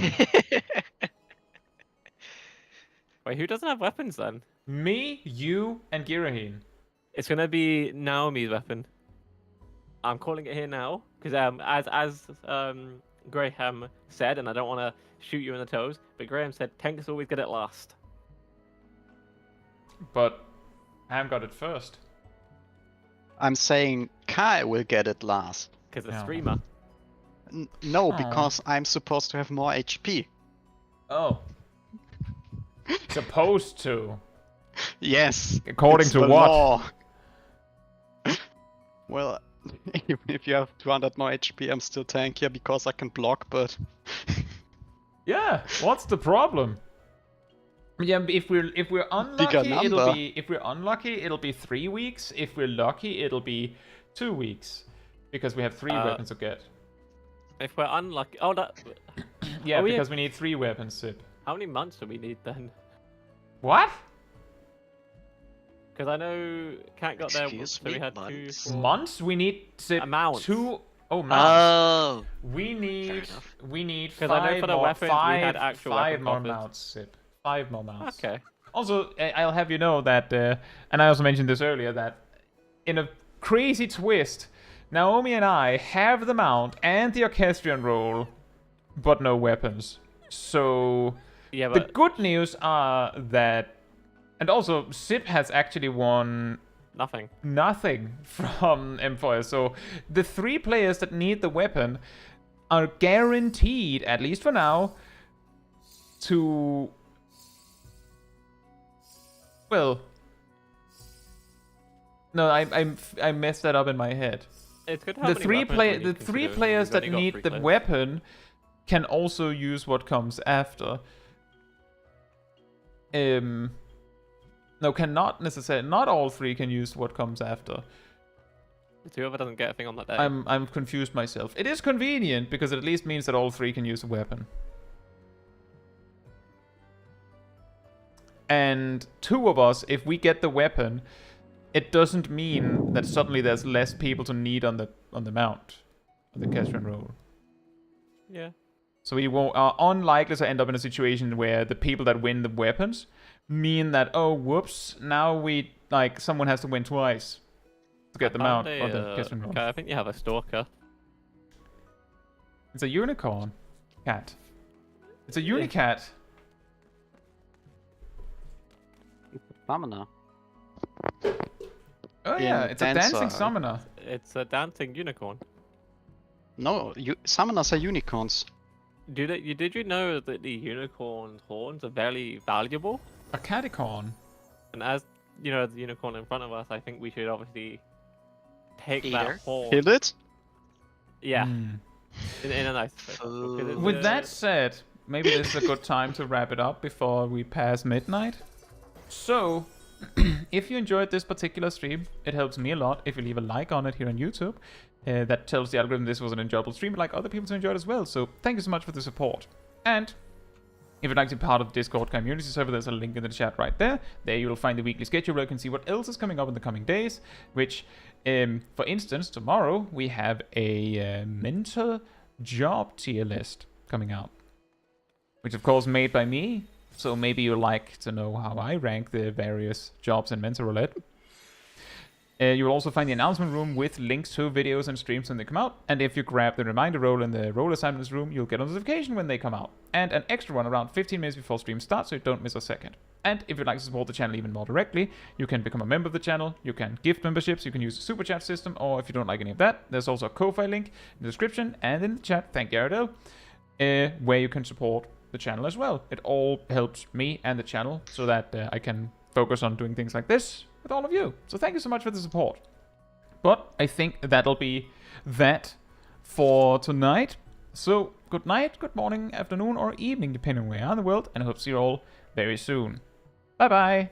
Wait, who doesn't have weapons then? Me, you, and Giraheen. It's gonna be Naomi's weapon. I'm calling it here now because as Graham said, and I don't want to shoot you in the toes, but Graham said tanks always get it last. But Ham got it first. I'm saying Kai will get it last. Because the Yeah. streamer. No, Aw. because I'm supposed to have more HP. Oh. Supposed to. Yes. According it's to the what? law. Well, even if you have 200 more HP, I'm still tankier because I can block, but... Yeah, what's the problem? Yeah, if we're unlucky, number. if we're unlucky, it'll be 3 weeks. If we're lucky, it'll be 2 weeks, because we have 3 weapons to get. If we're unlucky, that. Yeah, Oh, yeah. because we need 3 weapons, Sip. How many months do we need then? What? Because I know Cat got there, Excuse so we me, had months? 2. Months? We need Sip Amounts. 2. Oh, mounts. Oh, We need enough. 5 'Cause I know for the more, weapons, we had actual 5 weapon more buffers. mounts, Sip. 5 more mounts. Okay. Also, I'll have you know that, and I also mentioned this earlier, that in a crazy twist, Naomi and I have the mount and the Arcadion roll, but no weapons. So, Yeah, the but good news are that, and also, Sip has actually won nothing. nothing from M4. So, the 3 players that need the weapon are guaranteed, at least for now, to... Well, no, I messed that up in my head. It's good how The many weapons we need, three considering players we've that only got need 3 the players. weapon can also use what comes after. No, cannot necessarily. Not all 3 can use what comes after. Whoever doesn't get a thing on that day. I'm confused myself. It is convenient because it at least means that all 3 can use a weapon. And 2 of us, if we get the weapon, it doesn't mean that suddenly there's less people to need on the mount, on the Caetsu roll. Yeah. So we are unlikely to end up in a situation where the people that win the weapons mean that, oh, whoops, now someone has to win twice to get the mount Found or the a, Caetsu roll. okay, I think you have a stalker. It's a unicorn cat. It's a unicat. Summoner. Oh yeah, In it's a Dancer. dancing summoner. It's a dancing unicorn. No, summoners are unicorns. Did you know that the unicorn horns are very valuable? A caticorn. And as you know, the unicorn in front of us, I think we should obviously take Eat that her. horn. Kill it? Yeah, Hmm. in a nice way. Food. Because it's With a- that said, maybe this is a good time to wrap it up before we pass midnight. So, if you enjoyed this particular stream, it helps me a lot if you leave a like on it here on YouTube. That tells the algorithm this was an enjoyable stream, like other people to enjoy it as well. So, thank you so much for the support. And if you'd like to be part of the Discord community server, there's a link in the chat right there. There you will find the weekly schedule where you can see what else is coming up in the coming days. Which, for instance, tomorrow we have a mentor job tier list coming out. Which, of course, made by me. So maybe you'd like to know how I rank the various jobs in Mentor Roulette. You will also find the announcement room with links to videos and streams when they come out. And if you grab the reminder roll in the role assignments room, you'll get a notification when they come out. And an extra one around 15 minutes before stream starts, so you don't miss a second. And if you'd like to support the channel even more directly, you can become a member of the channel, you can gift memberships, you can use the super chat system, or if you don't like any of that, there's also a Ko-Fi link in the description and in the chat, thank you, Ardell, where you can support the channel as well. It all helps me and the channel so that I can focus on doing things like this with all of you. So thank you so much for the support. But I think that'll be that for tonight. So good night, good morning, afternoon, or evening, depending on where you are in the world, and I hope to see you all very soon. Bye bye.